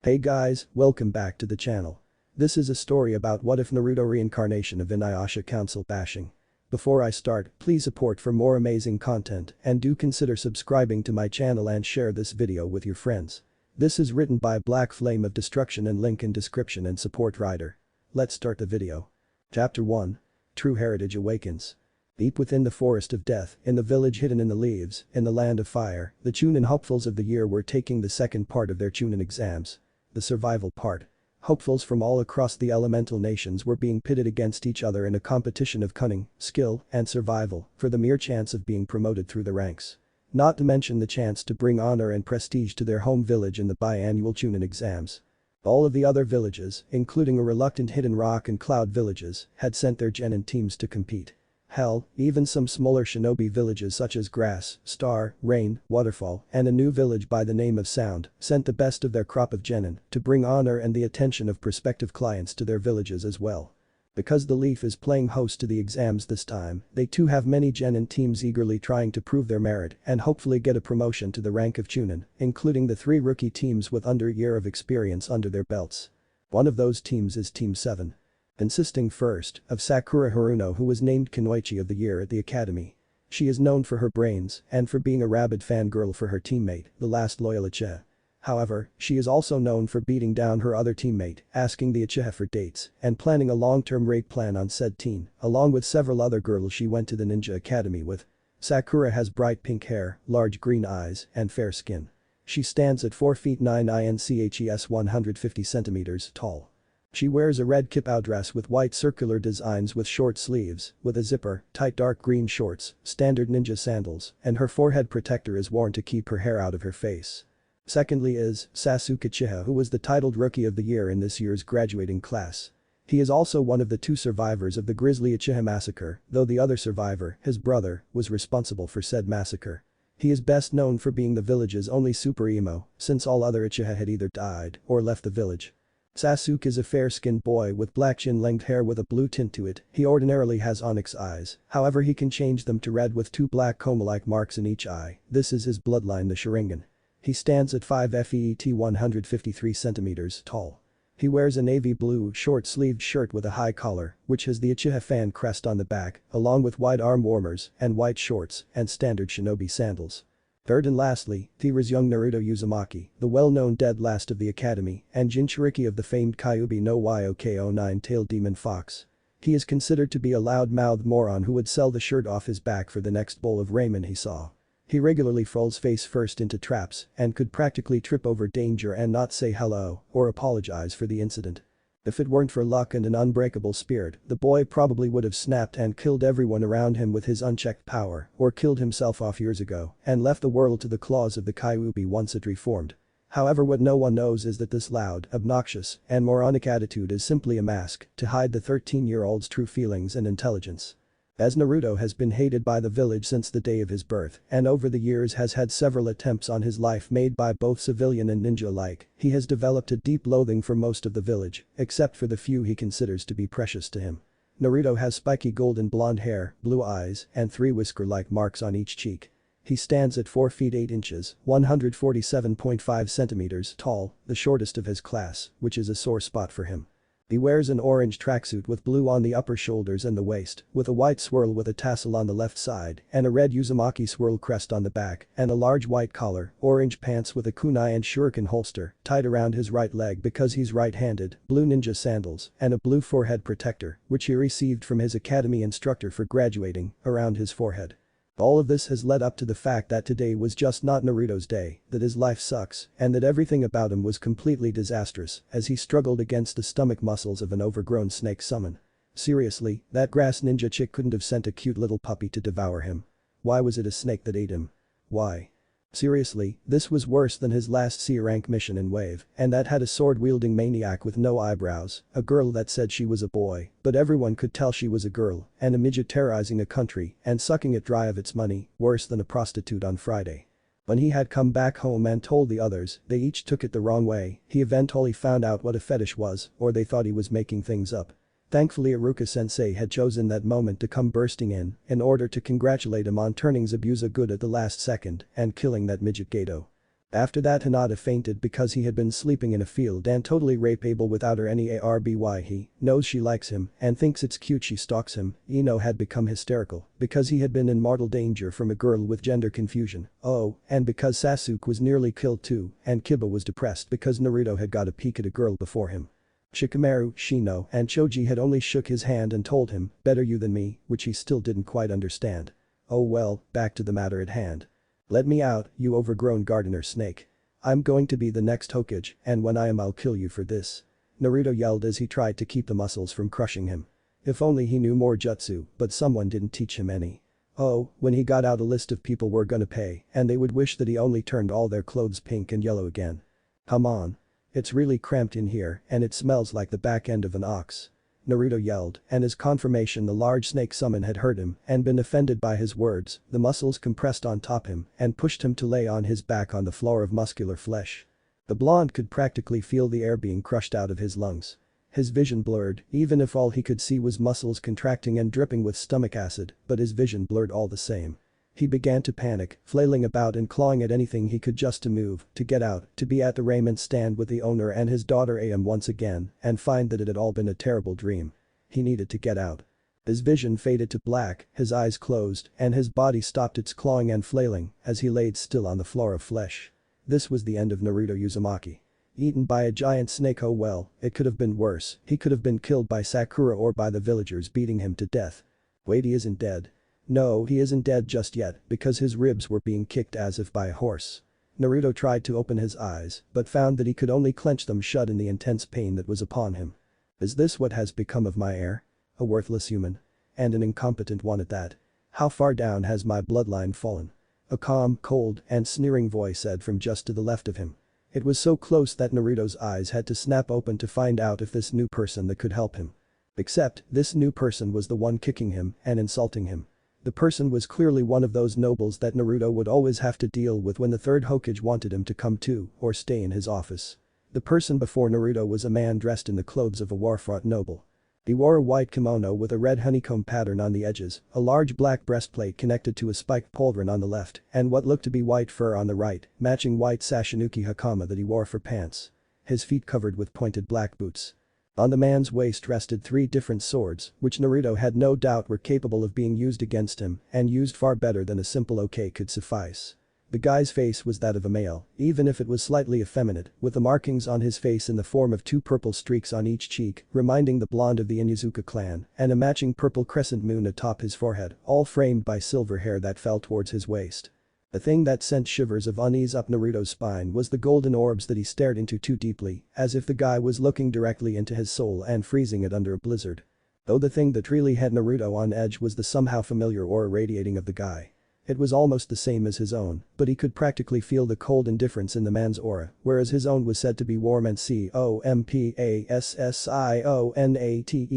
Hey guys, welcome back to the channel. This is a story about what if Naruto reincarnation of Inuyasha council bashing. Before I start, please support for more amazing content and do consider subscribing to my channel and share this video with your friends. This is written by Black Flame of Destruction and link in description and support writer. Let's start the video. Chapter 1. True Heritage Awakens. Deep within the forest of death, in the village hidden in the leaves, in the land of fire, the Chunin hopefuls of the year were taking the second part of their Chunin exams. The survival part. Hopefuls from all across the elemental nations were being pitted against each other in a competition of cunning, skill, and survival for the mere chance of being promoted through the ranks. Not to mention the chance to bring honor and prestige to their home village in the biannual Chunin exams. All of the other villages, including a reluctant Hidden Rock and Cloud villages, had sent their genin teams to compete. Hell, even some smaller shinobi villages such as Grass, Star, Rain, Waterfall, and a new village by the name of Sound sent the best of their crop of genin to bring honor and the attention of prospective clients to their villages as well. Because the Leaf is playing host to the exams this time, they too have many genin teams eagerly trying to prove their merit and hopefully get a promotion to the rank of Chunin, including the 3 rookie teams with under a year of experience under their belts. One of those teams is Team 7. Consisting first of Sakura Haruno, who was named Kunoichi of the Year at the academy. She is known for her brains and for being a rabid fangirl for her teammate, the last loyal Uchiha. However, she is also known for beating down her other teammate, asking the Uchiha for dates, and planning a long-term rape plan on said teen, along with several other girls she went to the ninja academy with. Sakura has bright pink hair, large green eyes, and fair skin. She stands at 4 feet 9 inches 150 centimeters tall. She wears a red kipao dress with white circular designs with short sleeves, with a zipper, tight dark green shorts, standard ninja sandals, and her forehead protector is worn to keep her hair out of her face. Secondly is Sasuke Uchiha, who was the titled Rookie of the Year in this year's graduating class. He is also one of the 2 survivors of the Grizzly Uchiha massacre, though the other survivor, his brother, was responsible for said massacre. He is best known for being the village's only super emo, since all other Uchiha had either died or left the village. Sasuke is a fair-skinned boy with black chin-length hair with a blue tint to it. He ordinarily has onyx eyes, however he can change them to red with 2 black coma-like marks in each eye. This is his bloodline, the Sharingan. He stands at 5 feet 153 centimeters tall. He wears a navy blue short-sleeved shirt with a high collar, which has the Uchiha fan crest on the back, along with white arm warmers and white shorts and standard shinobi sandals. Third and lastly, there's young Naruto Uzumaki, the well-known dead last of the academy, and Jinchuriki of the famed Kyuubi no Yoko 9-tailed demon fox. He is considered to be a loud-mouthed moron who would sell the shirt off his back for the next bowl of ramen he saw. He regularly falls face first into traps and could practically trip over danger and not say hello or apologize for the incident. If it weren't for luck and an unbreakable spirit, the boy probably would have snapped and killed everyone around him with his unchecked power, or killed himself off years ago and left the world to the claws of the Kyuubi once it reformed. However, what no one knows is that this loud, obnoxious, and moronic attitude is simply a mask to hide the 13-year-old's true feelings and intelligence. As Naruto has been hated by the village since the day of his birth and over the years has had several attempts on his life made by both civilian and ninja alike, he has developed a deep loathing for most of the village, except for the few he considers to be precious to him. Naruto has spiky golden blonde hair, blue eyes, and 3 whisker-like marks on each cheek. He stands at 4 feet 8 inches, 147.5 centimeters tall, the shortest of his class, which is a sore spot for him. He wears an orange tracksuit with blue on the upper shoulders and the waist, with a white swirl with a tassel on the left side, and a red Uzumaki swirl crest on the back, and a large white collar, orange pants with a kunai and shuriken holster tied around his right leg because he's right-handed, blue ninja sandals, and a blue forehead protector, which he received from his academy instructor for graduating, around his forehead. All of this has led up to the fact that today was just not Naruto's day, that his life sucks, and that everything about him was completely disastrous as he struggled against the stomach muscles of an overgrown snake summon. Seriously, that grass ninja chick couldn't have sent a cute little puppy to devour him. Why was it a snake that ate him? Why? Seriously, this was worse than his last C-rank mission in Wave, and that had a sword-wielding maniac with no eyebrows, a girl that said she was a boy, but everyone could tell she was a girl, and a midget terrorizing a country and sucking it dry of its money, worse than a prostitute on Friday. When he had come back home and told the others, they each took it the wrong way. He eventually found out what a fetish was, or they thought he was making things up. Thankfully Iruka-sensei had chosen that moment to come bursting in order to congratulate him on turning Zabuza good at the last second and killing that midget Gato. After that Hinata fainted because he had been sleeping in a field and totally rapeable without her any arby. He knows she likes him and thinks it's cute she stalks him. Ino had become hysterical because he had been in mortal danger from a girl with gender confusion. Oh, and because Sasuke was nearly killed too, and Kiba was depressed because Naruto had got a peek at a girl before him. Shikamaru, Shino, and Choji had only shook his hand and told him, better you than me, which he still didn't quite understand. Oh well, back to the matter at hand. Let me out, you overgrown gardener snake. I'm going to be the next Hokage, and when I am I'll kill you for this. Naruto yelled as he tried to keep the muscles from crushing him. If only he knew more jutsu, but someone didn't teach him any. Oh, when he got out a list of people were gonna pay, and they would wish that he only turned all their clothes pink and yellow again. Come on. It's really cramped in here and it smells like the back end of an ox. Naruto yelled, and as confirmation the large snake summon had heard him and been offended by his words, the muscles compressed on top him and pushed him to lay on his back on the floor of muscular flesh. The blonde could practically feel the air being crushed out of his lungs. His vision blurred, even if all he could see was muscles contracting and dripping with stomach acid, but his vision blurred all the same. He began to panic, flailing about and clawing at anything he could just to move, to get out, to be at the raiment stand with the owner and his daughter Am once again, and find that it had all been a terrible dream. He needed to get out. His vision faded to black, his eyes closed, and his body stopped its clawing and flailing as he laid still on the floor of flesh. This was the end of Naruto Uzumaki. Eaten by a giant snake. Oh well, it could have been worse, he could have been killed by Sakura or by the villagers beating him to death. Wait, he isn't dead. No, he isn't dead just yet because his ribs were being kicked as if by a horse. Naruto tried to open his eyes but found that he could only clench them shut in the intense pain that was upon him. Is this what has become of my heir? A worthless human. And an incompetent one at that. How far down has my bloodline fallen? A calm, cold, and sneering voice said from just to the left of him. It was so close that Naruto's eyes had to snap open to find out if this new person that could help him. Except, this new person was the one kicking him and insulting him. The person was clearly one of those nobles that Naruto would always have to deal with when the third Hokage wanted him to come to or stay in his office. The person before Naruto was a man dressed in the clothes of a war-fraught noble. He wore a white kimono with a red honeycomb pattern on the edges, a large black breastplate connected to a spiked pauldron on the left, and what looked to be white fur on the right, matching white Sashinuki hakama that he wore for pants. His feet covered with pointed black boots. On the man's waist rested 3 different swords, which Naruto had no doubt were capable of being used against him and used far better than a simple okay could suffice. The guy's face was that of a male, even if it was slightly effeminate, with the markings on his face in the form of 2 purple streaks on each cheek, reminding the blonde of the Inuzuka clan, and a matching purple crescent moon atop his forehead, all framed by silver hair that fell towards his waist. The thing that sent shivers of unease up Naruto's spine was the golden orbs that he stared into too deeply, as if the guy was looking directly into his soul and freezing it under a blizzard. Though the thing that really had Naruto on edge was the somehow familiar aura radiating of the guy. It was almost the same as his own, but he could practically feel the cold indifference in the man's aura, whereas his own was said to be warm and compassionate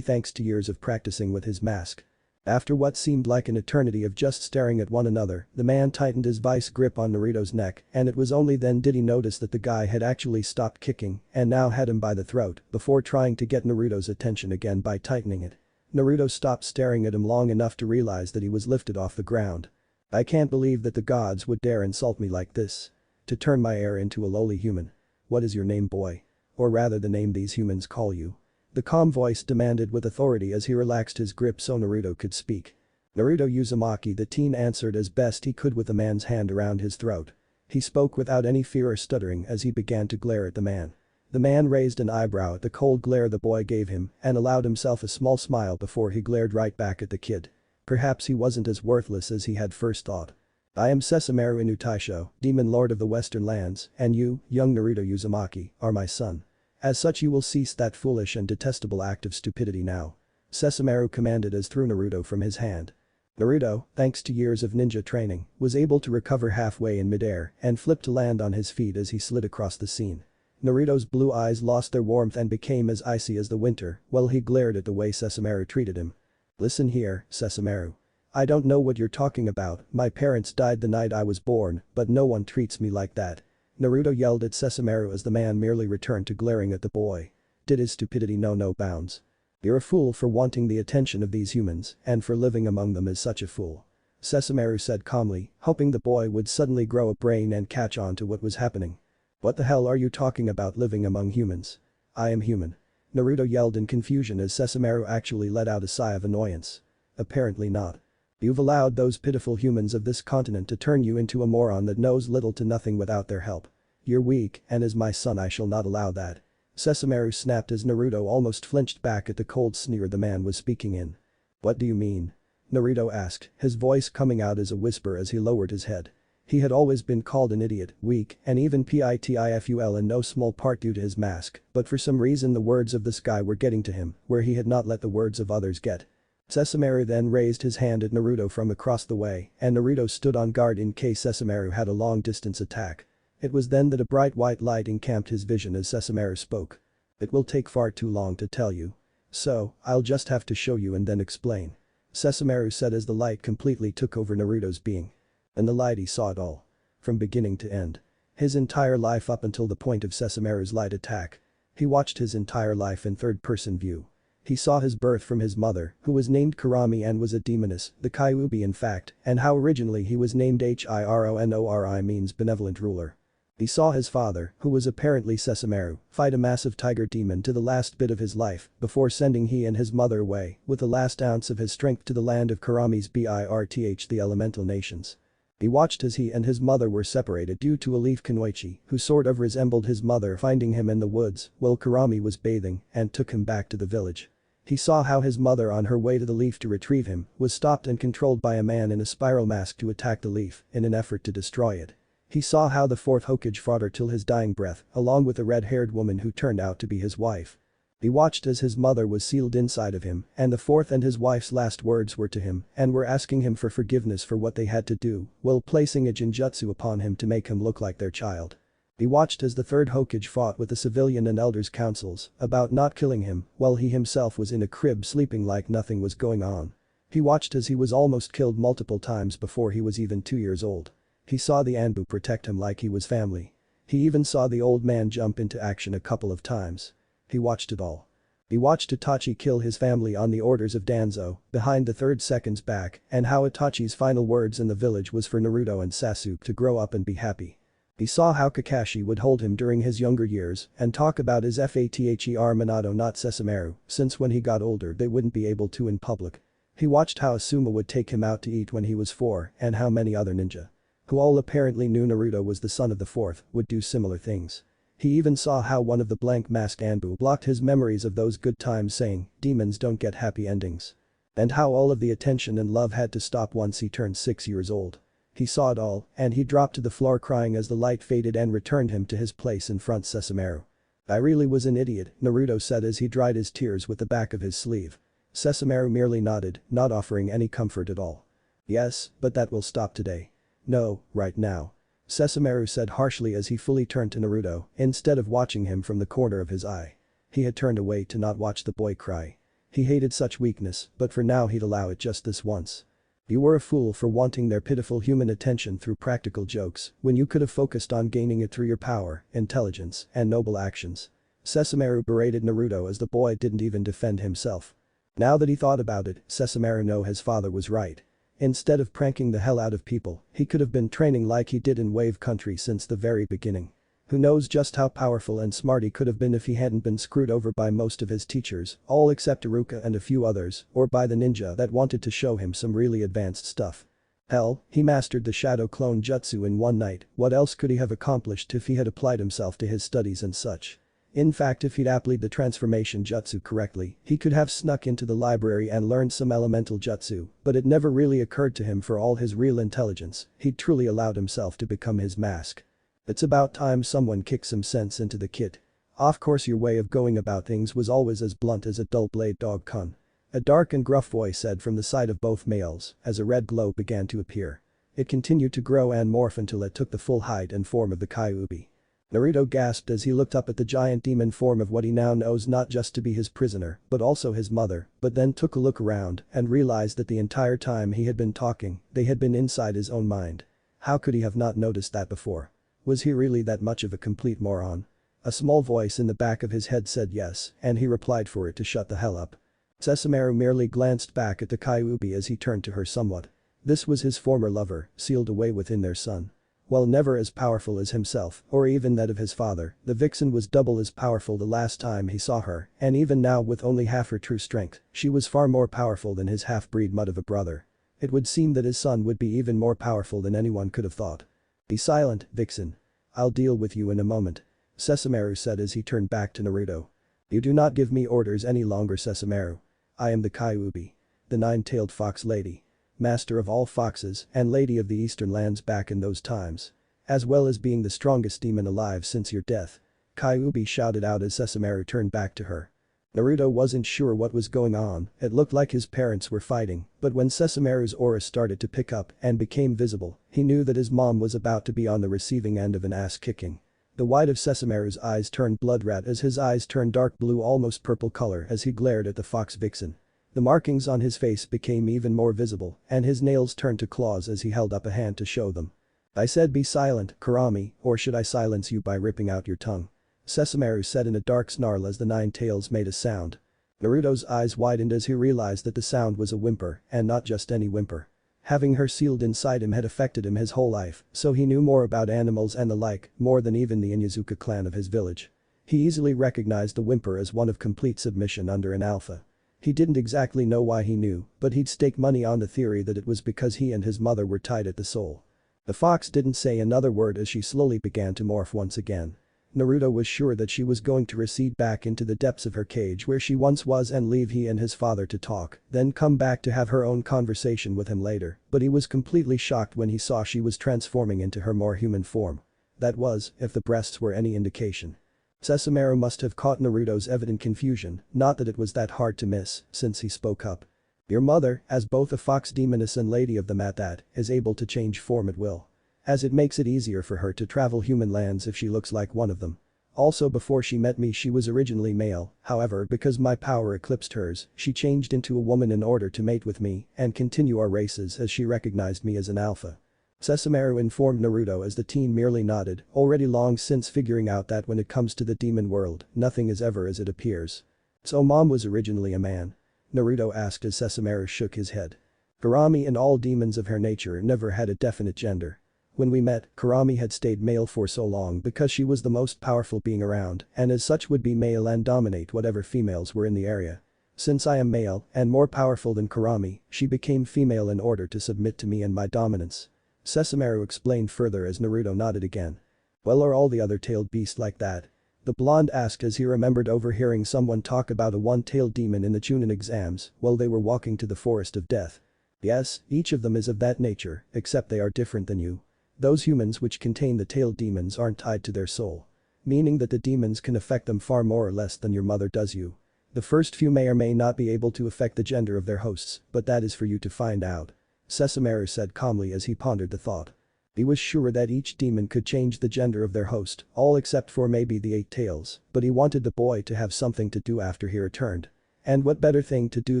thanks to years of practicing with his mask. After what seemed like an eternity of just staring at one another, the man tightened his vice grip on Naruto's neck, and it was only then did he notice that the guy had actually stopped kicking and now had him by the throat before trying to get Naruto's attention again by tightening it. Naruto stopped staring at him long enough to realize that he was lifted off the ground. I can't believe that the gods would dare insult me like this. To turn my heir into a lowly human. What is your name, boy? Or rather the name these humans call you. The calm voice demanded with authority as he relaxed his grip so Naruto could speak. Naruto Uzumaki, the teen, answered as best he could with the man's hand around his throat. He spoke without any fear or stuttering as he began to glare at the man. The man raised an eyebrow at the cold glare the boy gave him and allowed himself a small smile before he glared right back at the kid. Perhaps he wasn't as worthless as he had first thought. I am Sesshomaru Inuyasha, Demon Lord of the Western Lands, and you, young Naruto Uzumaki, are my son. As such you will cease that foolish and detestable act of stupidity now. Sesshomaru commanded as threw Naruto from his hand. Naruto, thanks to years of ninja training, was able to recover halfway in midair and flip to land on his feet as he slid across the scene. Naruto's blue eyes lost their warmth and became as icy as the winter while he glared at the way Sesshomaru treated him. Listen here, Sesshomaru. I don't know what you're talking about, my parents died the night I was born, but no one treats me like that. Naruto yelled at Sesshomaru as the man merely returned to glaring at the boy. Did his stupidity know no bounds? You're a fool for wanting the attention of these humans and for living among them as such a fool. Sesshomaru said calmly, hoping the boy would suddenly grow a brain and catch on to what was happening. What the hell are you talking about living among humans? I am human. Naruto yelled in confusion as Sesshomaru actually let out a sigh of annoyance. Apparently not. You've allowed those pitiful humans of this continent to turn you into a moron that knows little to nothing without their help. You're weak, and as my son I shall not allow that. Sesshomaru snapped as Naruto almost flinched back at the cold sneer the man was speaking in. What do you mean? Naruto asked, his voice coming out as a whisper as he lowered his head. He had always been called an idiot, weak, and even pitiful in no small part due to his mask, but for some reason the words of this guy were getting to him, where he had not let the words of others get. Sesshomaru then raised his hand at Naruto from across the way, and Naruto stood on guard in case Sesshomaru had a long-distance attack. It was then that a bright white light encamped his vision as Sesshomaru spoke. It will take far too long to tell you. So, I'll just have to show you and then explain. Sesshomaru said as the light completely took over Naruto's being. In the light he saw it all. From beginning to end. His entire life up until the point of Sesshomaru's light attack. He watched his entire life in third-person view. He saw his birth from his mother, who was named Kurami and was a demoness, the Kyuubi in fact, and how originally he was named Hironori means benevolent ruler. He saw his father, who was apparently Sesshomaru, fight a massive tiger demon to the last bit of his life before sending he and his mother away with the last ounce of his strength to the land of Kurami's birth the elemental nations. He watched as he and his mother were separated due to a leaf Kunoichi, who sort of resembled his mother finding him in the woods while Kurami was bathing and took him back to the village. He saw how his mother on her way to the leaf to retrieve him was stopped and controlled by a man in a spiral mask to attack the leaf in an effort to destroy it. He saw how the fourth Hokage fought her till his dying breath along with a red-haired woman who turned out to be his wife. He watched as his mother was sealed inside of him and the fourth and his wife's last words were to him and were asking him for forgiveness for what they had to do while placing a genjutsu upon him to make him look like their child. He watched as the third Hokage fought with the civilian and elders' councils about not killing him while he himself was in a crib sleeping like nothing was going on. He watched as he was almost killed multiple times before he was even 2 years old. He saw the Anbu protect him like he was family. He even saw the old man jump into action a couple of times. He watched it all. He watched Itachi kill his family on the orders of Danzo, behind the third second's back, and how Itachi's final words in the village was for Naruto and Sasuke to grow up and be happy. He saw how Kakashi would hold him during his younger years and talk about his father Minato not Sesshomaru, since when he got older they wouldn't be able to in public. He watched how Asuma would take him out to eat when he was 4 and how many other ninja, who all apparently knew Naruto was the son of the fourth, would do similar things. He even saw how one of the blank-masked Anbu blocked his memories of those good times saying, demons don't get happy endings. And how all of the attention and love had to stop once he turned 6 years old. He saw it all, and he dropped to the floor crying as the light faded and returned him to his place in front Sesshomaru. I really was an idiot, Naruto said as he dried his tears with the back of his sleeve. Sesshomaru merely nodded, not offering any comfort at all. Yes, but that will stop today. No, right now. Sesshomaru said harshly as he fully turned to Naruto, instead of watching him from the corner of his eye. He had turned away to not watch the boy cry. He hated such weakness, but for now he'd allow it just this once. You were a fool for wanting their pitiful human attention through practical jokes, when you could have focused on gaining it through your power, intelligence, and noble actions. Sesshomaru berated Naruto as the boy didn't even defend himself. Now that he thought about it, Sesshomaru knew his father was right. Instead of pranking the hell out of people, he could have been training like he did in Wave Country since the very beginning. Who knows just how powerful and smart he could have been if he hadn't been screwed over by most of his teachers, all except Iruka and a few others, or by the ninja that wanted to show him some really advanced stuff. Hell, he mastered the shadow clone jutsu in one night, what else could he have accomplished if he had applied himself to his studies and such? In fact, if he'd applied the transformation jutsu correctly, he could have snuck into the library and learned some elemental jutsu, but it never really occurred to him for all his real intelligence, he'd truly allowed himself to become his mask. It's about time someone kicked some sense into the kid. Of course your way of going about things was always as blunt as a dull-blade dog can. A dark and gruff voice said from the side of both males as a red glow began to appear. It continued to grow and morph until it took the full height and form of the Kyuubi. Naruto gasped as he looked up at the giant demon form of what he now knows not just to be his prisoner, but also his mother, but then took a look around and realized that the entire time he had been talking, they had been inside his own mind. How could he have not noticed that before? Was he really that much of a complete moron? A small voice in the back of his head said yes, and he replied for it to shut the hell up. Sesshomaru merely glanced back at the Kyuubi as he turned to her somewhat. This was his former lover, sealed away within their son. While never as powerful as himself, or even that of his father, the vixen was double as powerful the last time he saw her, and even now with only half her true strength, she was far more powerful than his half-breed mutt of a brother. It would seem that his son would be even more powerful than anyone could have thought. "Be silent, vixen. I'll deal with you in a moment," Sesshomaru said as he turned back to Naruto. "You do not give me orders any longer, Sesshomaru. I am the Kyuubi. The nine-tailed fox lady. Master of all foxes and lady of the eastern lands back in those times. As well as being the strongest demon alive since your death," Kyuubi shouted out as Sesshomaru turned back to her. Naruto wasn't sure what was going on, it looked like his parents were fighting, but when Sesshomaru's aura started to pick up and became visible, he knew that his mom was about to be on the receiving end of an ass-kicking. The white of Sesshomaru's eyes turned blood red as his eyes turned dark blue almost purple color as he glared at the fox vixen. The markings on his face became even more visible, and his nails turned to claws as he held up a hand to show them. "I said be silent, Kurami, or should I silence you by ripping out your tongue?" Sesshomaru said in a dark snarl as the nine tails made a sound. Naruto's eyes widened as he realized that the sound was a whimper, and not just any whimper. Having her sealed inside him had affected him his whole life, so he knew more about animals and the like, more than even the Inyazuka clan of his village. He easily recognized the whimper as one of complete submission under an alpha. He didn't exactly know why he knew, but he'd stake money on the theory that it was because he and his mother were tied at the soul. The fox didn't say another word as she slowly began to morph once again. Naruto was sure that she was going to recede back into the depths of her cage where she once was and leave he and his father to talk, then come back to have her own conversation with him later, but he was completely shocked when he saw she was transforming into her more human form. That was, if the breasts were any indication. Sesshomaru must have caught Naruto's evident confusion, not that it was that hard to miss, since he spoke up. "Your mother, as both a fox demoness and lady of the Matat, is able to change form at will. As it makes it easier for her to travel human lands if she looks like one of them. Also before she met me she was originally male, however because my power eclipsed hers, she changed into a woman in order to mate with me and continue our races as she recognized me as an alpha." Sesshomaru informed Naruto as the teen merely nodded, already long since figuring out that when it comes to the demon world, nothing is ever as it appears. "So mom was originally a man?" Naruto asked as Sesshomaru shook his head. "Kurami and all demons of her nature never had a definite gender. When we met, Kurami had stayed male for so long because she was the most powerful being around and as such would be male and dominate whatever females were in the area. Since I am male and more powerful than Kurami, she became female in order to submit to me and my dominance." Sesshomaru explained further as Naruto nodded again. "Well, are all the other tailed beasts like that?" The blonde asked as he remembered overhearing someone talk about a one-tailed demon in the Chunin exams while they were walking to the forest of death. "Yes, each of them is of that nature, except they are different than you. Those humans which contain the tailed demons aren't tied to their soul. Meaning that the demons can affect them far more or less than your mother does you. The first few may or may not be able to affect the gender of their hosts, but that is for you to find out," Sesshomaru said calmly as he pondered the thought. He was sure that each demon could change the gender of their host, all except for maybe the 8 tails, but he wanted the boy to have something to do after he returned. And what better thing to do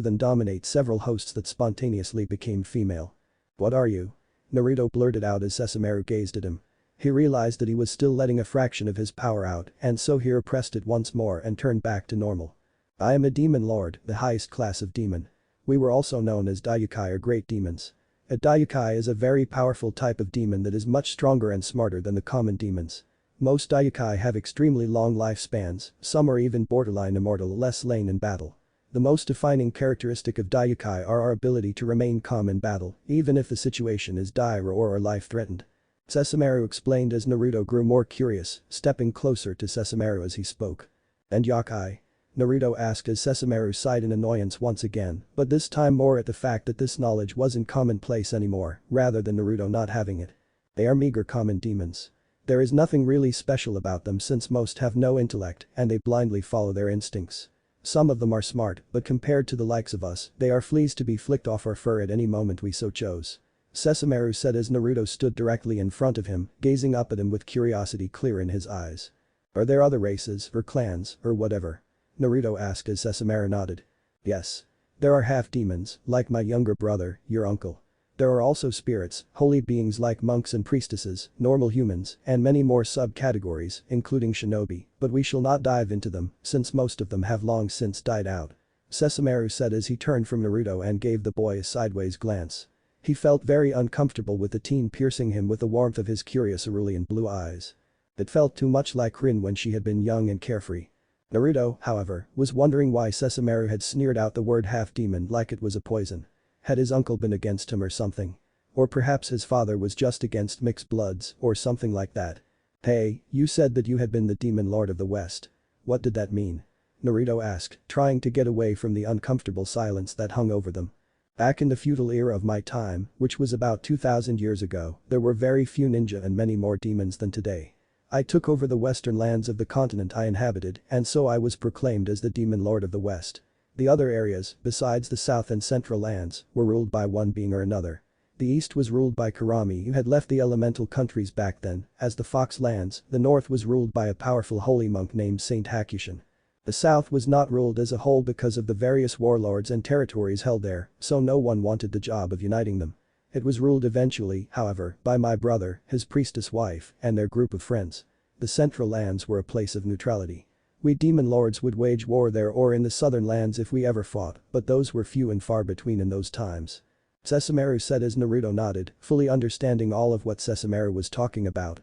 than dominate several hosts that spontaneously became female. "What are you?" Naruto blurted out as Sesshomaru gazed at him. He realized that he was still letting a fraction of his power out and so he repressed it once more and turned back to normal. "I am a demon lord, the highest class of demon. We were also known as Daiukai or great demons. A Daiukai is a very powerful type of demon that is much stronger and smarter than the common demons. Most Daiukai have extremely long lifespans, some are even borderline immortal unless slain in battle. The most defining characteristic of Daiukai are our ability to remain calm in battle, even if the situation is dire or life-threatened." Sesshomaru explained as Naruto grew more curious, stepping closer to Sesshomaru as he spoke. "And Yakai?" Naruto asked as Sesshomaru sighed in annoyance once again, but this time more at the fact that this knowledge wasn't commonplace anymore, rather than Naruto not having it. "They are meager common demons. There is nothing really special about them since most have no intellect and they blindly follow their instincts. Some of them are smart, but compared to the likes of us, they are fleas to be flicked off our fur at any moment we so chose," Sesshomaru said as Naruto stood directly in front of him, gazing up at him with curiosity clear in his eyes. "Are there other races, or clans, or whatever?" Naruto asked as Sesshomaru nodded. "Yes. There are half-demons, like my younger brother, your uncle. There are also spirits, holy beings like monks and priestesses, normal humans, and many more subcategories, including shinobi, but we shall not dive into them, since most of them have long since died out," Sesshomaru said as he turned from Naruto and gave the boy a sideways glance. He felt very uncomfortable with the teen piercing him with the warmth of his curious cerulean blue eyes. It felt too much like Rin when she had been young and carefree. Naruto, however, was wondering why Sesshomaru had sneered out the word half-demon like it was a poison. Had his uncle been against him or something? Or perhaps his father was just against mixed bloods or something like that. Hey, you said that you had been the demon lord of the West. What did that mean? Naruto asked, trying to get away from the uncomfortable silence that hung over them. Back in the feudal era of my time, which was about 2000 years ago, there were very few ninja and many more demons than today. I took over the western lands of the continent I inhabited and so I was proclaimed as the demon lord of the West. The other areas, besides the south and central lands, were ruled by one being or another. The east was ruled by Kurami who had left the elemental countries back then, as the Fox lands, the north was ruled by a powerful holy monk named Saint Hakushin. The south was not ruled as a whole because of the various warlords and territories held there, so no one wanted the job of uniting them. It was ruled eventually, however, by my brother, his priestess wife, and their group of friends. The central lands were a place of neutrality. We demon lords would wage war there or in the southern lands if we ever fought, but those were few and far between in those times. Sesshomaru said as Naruto nodded, fully understanding all of what Sesshomaru was talking about.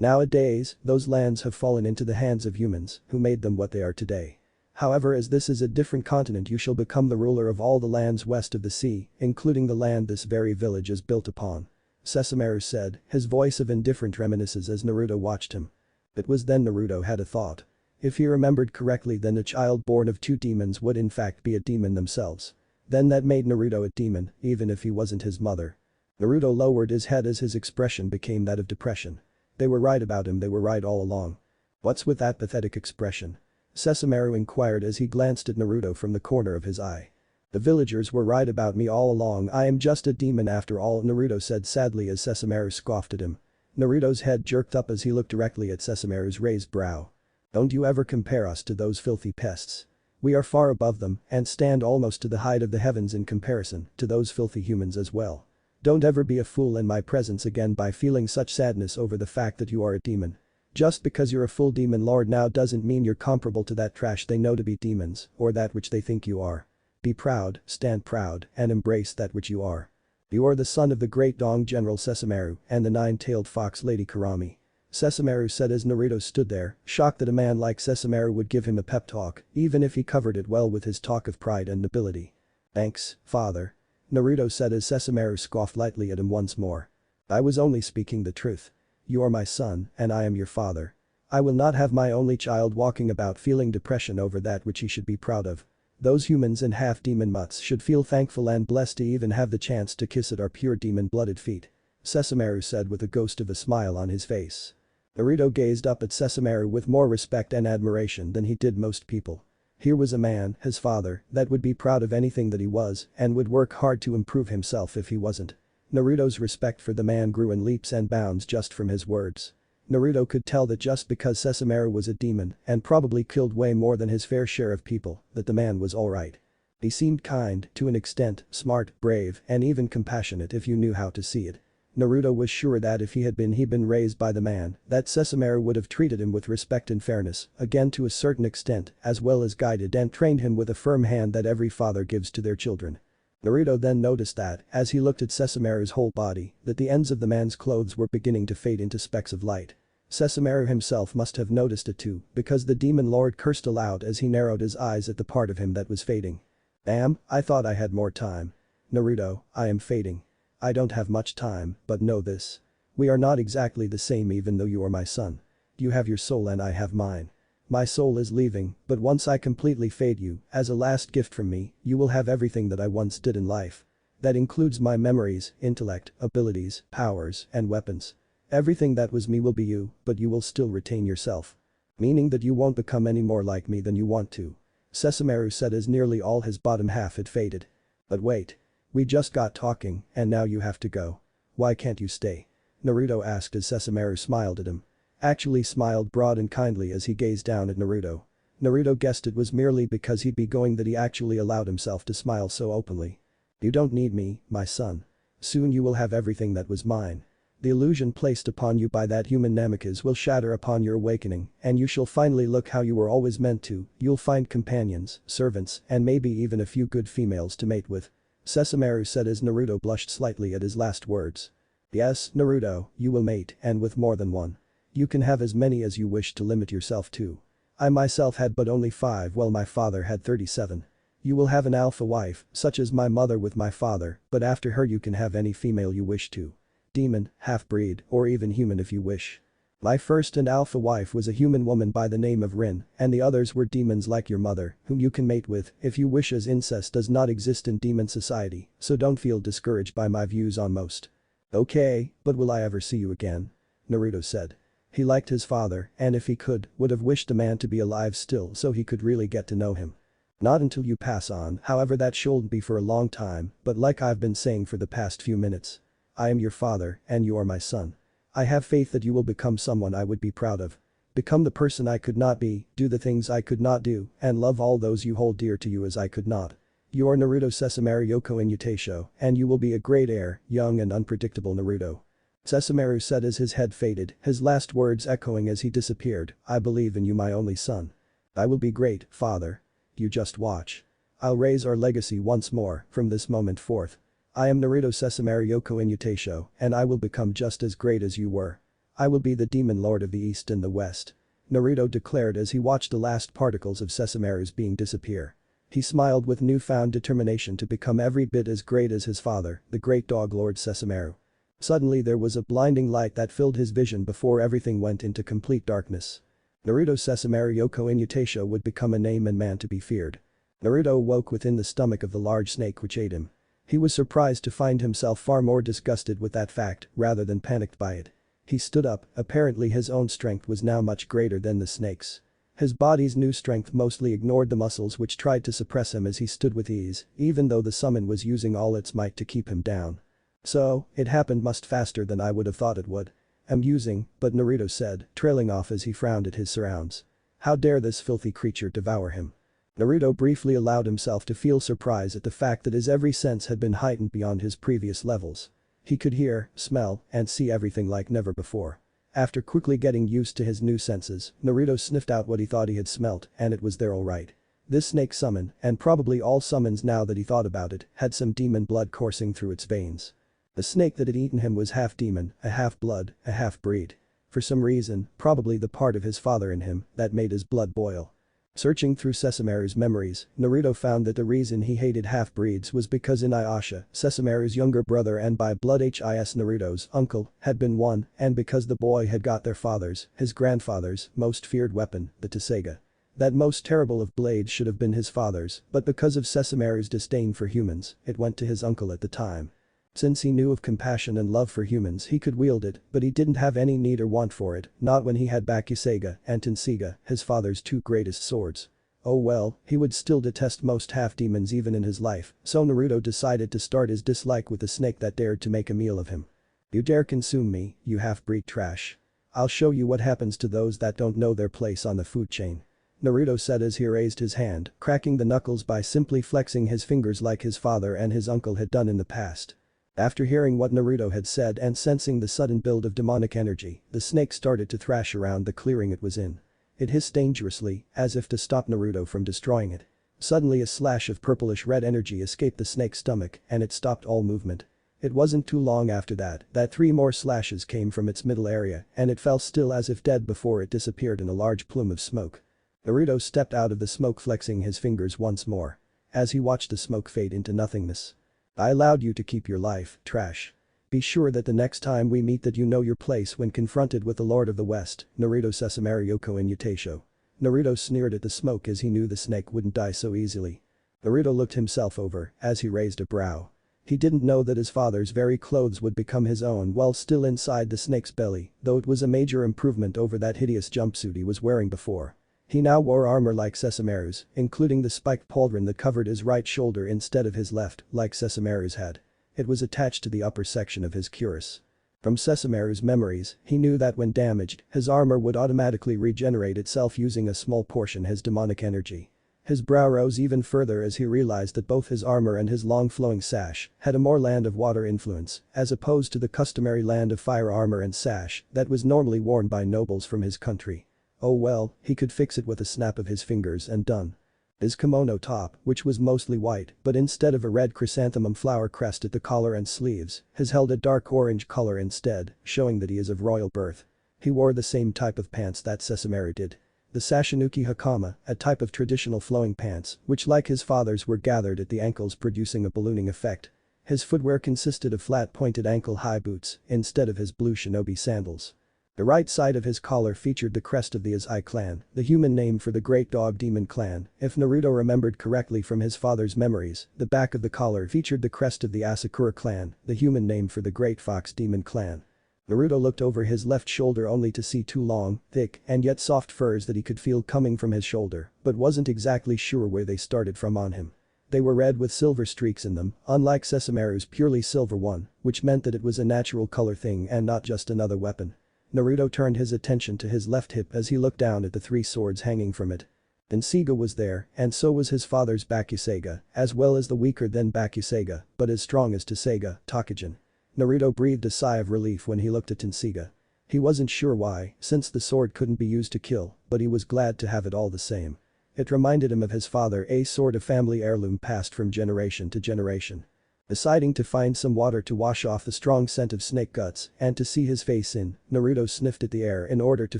Nowadays, those lands have fallen into the hands of humans, who made them what they are today. However, as this is a different continent, you shall become the ruler of all the lands west of the sea, including the land this very village is built upon. Sesshomaru said, his voice of indifferent reminiscences as Naruto watched him. It was then Naruto had a thought. If he remembered correctly, then a child born of two demons would in fact be a demon themselves. Then that made Naruto a demon, even if he wasn't his mother. Naruto lowered his head as his expression became that of depression. They were right about him, they were right all along. What's with that pathetic expression? Sesshomaru inquired as he glanced at Naruto from the corner of his eye. The villagers were right about me all along, I am just a demon after all, Naruto said sadly as Sesshomaru scoffed at him. Naruto's head jerked up as he looked directly at Sesshomaru's raised brow. Don't you ever compare us to those filthy pests. We are far above them and stand almost to the height of the heavens in comparison to those filthy humans as well. Don't ever be a fool in my presence again by feeling such sadness over the fact that you are a demon. Just because you're a full demon lord now doesn't mean you're comparable to that trash they know to be demons or that which they think you are. Be proud, stand proud, and embrace that which you are. You are the son of the great Dong General Sesshomaru and the nine-tailed fox lady Kurami. Sesshomaru said as Naruto stood there, shocked that a man like Sesshomaru would give him a pep talk, even if he covered it well with his talk of pride and nobility. Thanks, father. Naruto said as Sesshomaru scoffed lightly at him once more. I was only speaking the truth. You are my son, and I am your father. I will not have my only child walking about feeling depression over that which he should be proud of. Those humans and half-demon mutts should feel thankful and blessed to even have the chance to kiss at our pure demon-blooded feet. Sesshomaru said with a ghost of a smile on his face. Naruto gazed up at Sesshomaru with more respect and admiration than he did most people. Here was a man, his father, that would be proud of anything that he was and would work hard to improve himself if he wasn't. Naruto's respect for the man grew in leaps and bounds just from his words. Naruto could tell that just because Sesshomaru was a demon and probably killed way more than his fair share of people, that the man was alright. He seemed kind, to an extent, smart, brave, and even compassionate if you knew how to see it. Naruto was sure that if he had been raised by the man, that Sesshomaru would have treated him with respect and fairness, again to a certain extent, as well as guided and trained him with a firm hand that every father gives to their children. Naruto then noticed that, as he looked at Sesshomaru's whole body, that the ends of the man's clothes were beginning to fade into specks of light. Sesshomaru himself must have noticed it too, because the demon lord cursed aloud as he narrowed his eyes at the part of him that was fading. Damn, I thought I had more time. Naruto, I am fading. I don't have much time, but know this. We are not exactly the same even though you are my son. You have your soul and I have mine. My soul is leaving, but once I completely fade you, as a last gift from me, you will have everything that I once did in life. That includes my memories, intellect, abilities, powers, and weapons. Everything that was me will be you, but you will still retain yourself. Meaning that you won't become any more like me than you want to. Sesshomaru said as nearly all his bottom half had faded. But wait. We just got talking, and now you have to go. Why can't you stay? Naruto asked as Sesshomaru smiled at him. Actually smiled broad and kindly as he gazed down at Naruto. Naruto guessed it was merely because he'd be going that he actually allowed himself to smile so openly. You don't need me, my son. Soon you will have everything that was mine. The illusion placed upon you by that human Namikaze will shatter upon your awakening, and you shall finally look how you were always meant to. You'll find companions, servants, and maybe even a few good females to mate with. Sesshomaru said as Naruto blushed slightly at his last words. Yes, Naruto, you will mate and with more than one. You can have as many as you wish to limit yourself to. I myself had but only 5 while my father had 37. You will have an alpha wife, such as my mother with my father, but after her you can have any female you wish to. Demon, half-breed, or even human if you wish. My first and alpha wife was a human woman by the name of Rin, and the others were demons like your mother, whom you can mate with if you wish, as incest does not exist in demon society, so don't feel discouraged by my views on most. Okay, but will I ever see you again? Naruto said. He liked his father and if he could, would have wished the man to be alive still so he could really get to know him. Not until you pass on, however that shouldn't be for a long time, but like I've been saying for the past few minutes. I am your father and you are my son. I have faith that you will become someone I would be proud of. Become the person I could not be, do the things I could not do, and love all those you hold dear to you as I could not. You are Naruto Sesshomaru Yoko Inuyasha, and you will be a great heir, young and unpredictable Naruto. Sesshomaru said as his head faded, his last words echoing as he disappeared, I believe in you, my only son. I will be great, father. You just watch. I'll raise our legacy once more, from this moment forth. I am Naruto Sesshomaru Yoko Inuyasha, and I will become just as great as you were. I will be the demon lord of the east and the west. Naruto declared as he watched the last particles of Sesshomaru's being disappear. He smiled with newfound determination to become every bit as great as his father, the great dog lord Sesshomaru. Suddenly there was a blinding light that filled his vision before everything went into complete darkness. Naruto Sesshomaru Yoko Inuyasha would become a name and man to be feared. Naruto awoke within the stomach of the large snake which ate him. He was surprised to find himself far more disgusted with that fact rather than panicked by it. He stood up, apparently his own strength was now much greater than the snake's. His body's new strength mostly ignored the muscles which tried to suppress him as he stood with ease, even though the summon was using all its might to keep him down. So, it happened much faster than I would have thought it would. Amusing, but Naruto said, trailing off as he frowned at his surrounds. How dare this filthy creature devour him? Naruto briefly allowed himself to feel surprise at the fact that his every sense had been heightened beyond his previous levels. He could hear, smell, and see everything like never before. After quickly getting used to his new senses, Naruto sniffed out what he thought he had smelt, and it was there alright. This snake summon, and probably all summons now that he thought about it, had some demon blood coursing through its veins. The snake that had eaten him was half demon, a half blood, a half breed. For some reason, probably the part of his father in him, that made his blood boil. Searching through Sesshomaru's memories, Naruto found that the reason he hated half-breeds was because Inuyasha, Sesshomaru's younger brother and by blood his Naruto's uncle, had been one, and because the boy had got their father's, his grandfather's, most feared weapon, the Tsuga. That most terrible of blades should have been his father's, but because of Sesshomaru's disdain for humans, it went to his uncle at the time. Since he knew of compassion and love for humans he could wield it, but he didn't have any need or want for it, not when he had Bakuseiga and Tenseiga, his father's 2 greatest swords. Oh well, he would still detest most half-demons even in his life, so Naruto decided to start his dislike with the snake that dared to make a meal of him. You dare consume me, you half-breed trash. I'll show you what happens to those that don't know their place on the food chain. Naruto said as he raised his hand, cracking the knuckles by simply flexing his fingers like his father and his uncle had done in the past. After hearing what Naruto had said and sensing the sudden build of demonic energy, the snake started to thrash around the clearing it was in. It hissed dangerously, as if to stop Naruto from destroying it. Suddenly a slash of purplish red energy escaped the snake's stomach and it stopped all movement. It wasn't too long after that 3 more slashes came from its middle area and it fell still as if dead before it disappeared in a large plume of smoke. Naruto stepped out of the smoke flexing his fingers once more. As he watched the smoke fade into nothingness. I allowed you to keep your life, trash. Be sure that the next time we meet that you know your place when confronted with the Lord of the West, Naruto Sesshomaru Yoko Inuyasha. Naruto sneered at the smoke as he knew the snake wouldn't die so easily. Naruto looked himself over as he raised a brow. He didn't know that his father's very clothes would become his own while still inside the snake's belly, though it was a major improvement over that hideous jumpsuit he was wearing before. He now wore armor like Sesshomaru's, including the spiked pauldron that covered his right shoulder instead of his left, like Sesshomaru's had. It was attached to the upper section of his cuirass. From Sesshomaru's memories, he knew that when damaged, his armor would automatically regenerate itself using a small portion his demonic energy. His brow rose even further as he realized that both his armor and his long flowing sash had a more land of water influence, as opposed to the customary land of fire armor and sash that was normally worn by nobles from his country. Oh well, he could fix it with a snap of his fingers and done. His kimono top, which was mostly white, but instead of a red chrysanthemum flower crest at the collar and sleeves, has held a dark orange color instead, showing that he is of royal birth. He wore the same type of pants that Sessamaru did. The Sashinuki Hakama, a type of traditional flowing pants, which like his father's were gathered at the ankles producing a ballooning effect. His footwear consisted of flat pointed ankle-high boots instead of his blue shinobi sandals. The right side of his collar featured the crest of the Azai clan, the human name for the Great Dog Demon clan. If Naruto remembered correctly from his father's memories, the back of the collar featured the crest of the Asakura clan, the human name for the Great Fox Demon clan. Naruto looked over his left shoulder only to see two long, thick, and yet soft furs that he could feel coming from his shoulder, but wasn't exactly sure where they started from on him. They were red with silver streaks in them, unlike Sessamaru's purely silver one, which meant that it was a natural color thing and not just another weapon. Naruto turned his attention to his left hip as he looked down at the three swords hanging from it. Seiga was there, and so was his father's Bakuseiga, as well as the weaker than Bakuseiga, but as strong as Tenseiga, Takujin. Naruto breathed a sigh of relief when he looked at Tenseiga. He wasn't sure why, since the sword couldn't be used to kill, but he was glad to have it all the same. It reminded him of his father, a sort of family heirloom passed from generation to generation. Deciding to find some water to wash off the strong scent of snake guts and to see his face in, Naruto sniffed at the air in order to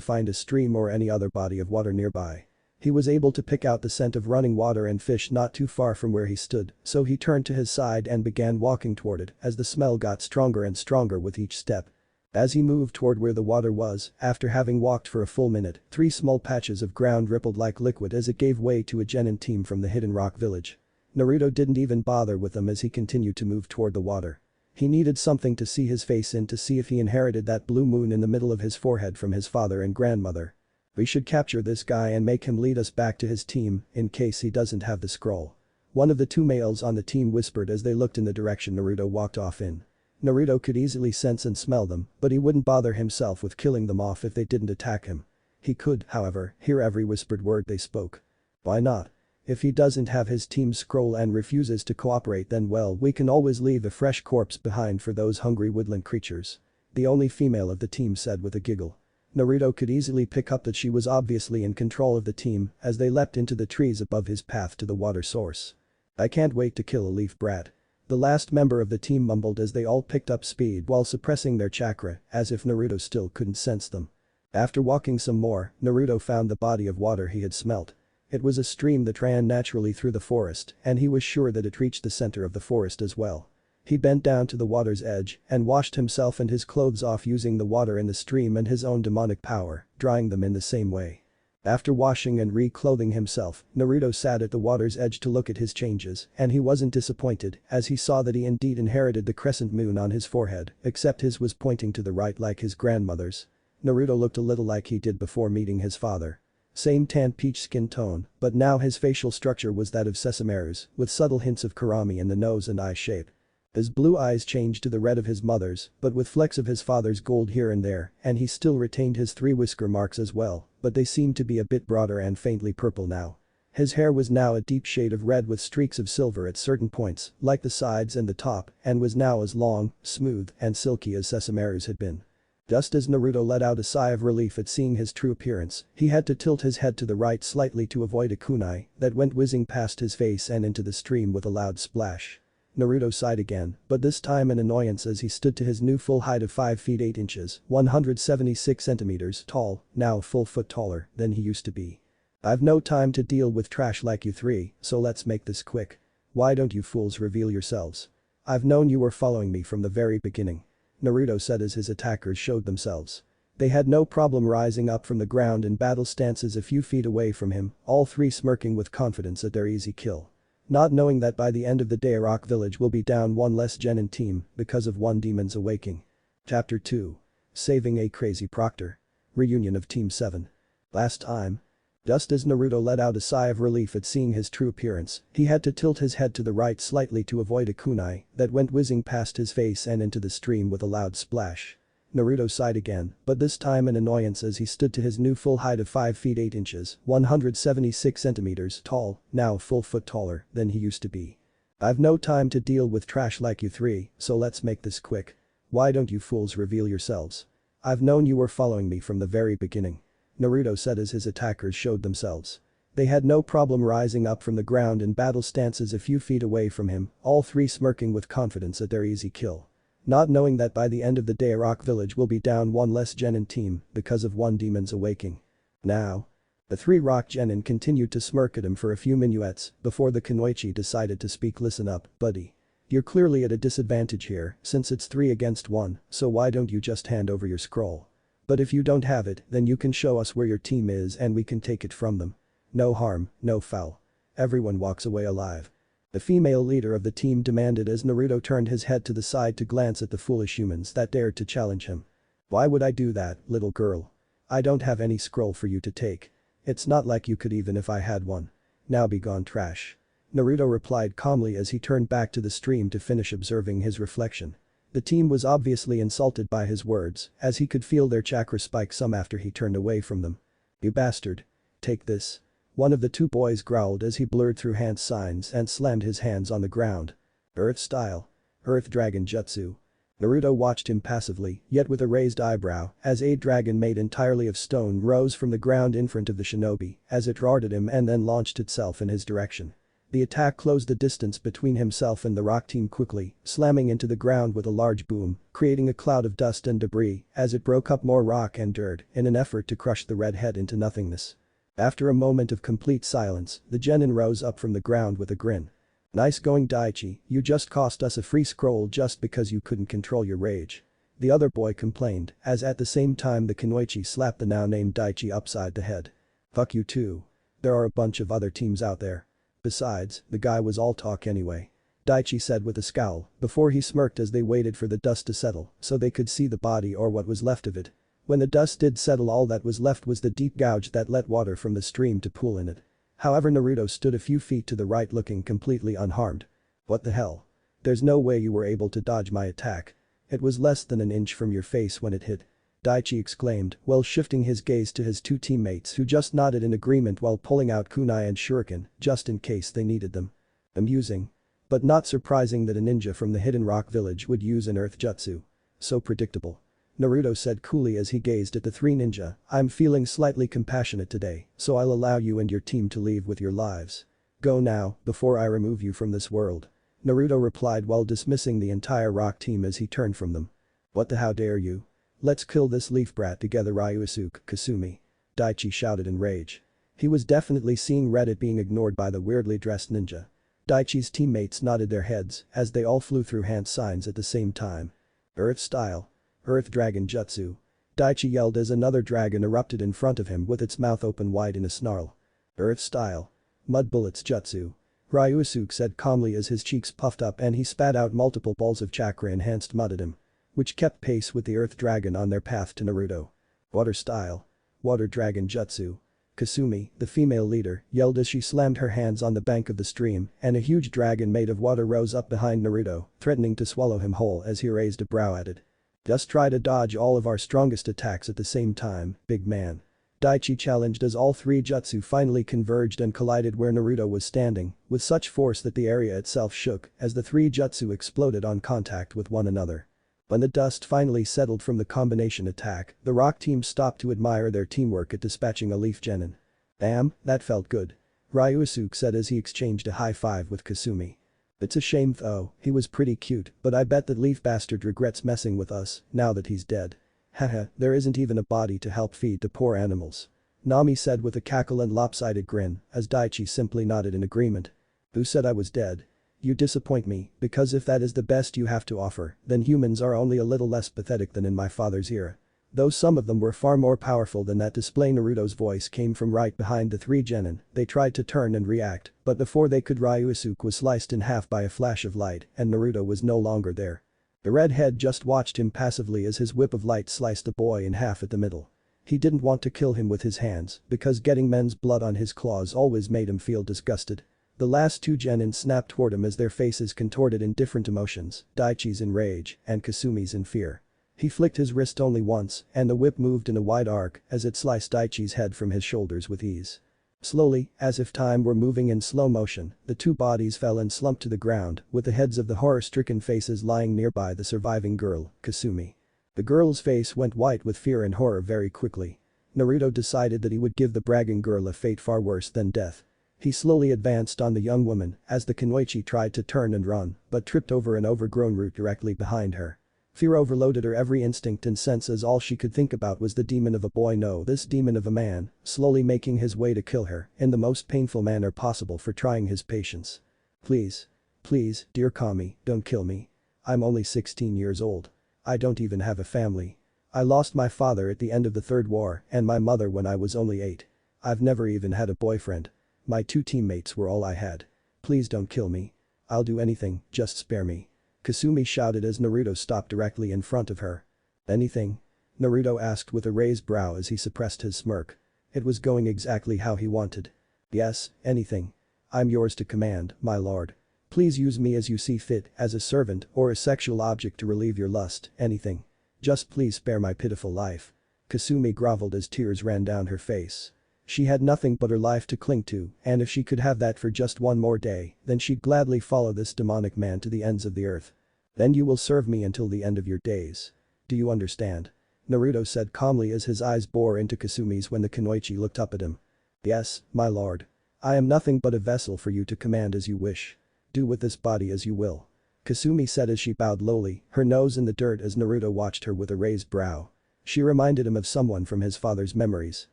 find a stream or any other body of water nearby. He was able to pick out the scent of running water and fish not too far from where he stood, so he turned to his side and began walking toward it as the smell got stronger and stronger with each step. As he moved toward where the water was, after having walked for a full minute, 3 small patches of ground rippled like liquid as it gave way to a genin team from the Hidden Rock village. Naruto didn't even bother with them as he continued to move toward the water. He needed something to see his face in to see if he inherited that blue moon in the middle of his forehead from his father and grandmother. We should capture this guy and make him lead us back to his team in case he doesn't have the scroll. One of the 2 males on the team whispered as they looked in the direction Naruto walked off in. Naruto could easily sense and smell them, but he wouldn't bother himself with killing them off if they didn't attack him. He could, however, hear every whispered word they spoke. Why not? If he doesn't have his team's scroll and refuses to cooperate, then well, we can always leave a fresh corpse behind for those hungry woodland creatures. The only female of the team said with a giggle. Naruto could easily pick up that she was obviously in control of the team as they leapt into the trees above his path to the water source. I can't wait to kill a leaf brat. The last member of the team mumbled as they all picked up speed while suppressing their chakra, as if Naruto still couldn't sense them. After walking some more, Naruto found the body of water he had smelt. It was a stream that ran naturally through the forest, and he was sure that it reached the center of the forest as well. He bent down to the water's edge and washed himself and his clothes off using the water in the stream and his own demonic power, drying them in the same way. After washing and re-clothing himself, Naruto sat at the water's edge to look at his changes, and he wasn't disappointed as he saw that he indeed inherited the crescent moon on his forehead, except his was pointing to the right like his grandmother's. Naruto looked a little like he did before meeting his father. Same tan peach skin tone, but now his facial structure was that of Sessamaru's, with subtle hints of Kurami in the nose and eye shape. His blue eyes changed to the red of his mother's, but with flecks of his father's gold here and there, and he still retained his 3 whisker marks as well, but they seemed to be a bit broader and faintly purple now. His hair was now a deep shade of red with streaks of silver at certain points, like the sides and the top, and was now as long, smooth, and silky as Sessamaru's had been. Just as Naruto let out a sigh of relief at seeing his true appearance, he had to tilt his head to the right slightly to avoid a kunai that went whizzing past his face and into the stream with a loud splash. Naruto sighed again, but this time in annoyance as he stood to his new full height of 5 feet 8 inches, 176 centimeters tall, now a full foot taller than he used to be. I've no time to deal with trash like you 3, so let's make this quick. Why don't you fools reveal yourselves? I've known you were following me from the very beginning. Naruto said as his attackers showed themselves. They had no problem rising up from the ground in battle stances a few feet away from him, all 3 smirking with confidence at their easy kill. Not knowing that by the end of the day Rock Village will be down 1 less genin team because of 1 demon's awakening. Chapter 2. Saving a Crazy Proctor. Reunion of Team 7. Last time. Just as Naruto let out a sigh of relief at seeing his true appearance, he had to tilt his head to the right slightly to avoid a kunai that went whizzing past his face and into the stream with a loud splash. Naruto sighed again, but this time in annoyance as he stood to his new full height of 5 feet 8 inches, 176 centimeters tall, now a full foot taller than he used to be. I've no time to deal with trash like you 3, so let's make this quick. Why don't you fools reveal yourselves? I've known you were following me from the very beginning. Naruto said as his attackers showed themselves. They had no problem rising up from the ground in battle stances a few feet away from him, all three smirking with confidence at their easy kill. Not knowing that by the end of the day Rock Village will be down one less genin team because of one demon's awakening. Now. The three rock genin continued to smirk at him for a few minuets before the Kunoichi decided to speak. Listen up, buddy. You're clearly at a disadvantage here since it's 3 against 1, so why don't you just hand over your scroll? But if you don't have it, then you can show us where your team is and we can take it from them. No harm, no foul. Everyone walks away alive. The female leader of the team demanded as Naruto turned his head to the side to glance at the foolish humans that dared to challenge him. Why would I do that, little girl? I don't have any scroll for you to take. It's not like you could even if I had one. Now be gone, trash. Naruto replied calmly as he turned back to the stream to finish observing his reflection. The team was obviously insulted by his words, as he could feel their chakra spike some after he turned away from them. You bastard. Take this. One of the two boys growled as he blurred through hand signs and slammed his hands on the ground. Earth style. Earth Dragon Jutsu. Naruto watched him passively, yet with a raised eyebrow, as a dragon made entirely of stone rose from the ground in front of the shinobi, as it roared at him and then launched itself in his direction. The attack closed the distance between himself and the rock team quickly, slamming into the ground with a large boom, creating a cloud of dust and debris as it broke up more rock and dirt in an effort to crush the redhead into nothingness. After a moment of complete silence, the genin rose up from the ground with a grin. Nice going, Daichi, you just cost us a free scroll just because you couldn't control your rage. The other boy complained, as at the same time the Kunoichi slapped the now named Daichi upside the head. Fuck you too. There are a bunch of other teams out there. Besides, the guy was all talk anyway. Daichi said with a scowl, before he smirked as they waited for the dust to settle so they could see the body or what was left of it. When the dust did settle, all that was left was the deep gouge that let water from the stream to pool in it. However, Naruto stood a few feet to the right looking completely unharmed. What the hell? There's no way you were able to dodge my attack. It was less than an inch from your face when it hit. Daichi exclaimed while shifting his gaze to his two teammates who just nodded in agreement while pulling out kunai and shuriken just in case they needed them. Amusing. But not surprising that a ninja from the hidden rock village would use an earth jutsu. So predictable. Naruto said coolly as he gazed at the three ninja, I'm feeling slightly compassionate today, so I'll allow you and your team to leave with your lives. Go now, before I remove you from this world. Naruto replied while dismissing the entire rock team as he turned from them. What the how dare you? Let's kill this leaf brat together, Ryusuke Kasumi. Daichi shouted in rage. He was definitely seeing red at being ignored by the weirdly dressed ninja. Daichi's teammates nodded their heads as they all flew through hand signs at the same time. Earth style. Earth Dragon Jutsu. Daichi yelled as another dragon erupted in front of him with its mouth open wide in a snarl. Earth style. Mud Bullets Jutsu. Ryusuke said calmly as his cheeks puffed up and he spat out multiple balls of chakra-enhanced mud at him, which kept pace with the Earth Dragon on their path to Naruto. Water style. Water Dragon Jutsu. Kasumi, the female leader, yelled as she slammed her hands on the bank of the stream and a huge dragon made of water rose up behind Naruto, threatening to swallow him whole as he raised a brow at it. Just try to dodge all of our strongest attacks at the same time, big man. Daichi challenged as all three jutsu finally converged and collided where Naruto was standing, with such force that the area itself shook as the three jutsu exploded on contact with one another. When the dust finally settled from the combination attack, the rock team stopped to admire their teamwork at dispatching a leaf genin. Damn, that felt good. Ryusuke said as he exchanged a high five with Kasumi. It's a shame though, he was pretty cute, but I bet that leaf bastard regrets messing with us now that he's dead. Haha, there isn't even a body to help feed the poor animals. Nami said with a cackle and lopsided grin as Daichi simply nodded in agreement. Who said I was dead? You disappoint me, because if that is the best you have to offer, then humans are only a little less pathetic than in my father's era. Though some of them were far more powerful than that display. Naruto's voice came from right behind the three genin. They tried to turn and react, but before they could Ryusuke was sliced in half by a flash of light and Naruto was no longer there. The redhead just watched him passively as his whip of light sliced the boy in half at the middle. He didn't want to kill him with his hands because getting men's blood on his claws always made him feel disgusted. The last two genin snapped toward him as their faces contorted in different emotions, Daichi's in rage and Kasumi's in fear. He flicked his wrist only once and the whip moved in a wide arc as it sliced Daichi's head from his shoulders with ease. Slowly, as if time were moving in slow motion, the two bodies fell and slumped to the ground with the heads of the horror-stricken faces lying nearby the surviving girl, Kasumi. The girl's face went white with fear and horror very quickly. Naruto decided that he would give the bragging girl a fate far worse than death. He slowly advanced on the young woman as the kunoichi tried to turn and run but tripped over an overgrown root directly behind her. Fear overloaded her every instinct and sense as all she could think about was the demon of a boy, no, this demon of a man, slowly making his way to kill her in the most painful manner possible for trying his patience. Please. Please, dear Kami, don't kill me. I'm only 16 years old. I don't even have a family. I lost my father at the end of the Third War and my mother when I was only 8. I've never even had a boyfriend. My 2 teammates were all I had. Please don't kill me. I'll do anything, just spare me. Kasumi shouted as Naruto stopped directly in front of her. Anything? Naruto asked with a raised brow as he suppressed his smirk. It was going exactly how he wanted. Yes, anything. I'm yours to command, my lord. Please use me as you see fit, as a servant or a sexual object to relieve your lust, anything. Just please spare my pitiful life. Kasumi groveled as tears ran down her face. She had nothing but her life to cling to, and if she could have that for just one more day, then she'd gladly follow this demonic man to the ends of the earth. Then you will serve me until the end of your days. Do you understand? Naruto said calmly as his eyes bore into Kasumi's when the kunoichi looked up at him. Yes, my lord. I am nothing but a vessel for you to command as you wish. Do with this body as you will. Kasumi said as she bowed lowly, her nose in the dirt as Naruto watched her with a raised brow. She reminded him of someone from his father's memories.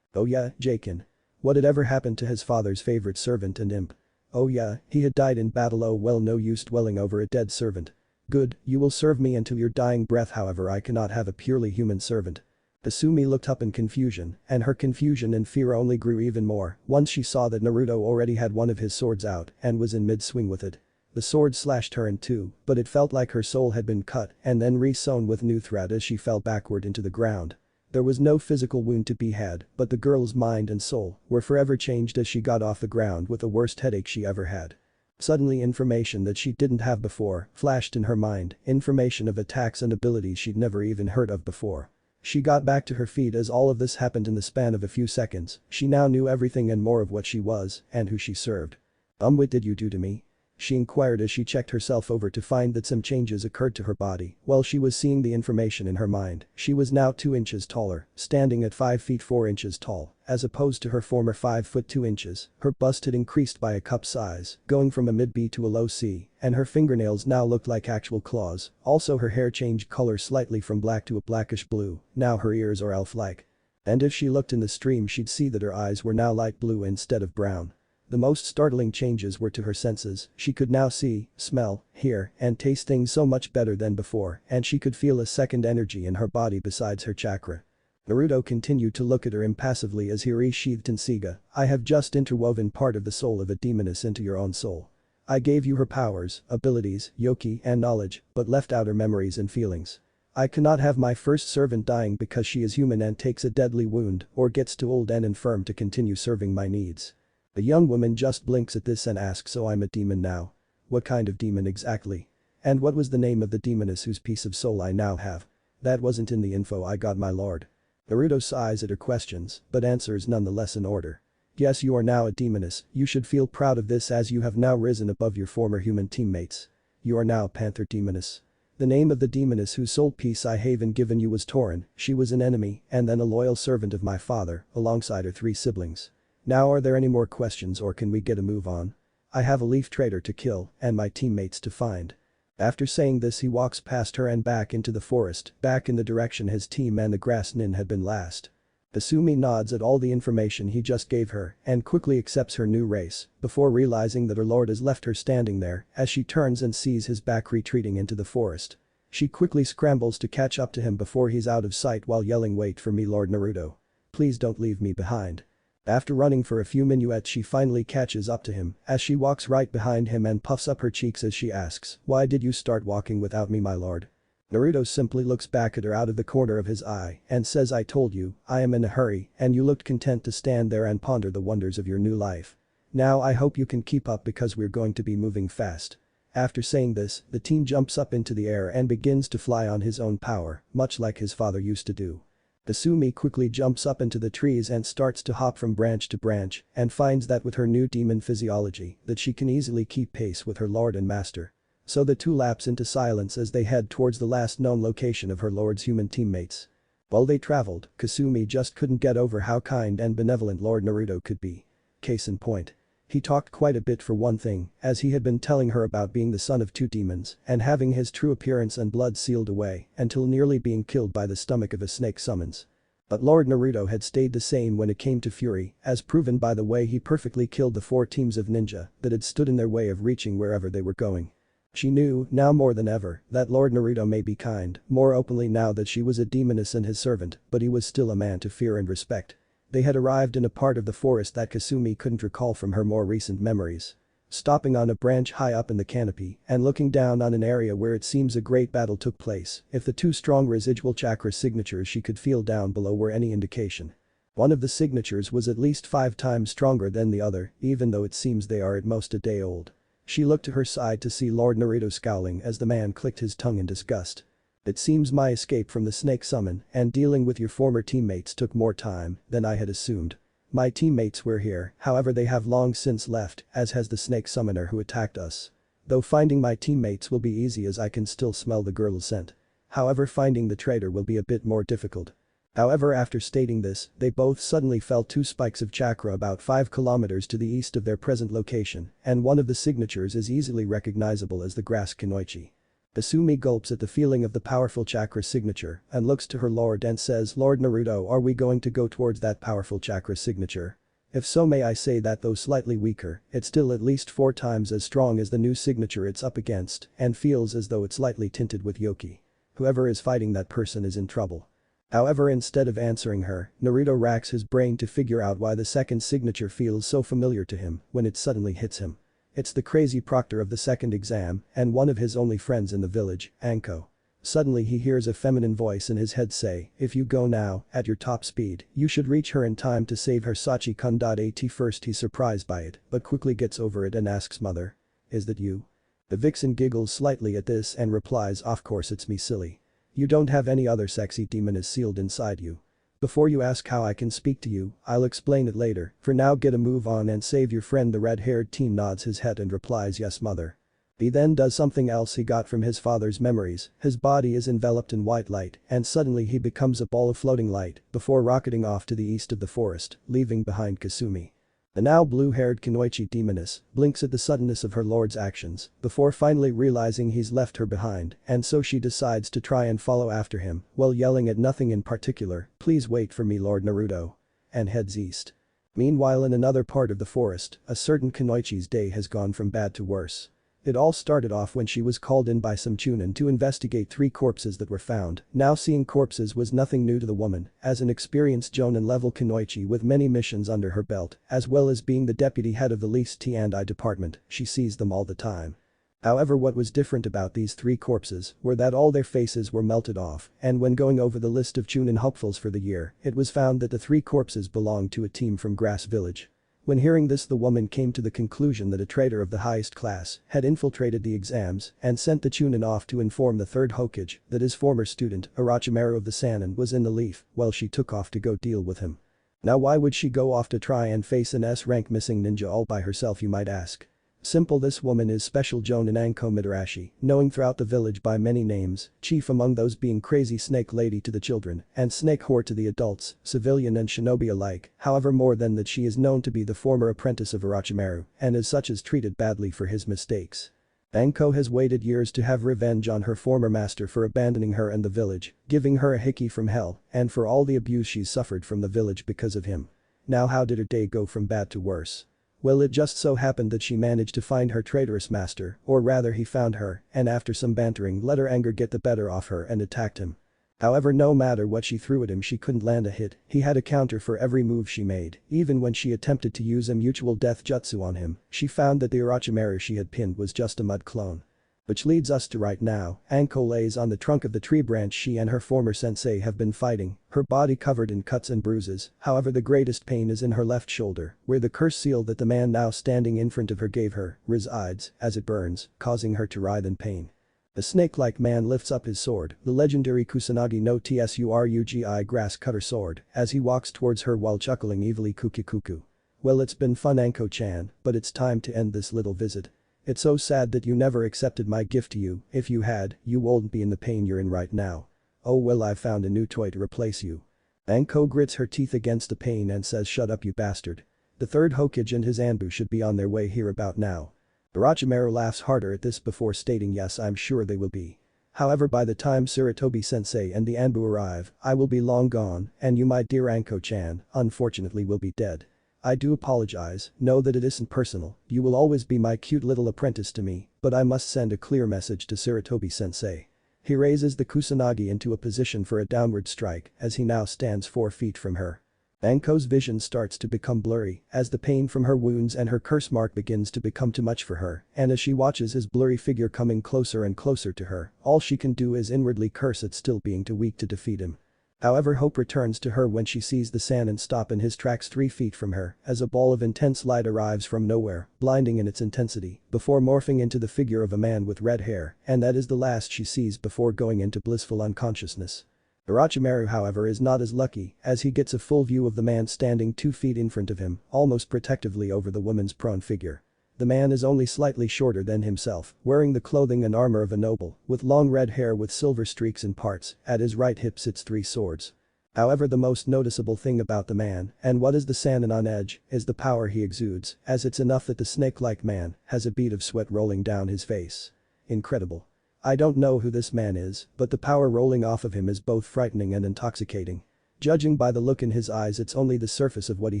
Oh yeah, Jakin. What had ever happened to his father's favorite servant and imp? Oh yeah, he had died in battle. Oh well, no use dwelling over a dead servant. Good, you will serve me until your dying breath, however I cannot have a purely human servant. Kasumi looked up in confusion, and her confusion and fear only grew even more once she saw that Naruto already had one of his swords out and was in mid-swing with it. The sword slashed her in two, but it felt like her soul had been cut and then re-sewn with new thread as she fell backward into the ground. There was no physical wound to be had, but the girl's mind and soul were forever changed as she got off the ground with the worst headache she ever had. Suddenly information that she didn't have before flashed in her mind, information of attacks and abilities she'd never even heard of before. She got back to her feet as all of this happened in the span of a few seconds. She now knew everything and more of what she was and who she served. What did you do to me? She inquired as she checked herself over to find that some changes occurred to her body while she was seeing the information in her mind. She was now 2 inches taller, standing at 5 feet 4 inches tall, as opposed to her former 5 foot 2 inches. Her bust had increased by a cup size, going from a mid-B to a low C, and her fingernails now looked like actual claws. Also her hair changed color slightly from black to a blackish blue, now her ears are elf-like. And if she looked in the stream she'd see that her eyes were now light blue instead of brown. The most startling changes were to her senses. She could now see, smell, hear, and taste things so much better than before, and she could feel a second energy in her body besides her chakra. Naruto continued to look at her impassively as he resheathed Tenseiga. I have just interwoven part of the soul of a demoness into your own soul. I gave you her powers, abilities, yoki, and knowledge, but left out her memories and feelings. I cannot have my first servant dying because she is human and takes a deadly wound or gets too old and infirm to continue serving my needs. The young woman just blinks at this and asks, so I'm a demon now? What kind of demon exactly? And what was the name of the demoness whose piece of soul I now have? That wasn't in the info I got, my lord. Naruto sighs at her questions, but answers nonetheless in order. Yes, you are now a demoness. You should feel proud of this as you have now risen above your former human teammates. You are now Panther Demoness. The name of the demoness whose soul piece I have given you was Torin. She was an enemy and then a loyal servant of my father, alongside her 3 siblings. Now are there any more questions or can we get a move on? I have a leaf trader to kill and my teammates to find. After saying this he walks past her and back into the forest, back in the direction his team and the grass nin had been last. Kasumi nods at all the information he just gave her and quickly accepts her new race before realizing that her lord has left her standing there as she turns and sees his back retreating into the forest. She quickly scrambles to catch up to him before he's out of sight while yelling, wait for me, Lord Naruto. Please don't leave me behind. After running for a few minuets she finally catches up to him as she walks right behind him and puffs up her cheeks as she asks, why did you start walking without me, my lord? Naruto simply looks back at her out of the corner of his eye and says, I told you, I am in a hurry and you looked content to stand there and ponder the wonders of your new life. Now I hope you can keep up because we're going to be moving fast. After saying this, the teen jumps up into the air and begins to fly on his own power, much like his father used to do. Kasumi quickly jumps up into the trees and starts to hop from branch to branch and finds that with her new demon physiology that she can easily keep pace with her lord and master. So the two lapse into silence as they head towards the last known location of her lord's human teammates. While they traveled, Kasumi just couldn't get over how kind and benevolent Lord Naruto could be. Case in point. He talked quite a bit for one thing, as he had been telling her about being the son of two demons and having his true appearance and blood sealed away until nearly being killed by the stomach of a snake summons. But Lord Naruto had stayed the same when it came to fury, as proven by the way he perfectly killed the 4 teams of ninja that had stood in their way of reaching wherever they were going. She knew, now more than ever, that Lord Naruto may be kind, more openly now that she was a demoness and his servant, but he was still a man to fear and respect. They had arrived in a part of the forest that Kasumi couldn't recall from her more recent memories. Stopping on a branch high up in the canopy and looking down on an area where it seems a great battle took place, if the 2 strong residual chakra signatures she could feel down below were any indication. One of the signatures was at least 5 times stronger than the other, even though it seems they are at most a day old. She looked to her side to see Lord Naruto scowling as the man clicked his tongue in disgust. It seems my escape from the snake summon and dealing with your former teammates took more time than I had assumed. My teammates were here, however they have long since left, as has the snake summoner who attacked us. Though finding my teammates will be easy as I can still smell the girl's scent. However, finding the traitor will be a bit more difficult. However, after stating this, they both suddenly felt 2 spikes of chakra about 5 kilometers to the east of their present location, and one of the signatures is easily recognizable as the grass Kunoichi. Kasumi gulps at the feeling of the powerful chakra signature and looks to her lord and says, "Lord Naruto, are we going to go towards that powerful chakra signature? If so, may I say that though slightly weaker, it's still at least 4 times as strong as the new signature it's up against and feels as though it's lightly tinted with yoki. Whoever is fighting that person is in trouble." However, instead of answering her, Naruto racks his brain to figure out why the second signature feels so familiar to him when it suddenly hits him. It's the crazy proctor of the second exam and one of his only friends in the village, Anko. Suddenly he hears a feminine voice in his head say, "If you go now, at your top speed, you should reach her in time to save her Sachi-kun." At first he's surprised by it, but quickly gets over it and asks mother, "Is that you?" The vixen giggles slightly at this and replies, "Of course it's me, silly. You don't have any other sexy demon is sealed inside you. Before you ask how I can speak to you, I'll explain it later, for now get a move on and save your friend." The red-haired teen nods his head and replies, "Yes, mother." He then does something else he got from his father's memories, his body is enveloped in white light and suddenly he becomes a ball of floating light before rocketing off to the east of the forest, leaving behind Kasumi. The now blue-haired Kunoichi demoness blinks at the suddenness of her lord's actions before finally realizing he's left her behind, and so she decides to try and follow after him while yelling at nothing in particular, "Please wait for me, Lord Naruto," and heads east. Meanwhile, in another part of the forest, a certain Kunoichi's day has gone from bad to worse. It all started off when she was called in by some chunin to investigate 3 corpses that were found. Now seeing corpses was nothing new to the woman, as an experienced Jonin level Kunoichi with many missions under her belt, as well as being the deputy head of the least T&I department, she sees them all the time. However, what was different about these 3 corpses were that all their faces were melted off, and when going over the list of chunin hopefuls for the year, it was found that the 3 corpses belonged to a team from Grass Village. When hearing this, the woman came to the conclusion that a traitor of the highest class had infiltrated the exams and sent the chunin off to inform the 3rd Hokage that his former student, Orochimaru of the Sannin, was in the leaf while she took off to go deal with him. Now why would she go off to try and face an S-rank missing ninja all by herself, you might ask? Simple, this woman is Special Jonin Anko Midarashi, knowing throughout the village by many names, chief among those being Crazy Snake Lady to the children and Snake Whore to the adults, civilian and shinobi alike. However, more than that, she is known to be the former apprentice of Orochimaru and as such is treated badly for his mistakes. Anko has waited years to have revenge on her former master for abandoning her and the village, giving her a hickey from hell and for all the abuse she's suffered from the village because of him. Now how did her day go from bad to worse? Well, it just so happened that she managed to find her traitorous master, or rather he found her, and after some bantering let her anger get the better of her and attacked him. However, no matter what she threw at him, she couldn't land a hit. He had a counter for every move she made. Even when she attempted to use a mutual death jutsu on him, she found that the Orochimaru she had pinned was just a mud clone. Which leads us to right now. Anko lays on the trunk of the tree branch she and her former sensei have been fighting, her body covered in cuts and bruises. However, the greatest pain is in her left shoulder, where the curse seal that the man now standing in front of her gave her resides, as it burns, causing her to writhe in pain. The snake-like man lifts up his sword, the legendary Kusanagi no Tsurugi grass cutter sword, as he walks towards her while chuckling evilly, "Kuki-kuku. Well, it's been fun, Anko-chan, but it's time to end this little visit. It's so sad that you never accepted my gift to you. If you had, you wouldn't be in the pain you're in right now. "Oh well, I found a new toy to replace you." Anko grits her teeth against the pain and says, "Shut up, you bastard. The third Hokage and his Anbu should be on their way here about now." Orochimaru laughs harder at this before stating, "Yes, I'm sure they will be. However, by the time Sarutobi-sensei and the Anbu arrive, I will be long gone, and you, my dear Anko-chan, unfortunately will be dead. I do apologize, know that it isn't personal, you will always be my cute little apprentice to me, but I must send a clear message to Sarutobi-sensei." He raises the Kusanagi into a position for a downward strike as he now stands 4 feet from her. Anko's vision starts to become blurry as the pain from her wounds and her curse mark begins to become too much for her, and as she watches his blurry figure coming closer and closer to her, all she can do is inwardly curse at still being too weak to defeat him. However, hope returns to her when she sees the Sannin stop in his tracks 3 feet from her as a ball of intense light arrives from nowhere, blinding in its intensity, before morphing into the figure of a man with red hair, and that is the last she sees before going into blissful unconsciousness. Orochimaru, however, is not as lucky as he gets a full view of the man standing 2 feet in front of him, almost protectively over the woman's prone figure. The man is only slightly shorter than himself, wearing the clothing and armor of a noble, with long red hair with silver streaks in parts, at his right hip sits 3 swords. However, the most noticeable thing about the man, and what is the Sannin on edge, is the power he exudes, as it's enough that the snake-like man has a bead of sweat rolling down his face. Incredible. I don't know who this man is, but the power rolling off of him is both frightening and intoxicating. Judging by the look in his eyes, it's only the surface of what he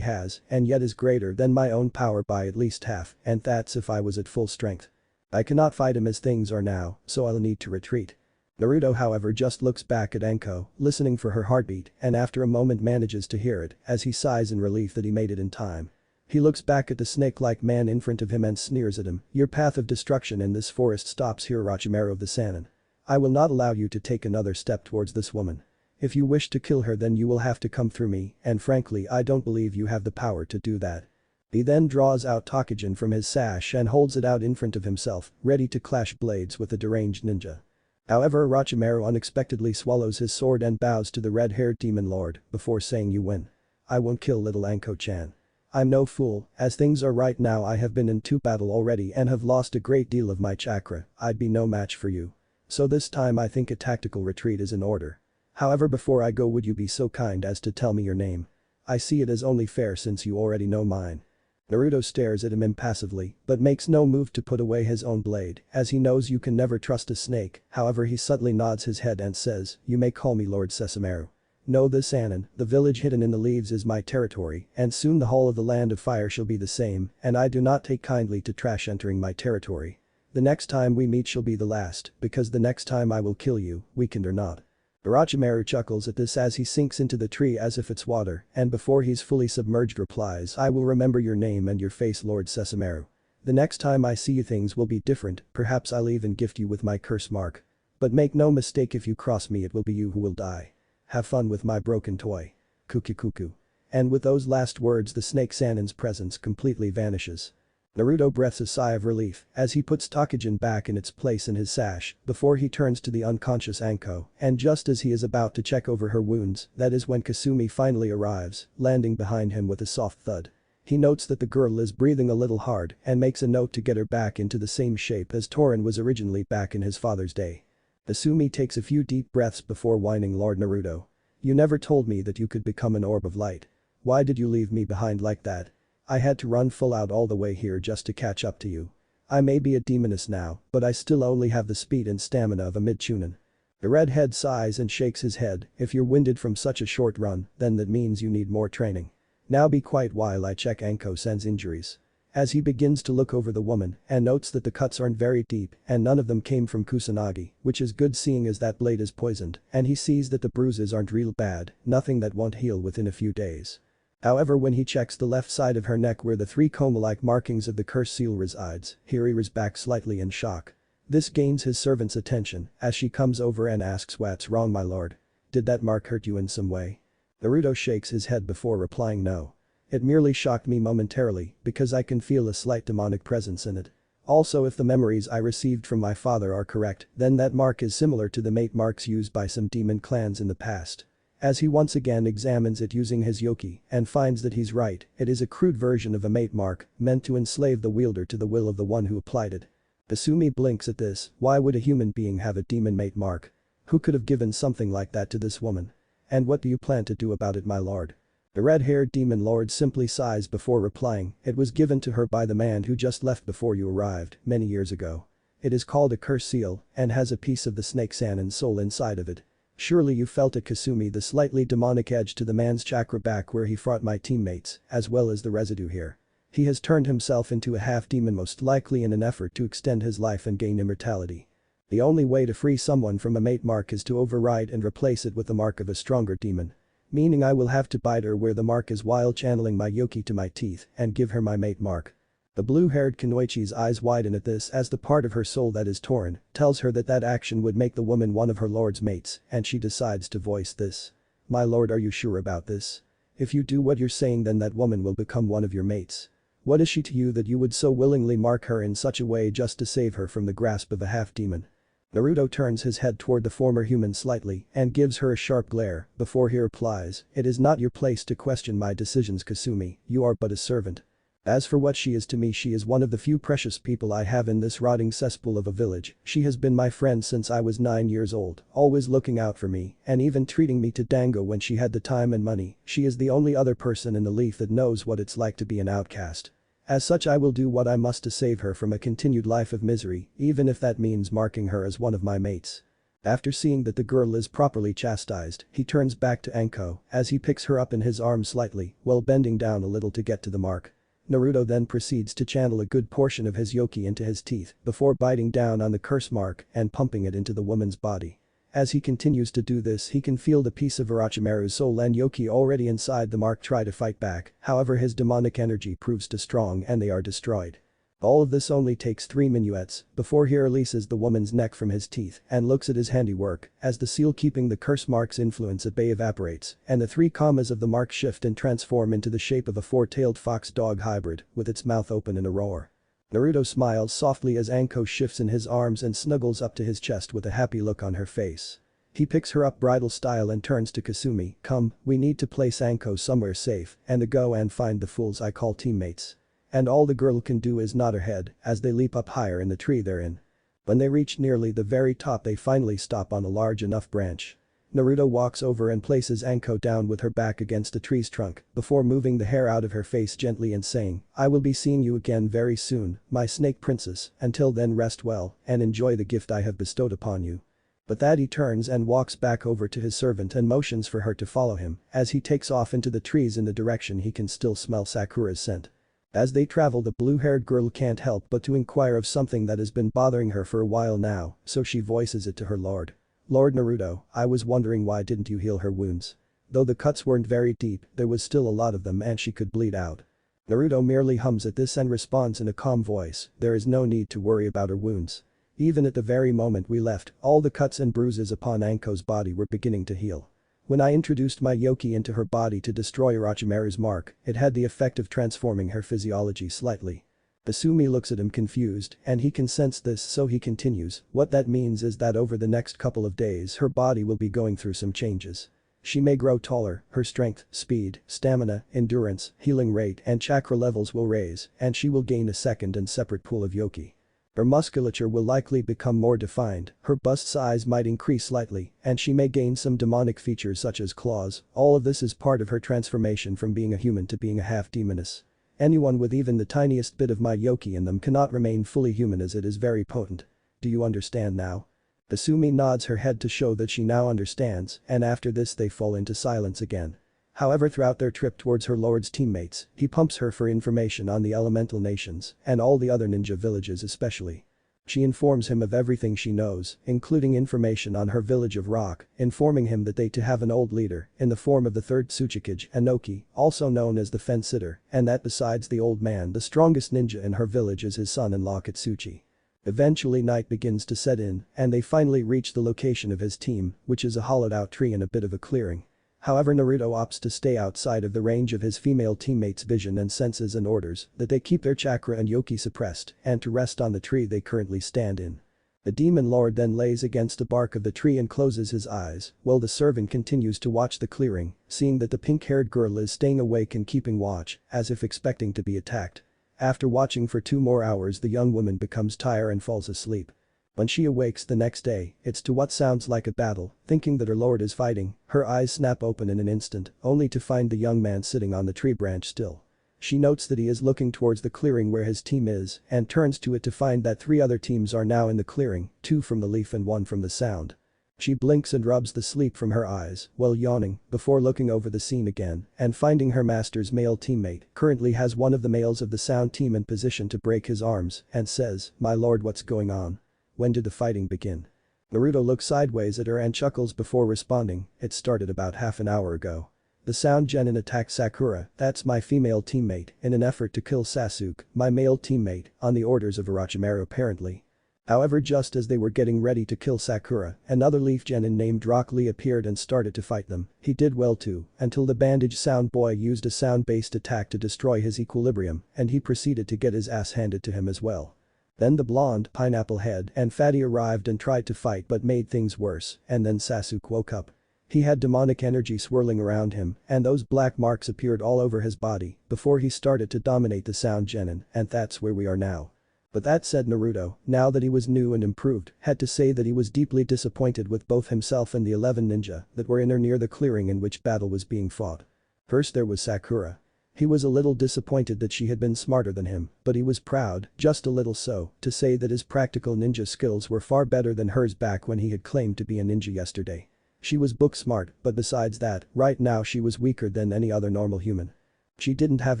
has, and yet is greater than my own power by at least half, and that's if I was at full strength. I cannot fight him as things are now, so I'll need to retreat. Naruto, however, just looks back at Anko, listening for her heartbeat, and after a moment manages to hear it as he sighs in relief that he made it in time. He looks back at the snake-like man in front of him and sneers at him, "Your path of destruction in this forest stops here, Orochimaru of the Sannin. I will not allow you to take another step towards this woman. If you wish to kill her, then you will have to come through me, and frankly I don't believe you have the power to do that." He then draws out Tokijin from his sash and holds it out in front of himself, ready to clash blades with the deranged ninja. However, Orochimaru unexpectedly swallows his sword and bows to the red-haired demon lord before saying, "You win. I won't kill little Anko-chan. I'm no fool, as things are right now I have been in 2 battles already and have lost a great deal of my chakra, I'd be no match for you. So this time I think a tactical retreat is in order. However, before I go, would you be so kind as to tell me your name? I see it as only fair since you already know mine." Naruto stares at him impassively, but makes no move to put away his own blade, as he knows you can never trust a snake. However, he subtly nods his head and says, "You may call me Lord Sessamaru. Know this, Sannin, the village hidden in the leaves is my territory, and soon the whole of the land of fire shall be the same, and I do not take kindly to trash entering my territory. The next time we meet shall be the last, because the next time I will kill you, weakened or not." Orochimaru chuckles at this as he sinks into the tree as if it's water, and before he's fully submerged replies, "I will remember your name and your face, Lord Sessamaru. The next time I see you things will be different, perhaps I'll even gift you with my curse mark. But make no mistake, if you cross me it will be you who will die. Have fun with my broken toy. Kuku." And with those last words the snake Sannin's presence completely vanishes. Naruto breathes a sigh of relief as he puts Tokijin back in its place in his sash before he turns to the unconscious Anko, and just as he is about to check over her wounds, that is when Kasumi finally arrives, landing behind him with a soft thud. He notes that the girl is breathing a little hard and makes a note to get her back into the same shape as Torin was originally back in his father's day. Kasumi takes a few deep breaths before whining, "Lord Naruto. You never told me that you could become an orb of light. Why did you leave me behind like that? I had to run full out all the way here just to catch up to you. I may be a demoness now, but I still only have the speed and stamina of a mid-chunin." The redhead sighs and shakes his head, "If you're winded from such a short run, then that means you need more training. Now be quiet while I check Anko-san's injuries." As he begins to look over the woman and notes that the cuts aren't very deep and none of them came from Kusanagi, which is good seeing as that blade is poisoned, and he sees that the bruises aren't real bad, nothing that won't heal within a few days. However, when he checks the left side of her neck where the 3 coma-like markings of the curse seal resides, he rears back slightly in shock. This gains his servant's attention as she comes over and asks, "What's wrong, my lord? Did that mark hurt you in some way?" Naruto shakes his head before replying, "No. It merely shocked me momentarily because I can feel a slight demonic presence in it. Also, if the memories I received from my father are correct, then that mark is similar to the mate marks used by some demon clans in the past." As he once again examines it using his yoki and finds that he's right, it is a crude version of a mate mark meant to enslave the wielder to the will of the one who applied it. Kasumi blinks at this, why would a human being have a demon mate mark? Who could have given something like that to this woman? And what do you plan to do about it, my lord? The red-haired demon lord simply sighs before replying, it was given to her by the man who just left before you arrived, many years ago. It is called a curse seal and has a piece of the snake Sanin soul inside of it. Surely you felt it, Kasumi, the slightly demonic edge to the man's chakra back where he fought my teammates, as well as the residue here. He has turned himself into a half-demon, most likely in an effort to extend his life and gain immortality. The only way to free someone from a mate mark is to override and replace it with the mark of a stronger demon. Meaning I will have to bite her where the mark is while channeling my yoki to my teeth and give her my mate mark. The blue-haired Kunoichi's eyes widen at this as the part of her soul that is torn tells her that that action would make the woman one of her lord's mates, and she decides to voice this. My lord, are you sure about this? If you do what you're saying, then that woman will become one of your mates. What is she to you that you would so willingly mark her in such a way just to save her from the grasp of a half-demon? Naruto turns his head toward the former human slightly and gives her a sharp glare before he replies, it is not your place to question my decisions, Kasumi, you are but a servant. As for what she is to me, she is one of the few precious people I have in this rotting cesspool of a village. She has been my friend since I was 9 years old, always looking out for me and even treating me to dango when she had the time and money. She is the only other person in the leaf that knows what it's like to be an outcast. As such, I will do what I must to save her from a continued life of misery, even if that means marking her as one of my mates. After seeing that the girl is properly chastised, he turns back to Anko as he picks her up in his arms slightly while bending down a little to get to the mark. Naruto then proceeds to channel a good portion of his yoki into his teeth before biting down on the curse mark and pumping it into the woman's body. As he continues to do this, he can feel the piece of Orochimaru's soul and yoki already inside the mark try to fight back, however his demonic energy proves too strong and they are destroyed. All of this only takes 3 minuets before he releases the woman's neck from his teeth and looks at his handiwork as the seal keeping the curse mark's influence at bay evaporates and the 3 commas of the mark shift and transform into the shape of a 4-tailed fox-dog hybrid with its mouth open in a roar. Naruto smiles softly as Anko shifts in his arms and snuggles up to his chest with a happy look on her face. He picks her up bridal style and turns to Kasumi, come, we need to place Anko somewhere safe and to go and find the fools I call teammates. And all the girl can do is nod her head as they leap up higher in the tree they're in. When they reach nearly the very top, they finally stop on a large enough branch. Naruto walks over and places Anko down with her back against a tree's trunk before moving the hair out of her face gently and saying, I will be seeing you again very soon, my snake princess, until then rest well and enjoy the gift I have bestowed upon you. But that he turns and walks back over to his servant and motions for her to follow him as he takes off into the trees in the direction he can still smell Sakura's scent. As they travel, the blue-haired girl can't help but to inquire of something that has been bothering her for a while now, so she voices it to her lord. Lord Naruto, I was wondering why didn't you heal her wounds? Though the cuts weren't very deep, there was still a lot of them and she could bleed out. Naruto merely hums at this and responds in a calm voice, there is no need to worry about her wounds. Even at the very moment we left, all the cuts and bruises upon Anko's body were beginning to heal. When I introduced my yoki into her body to destroy Orochimaru's mark, it had the effect of transforming her physiology slightly. Kasumi looks at him confused and he can sense this, so he continues, what that means is that over the next couple of days her body will be going through some changes. She may grow taller, her strength, speed, stamina, endurance, healing rate and chakra levels will raise and she will gain a second and separate pool of yoki. Her musculature will likely become more defined, her bust size might increase slightly, and she may gain some demonic features such as claws. All of this is part of her transformation from being a human to being a half-demoness. Anyone with even the tiniest bit of my yoki in them cannot remain fully human as it is very potent. Do you understand now? Kasumi nods her head to show that she now understands, and after this they fall into silence again. However, throughout their trip towards her lord's teammates, he pumps her for information on the elemental nations and all the other ninja villages especially. She informs him of everything she knows, including information on her village of rock, informing him that they too have an old leader in the form of the third Tsuchikage, Enoki, also known as the fence-sitter, and that besides the old man, the strongest ninja in her village is his son-in-law Katsuchi. Eventually night begins to set in and they finally reach the location of his team, which is a hollowed-out tree in a bit of a clearing. However, Naruto opts to stay outside of the range of his female teammates' vision and senses and orders that they keep their chakra and yoki suppressed and to rest on the tree they currently stand in. The demon lord then lays against the bark of the tree and closes his eyes while the servant continues to watch the clearing, seeing that the pink-haired girl is staying awake and keeping watch as if expecting to be attacked. After watching for 2 more hours, the young woman becomes tired and falls asleep. When she awakes the next day, it's to what sounds like a battle, thinking that her lord is fighting, her eyes snap open in an instant, only to find the young man sitting on the tree branch still. She notes that he is looking towards the clearing where his team is and turns to it to find that 3 other teams are now in the clearing, 2 from the leaf and 1 from the sound. She blinks and rubs the sleep from her eyes while yawning before looking over the scene again and finding her master's male teammate currently has one of the males of the sound team in position to break his arms and says, "My lord, what's going on? When did the fighting begin?" Naruto looks sideways at her and chuckles before responding, "It started about half an hour ago. The sound genin attacked Sakura, that's my female teammate, in an effort to kill Sasuke, my male teammate, on the orders of Orochimaru apparently. However, just as they were getting ready to kill Sakura, another leaf genin named Rock Lee appeared and started to fight them. He did well too, until the bandage sound boy used a sound-based attack to destroy his equilibrium and he proceeded to get his ass handed to him as well. Then the blonde, pineapple head and fatty arrived and tried to fight but made things worse, and then Sasuke woke up. He had demonic energy swirling around him and those black marks appeared all over his body before he started to dominate the sound genin and that's where we are now. But that said, Naruto, now that he was new and improved, had to say that he was deeply disappointed with both himself and the 11 ninja that were in or near the clearing in which battle was being fought. First there was Sakura. He was a little disappointed that she had been smarter than him, but he was proud, just a little so, to say that his practical ninja skills were far better than hers back when he had claimed to be a ninja yesterday. She was book smart, but besides that, right now she was weaker than any other normal human. She didn't have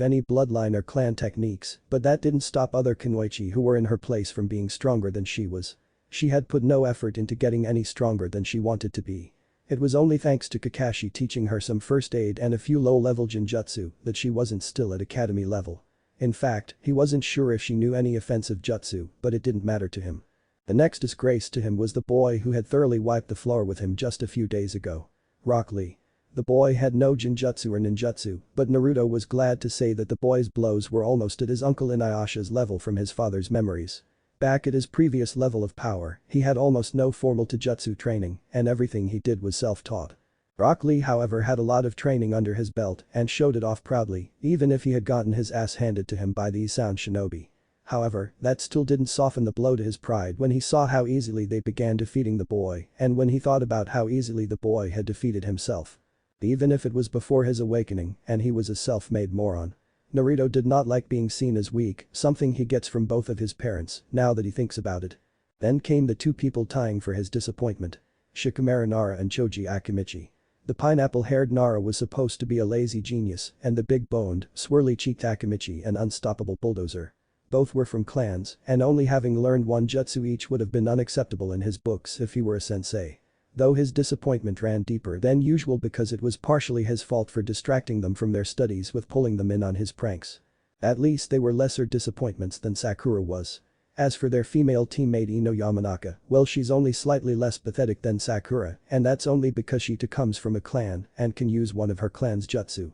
any bloodline or clan techniques, but that didn't stop other kunoichi who were in her place from being stronger than she was. She had put no effort into getting any stronger than she wanted to be. It was only thanks to Kakashi teaching her some first aid and a few low-level genjutsu that she wasn't still at academy level. In fact, he wasn't sure if she knew any offensive jutsu, but it didn't matter to him. The next disgrace to him was the boy who had thoroughly wiped the floor with him just a few days ago. Rock Lee. The boy had no genjutsu or ninjutsu, but Naruto was glad to say that the boy's blows were almost at his uncle Inuyasha's level from his father's memories. Back at his previous level of power, he had almost no formal taijutsu training and everything he did was self-taught. Rock Lee however had a lot of training under his belt and showed it off proudly, even if he had gotten his ass handed to him by these sound shinobi. However, that still didn't soften the blow to his pride when he saw how easily they began defeating the boy and when he thought about how easily the boy had defeated himself. Even if it was before his awakening and he was a self-made moron. Naruto did not like being seen as weak, something he gets from both of his parents, now that he thinks about it. Then came the 2 people tying for his disappointment. Shikamaru Nara and Choji Akimichi. The pineapple-haired Nara was supposed to be a lazy genius and the big-boned, swirly-cheeked Akimichi an unstoppable bulldozer. Both were from clans and only having learned 1 jutsu each would have been unacceptable in his books if he were a sensei. Though his disappointment ran deeper than usual because it was partially his fault for distracting them from their studies with pulling them in on his pranks. At least they were lesser disappointments than Sakura was. As for their female teammate Ino Yamanaka, well she's only slightly less pathetic than Sakura and that's only because she too comes from a clan and can use one of her clan's jutsu.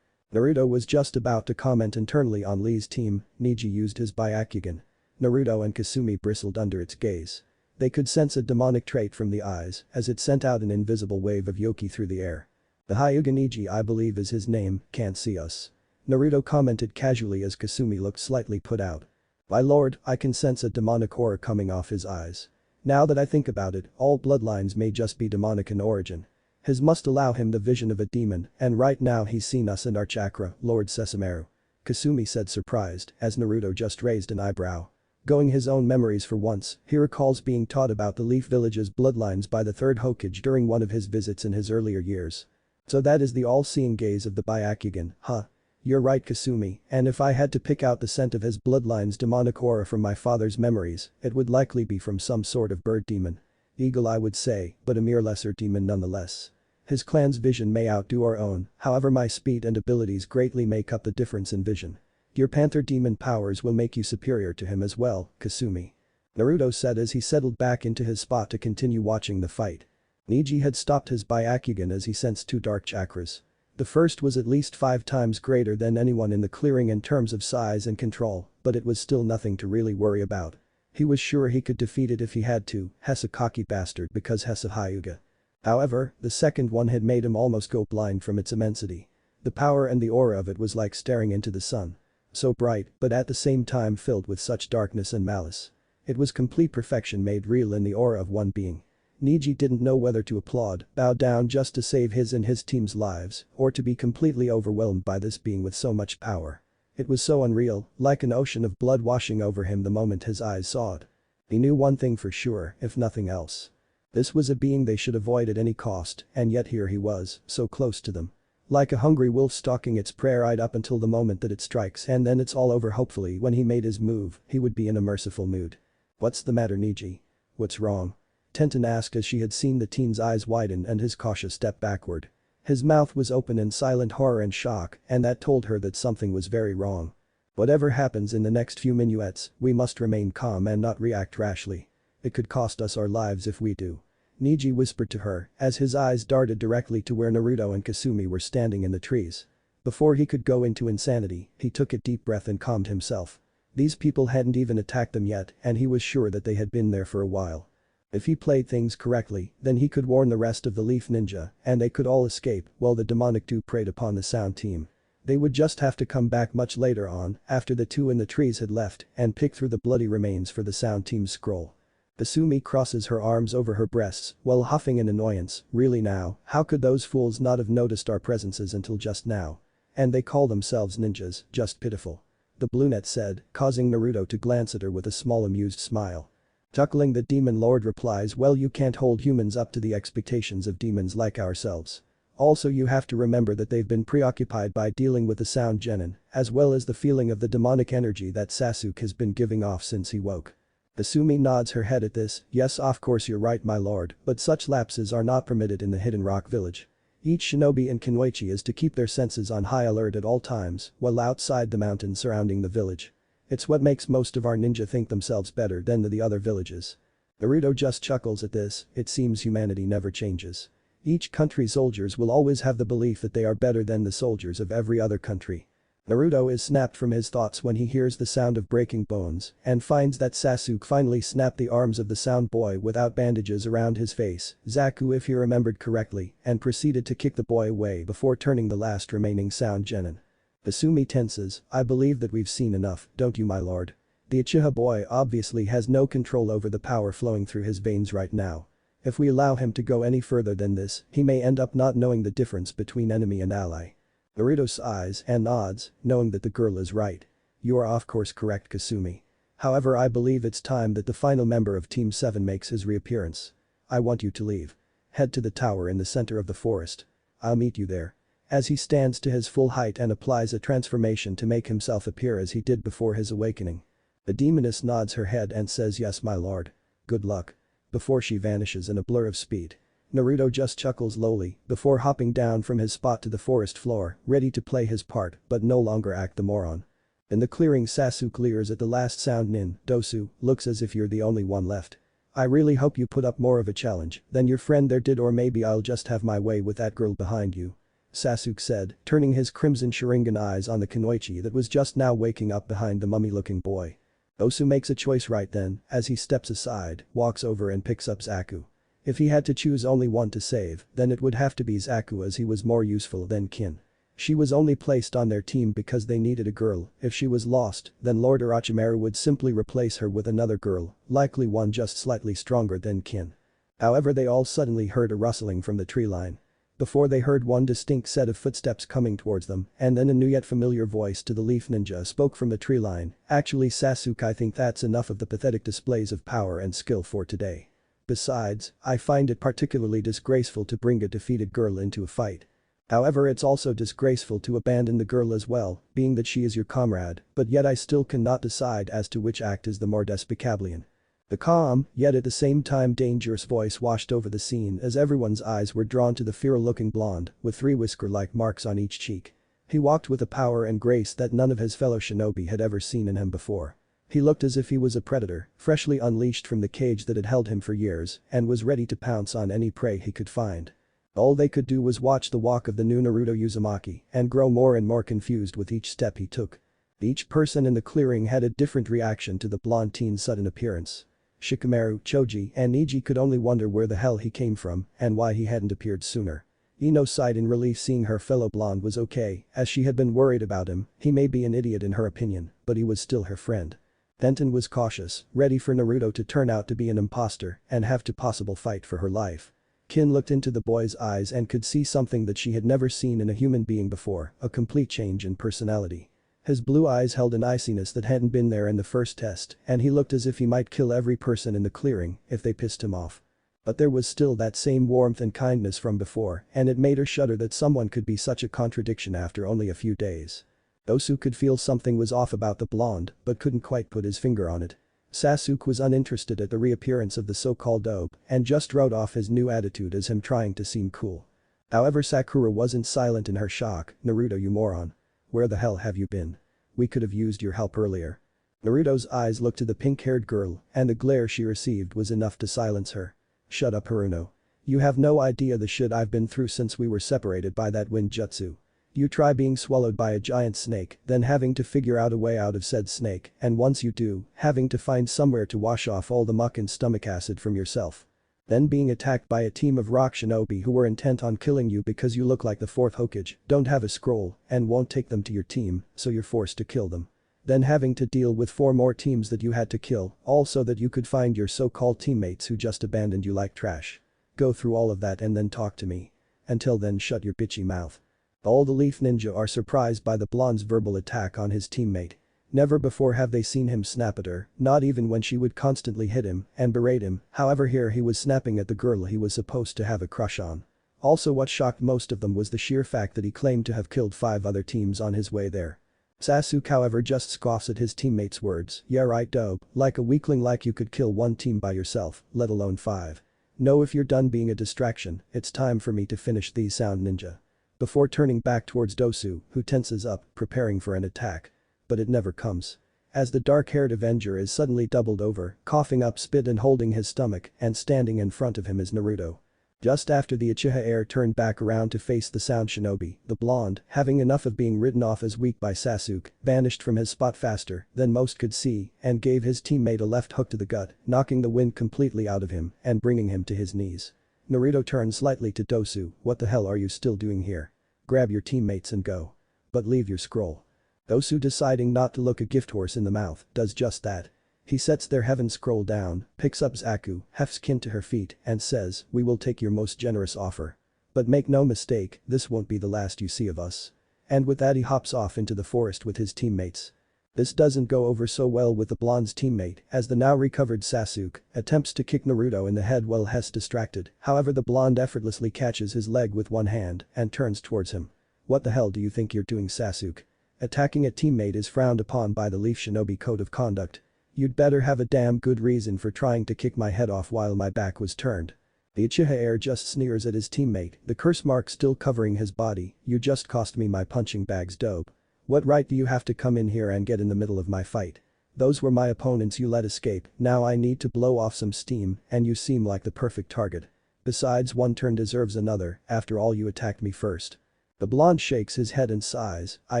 Naruto was just about to comment internally on Lee's team, Neji used his Byakugan. Naruto and Kasumi bristled under its gaze. They could sense a demonic trait from the eyes as it sent out an invisible wave of yoki through the air. The Hyuga Neji I believe is his name, can't see us. Naruto commented casually as Kasumi looked slightly put out. My lord, I can sense a demonic aura coming off his eyes. Now that I think about it, all bloodlines may just be demonic in origin. His must allow him the vision of a demon and right now he's seen us and our chakra, Lord Sesshomaru. Kasumi said surprised as Naruto just raised an eyebrow. Going his own memories for once, he recalls being taught about the Leaf Village's bloodlines by the 3rd Hokage during one of his visits in his earlier years. So that is the all-seeing gaze of the Byakugan, huh? You're right Kasumi, and if I had to pick out the scent of his bloodline's demonic aura from my father's memories, it would likely be from some sort of bird demon. Eagle I would say, but a mere lesser demon nonetheless. His clan's vision may outdo our own, however my speed and abilities greatly make up the difference in vision. Your panther demon powers will make you superior to him as well, Kasumi. Naruto said as he settled back into his spot to continue watching the fight. Neji had stopped his Byakugan as he sensed 2 dark chakras. The first was at least 5 times greater than anyone in the clearing in terms of size and control, but it was still nothing to really worry about. He was sure he could defeat it if he had to, Hessa cocky bastard because Hessa Hyuga. However, the second one had made him almost go blind from its immensity. The power and the aura of it was like staring into the sun. So bright, but at the same time filled with such darkness and malice. It was complete perfection made real in the aura of one being. Niji didn't know whether to applaud, bow down just to save his and his team's lives, or to be completely overwhelmed by this being with so much power. It was so unreal, like an ocean of blood washing over him the moment his eyes saw it. He knew one thing for sure, if nothing else. This was a being they should avoid at any cost, and yet here he was, so close to them. Like a hungry wolf stalking its prey right up until the moment that it strikes, and then it's all over. Hopefully when he made his move, he would be in a merciful mood. "What's the matter, Niji? What's wrong?" Tenten asked as she had seen the teen's eyes widen and his cautious step backward. His mouth was open in silent horror and shock, and that told her that something was very wrong. "Whatever happens in the next few minutes, we must remain calm and not react rashly. It could cost us our lives if we do," Niji whispered to her as his eyes darted directly to where Naruto and Kasumi were standing in the trees. Before he could go into insanity, he took a deep breath and calmed himself. These people hadn't even attacked them yet, and he was sure that they had been there for a while. If he played things correctly, then he could warn the rest of the Leaf Ninja, and they could all escape while the demonic two preyed upon the Sound team. They would just have to come back much later on, after the two in the trees had left, and pick through the bloody remains for the Sound team's scroll. Kasumi crosses her arms over her breasts while huffing in annoyance. "Really now, how could those fools not have noticed our presences until just now? And they call themselves ninjas, just pitiful," the brunette said, causing Naruto to glance at her with a small amused smile. Chuckling, the demon lord replies, "Well, you can't hold humans up to the expectations of demons like ourselves. Also, you have to remember that they've been preoccupied by dealing with the Sound genin, as well as the feeling of the demonic energy that Sasuke has been giving off since he woke." Kasumi nods her head at this. "Yes, of course you're right, my lord, but such lapses are not permitted in the Hidden Rock village. Each shinobi in Kunoichi is to keep their senses on high alert at all times while outside the mountains surrounding the village. It's what makes most of our ninja think themselves better than the other villages." Naruto just chuckles at this. It seems humanity never changes. Each country's soldiers will always have the belief that they are better than the soldiers of every other country. Naruto is snapped from his thoughts when he hears the sound of breaking bones and finds that Sasuke finally snapped the arms of the Sound boy without bandages around his face, Zaku if he remembered correctly, and proceeded to kick the boy away before turning the last remaining Sound genin. Kasumi tenses. "I believe that we've seen enough, don't you, my lord?" The Uchiha boy obviously has no control over the power flowing through his veins right now. If we allow him to go any further than this, he may end up not knowing the difference between enemy and ally. Naruto sighs and nods, knowing that the girl is right. "You are of course correct, Kasumi. However, I believe it's time that the final member of Team 7 makes his reappearance. I want you to leave. Head to the tower in the center of the forest. I'll meet you there." As he stands to his full height and applies a transformation to make himself appear as he did before his awakening. The demoness nods her head and says, "Yes, my lord. Good luck." Before she vanishes in a blur of speed. Naruto just chuckles lowly before hopping down from his spot to the forest floor, ready to play his part but no longer act the moron. In the clearing, Sasuke leers at the last Sound nin. "Dosu, looks as if you're the only one left. I really hope you put up more of a challenge than your friend there did, or maybe I'll just have my way with that girl behind you," Sasuke said, turning his crimson Sharingan eyes on the Kunoichi that was just now waking up behind the mummy-looking boy. Osu makes a choice right then, as he steps aside, walks over and picks up Zaku. If he had to choose only one to save, then it would have to be Zaku, as he was more useful than Kin. She was only placed on their team because they needed a girl. If she was lost, then Lord Orochimaru would simply replace her with another girl, likely one just slightly stronger than Kin. However, they all suddenly heard a rustling from the tree line. Before they heard one distinct set of footsteps coming towards them, and then a new yet familiar voice to the Leaf Ninja spoke from the tree line. "Actually, Sasuke, I think that's enough of the pathetic displays of power and skill for today. Besides, I find it particularly disgraceful to bring a defeated girl into a fight. However, it's also disgraceful to abandon the girl as well, being that she is your comrade, but yet I still cannot decide as to which act is the more despicable." The calm, yet at the same time dangerous voice washed over the scene as everyone's eyes were drawn to the feral-looking blonde with 3 whisker-like marks on each cheek. He walked with a power and grace that none of his fellow shinobi had ever seen in him before. He looked as if he was a predator, freshly unleashed from the cage that had held him for years, and was ready to pounce on any prey he could find. All they could do was watch the walk of the new Naruto Uzumaki and grow more and more confused with each step he took. Each person in the clearing had a different reaction to the blonde teen's sudden appearance. Shikamaru, Choji, and Niji could only wonder where the hell he came from and why he hadn't appeared sooner. Ino sighed in relief seeing her fellow blonde was okay, as she had been worried about him. He may be an idiot in her opinion, but he was still her friend. Denton was cautious, ready for Naruto to turn out to be an imposter and have to possible fight for her life. Kin looked into the boy's eyes and could see something that she had never seen in a human being before, a complete change in personality. His blue eyes held an iciness that hadn't been there in the first test, and he looked as if he might kill every person in the clearing if they pissed him off. But there was still that same warmth and kindness from before, and it made her shudder that someone could be such a contradiction after only a few days. Dosu could feel something was off about the blonde, but couldn't quite put his finger on it. Sasuke was uninterested at the reappearance of the so-called dope and just wrote off his new attitude as him trying to seem cool. However, Sakura wasn't silent in her shock. "Naruto, you moron. Where the hell have you been? We could have used your help earlier." Naruto's eyes looked to the pink-haired girl, and the glare she received was enough to silence her. "Shut up, Haruno. You have no idea the shit I've been through since we were separated by that wind jutsu. You try being swallowed by a giant snake, then having to figure out a way out of said snake, and once you do, having to find somewhere to wash off all the muck and stomach acid from yourself. Then being attacked by a team of rock shinobi who were intent on killing you because you look like the fourth Hokage, don't have a scroll, and won't take them to your team, so you're forced to kill them. Then having to deal with 4 more teams that you had to kill, all so that you could find your so-called teammates who just abandoned you like trash. Go through all of that and then talk to me. Until then, shut your bitchy mouth." All the Leaf Ninja are surprised by the blonde's verbal attack on his teammate. Never before have they seen him snap at her, not even when she would constantly hit him and berate him. However, here he was snapping at the girl he was supposed to have a crush on. Also, what shocked most of them was the sheer fact that he claimed to have killed 5 other teams on his way there. Sasuke, however, just scoffs at his teammate's words. "Yeah right, dope, like a weakling, like you could kill 1 team by yourself, let alone 5. No, if you're done being a distraction, it's time for me to finish these sound ninja." Before turning back towards Dosu, who tenses up, preparing for an attack. But it never comes. As the dark-haired Avenger is suddenly doubled over, coughing up spit and holding his stomach, and standing in front of him is Naruto. Just after the Uchiha heir turned back around to face the sound shinobi, the blonde, having enough of being written off as weak by Sasuke, vanished from his spot faster than most could see and gave his teammate a left hook to the gut, knocking the wind completely out of him and bringing him to his knees. Naruto turned slightly to Dosu. "What the hell are you still doing here? Grab your teammates and go. But leave your scroll." Dosu, deciding not to look a gift horse in the mouth, does just that. He sets their heaven scroll down, picks up Zaku, hefts Kin to her feet, and says, "We will take your most generous offer. But make no mistake, this won't be the last you see of us." And with that he hops off into the forest with his teammates. This doesn't go over so well with the blonde's teammate, as the now recovered Sasuke attempts to kick Naruto in the head while Hess distracted. However, the blonde effortlessly catches his leg with one hand and turns towards him. "What the hell do you think you're doing, Sasuke? Attacking a teammate is frowned upon by the Leaf Shinobi Code of Conduct. You'd better have a damn good reason for trying to kick my head off while my back was turned." The Uchiha heir just sneers at his teammate, the curse mark still covering his body. "You just cost me my punching bag's dope. What right do you have to come in here and get in the middle of my fight? Those were my opponents you let escape, now I need to blow off some steam and you seem like the perfect target. Besides, one turn deserves another, after all you attacked me first." The blonde shakes his head and sighs. "I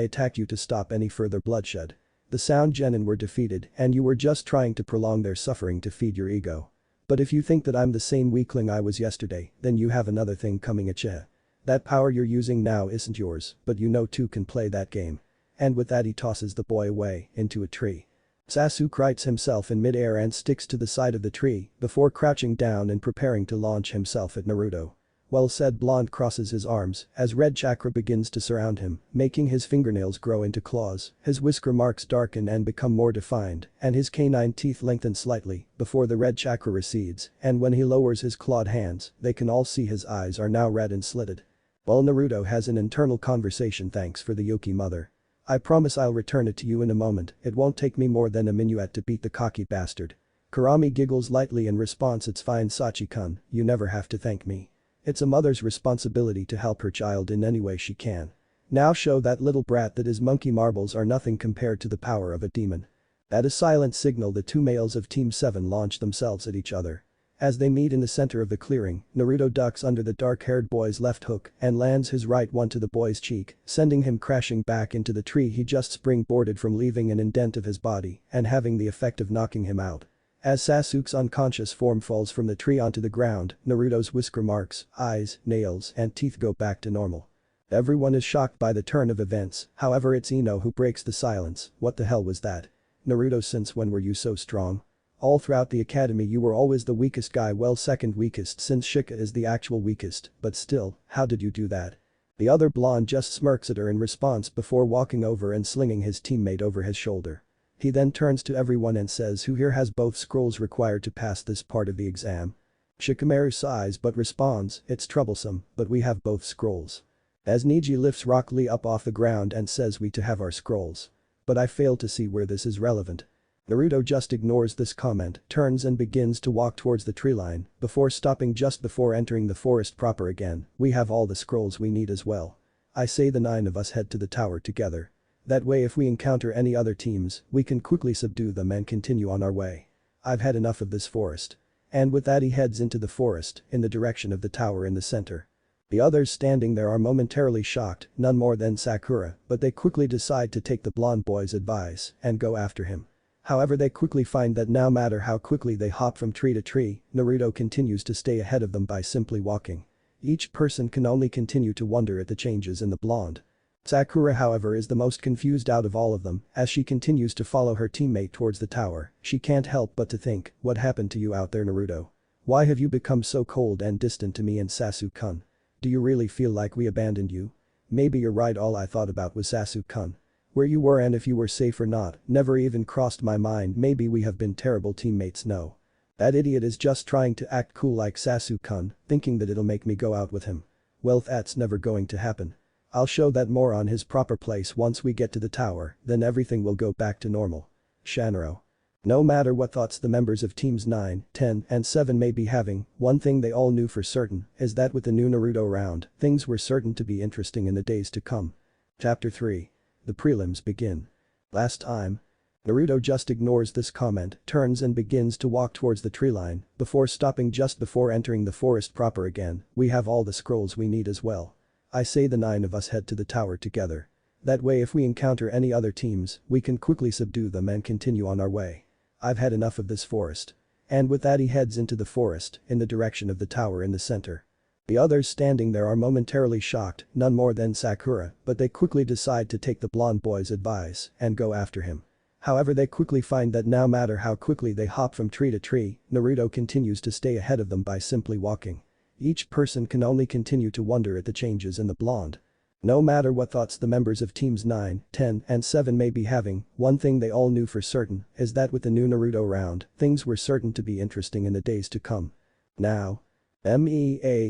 attacked you to stop any further bloodshed. The Sound Genin were defeated and you were just trying to prolong their suffering to feed your ego. But if you think that I'm the same weakling I was yesterday, then you have another thing coming at you. That power you're using now isn't yours, but you know two can play that game." And with that he tosses the boy away into a tree. Sasuke rights himself in mid-air and sticks to the side of the tree before crouching down and preparing to launch himself at Naruto. Well said, blonde crosses his arms as red chakra begins to surround him, making his fingernails grow into claws, his whisker marks darken and become more defined, and his canine teeth lengthen slightly before the red chakra recedes, and when he lowers his clawed hands, they can all see his eyes are now red and slitted. While Naruto has an internal conversation. "Thanks for the Yuki mother. I promise I'll return it to you in a moment, it won't take me more than a minuet to beat the cocky bastard." Kurami giggles lightly in response. "It's fine, Sachi-kun, you never have to thank me. It's a mother's responsibility to help her child in any way she can. Now show that little brat that his monkey marbles are nothing compared to the power of a demon." At a silent signal, the 2 males of Team 7 launch themselves at each other. As they meet in the center of the clearing, Naruto ducks under the dark-haired boy's left hook and lands his right one to the boy's cheek, sending him crashing back into the tree he just springboarded from, leaving an indent of his body and having the effect of knocking him out. As Sasuke's unconscious form falls from the tree onto the ground, Naruto's whisker marks, eyes, nails, and teeth go back to normal. Everyone is shocked by the turn of events, however it's Ino who breaks the silence. "What the hell was that? Naruto, since when were you so strong? All throughout the academy you were always the weakest guy, well, second weakest since Shika is the actual weakest, but still, how did you do that? The other blonde just smirks at her in response before walking over and slinging his teammate over his shoulder. He then turns to everyone and says, who here has both scrolls required to pass this part of the exam? Shikamaru sighs but responds, it's troublesome, but we have both scrolls. As Niji lifts Rock Lee up off the ground and says, we too have our scrolls. But I fail to see where this is relevant. Naruto just ignores this comment, turns and begins to walk towards the tree line, before stopping just before entering the forest proper again. We have all the scrolls we need as well. I say the 9 of us head to the tower together. That way if we encounter any other teams, we can quickly subdue them and continue on our way. I've had enough of this forest. And with that he heads into the forest, in the direction of the tower in the center. The others standing there are momentarily shocked, none more than Sakura, but they quickly decide to take the blonde boy's advice and go after him. However, they quickly find that no matter how quickly they hop from tree to tree, Naruto continues to stay ahead of them by simply walking. Each person can only continue to wonder at the changes in the blonde. Sakura, however, is the most confused out of all of them, as she continues to follow her teammate towards the tower. She can't help but to think, what happened to you out there, Naruto? Why have you become so cold and distant to me and Sasuke-kun? Do you really feel like we abandoned you? Maybe you're right, all I thought about was Sasuke-kun. Where you were and if you were safe or not, never even crossed my mind. Maybe we have been terrible teammates. No. That idiot is just trying to act cool like Sasuke-kun, thinking that it'll make me go out with him. Well, that's never going to happen. I'll show that moron his proper place once we get to the tower, then everything will go back to normal. Shanro. No matter what thoughts the members of teams 9, 10, and 7 may be having, one thing they all knew for certain is that with the new Naruto round, things were certain to be interesting in the days to come. Chapter 3. The prelims begin. Last time. Naruto just ignores this comment, turns and begins to walk towards the tree line, before stopping just before entering the forest proper again. We have all the scrolls we need as well. I say the 9 of us head to the tower together. That way if we encounter any other teams, we can quickly subdue them and continue on our way. I've had enough of this forest. And with that he heads into the forest, in the direction of the tower in the center. The others standing there are momentarily shocked, none more than Sakura, but they quickly decide to take the blonde boy's advice and go after him. However, they quickly find that no matter how quickly they hop from tree to tree, Naruto continues to stay ahead of them by simply walking. Each person can only continue to wonder at the changes in the blonde. No matter what thoughts the members of teams 9, 10, and 7 may be having, one thing they all knew for certain is that with the new Naruto round, things were certain to be interesting in the days to come. Now. Meanwhile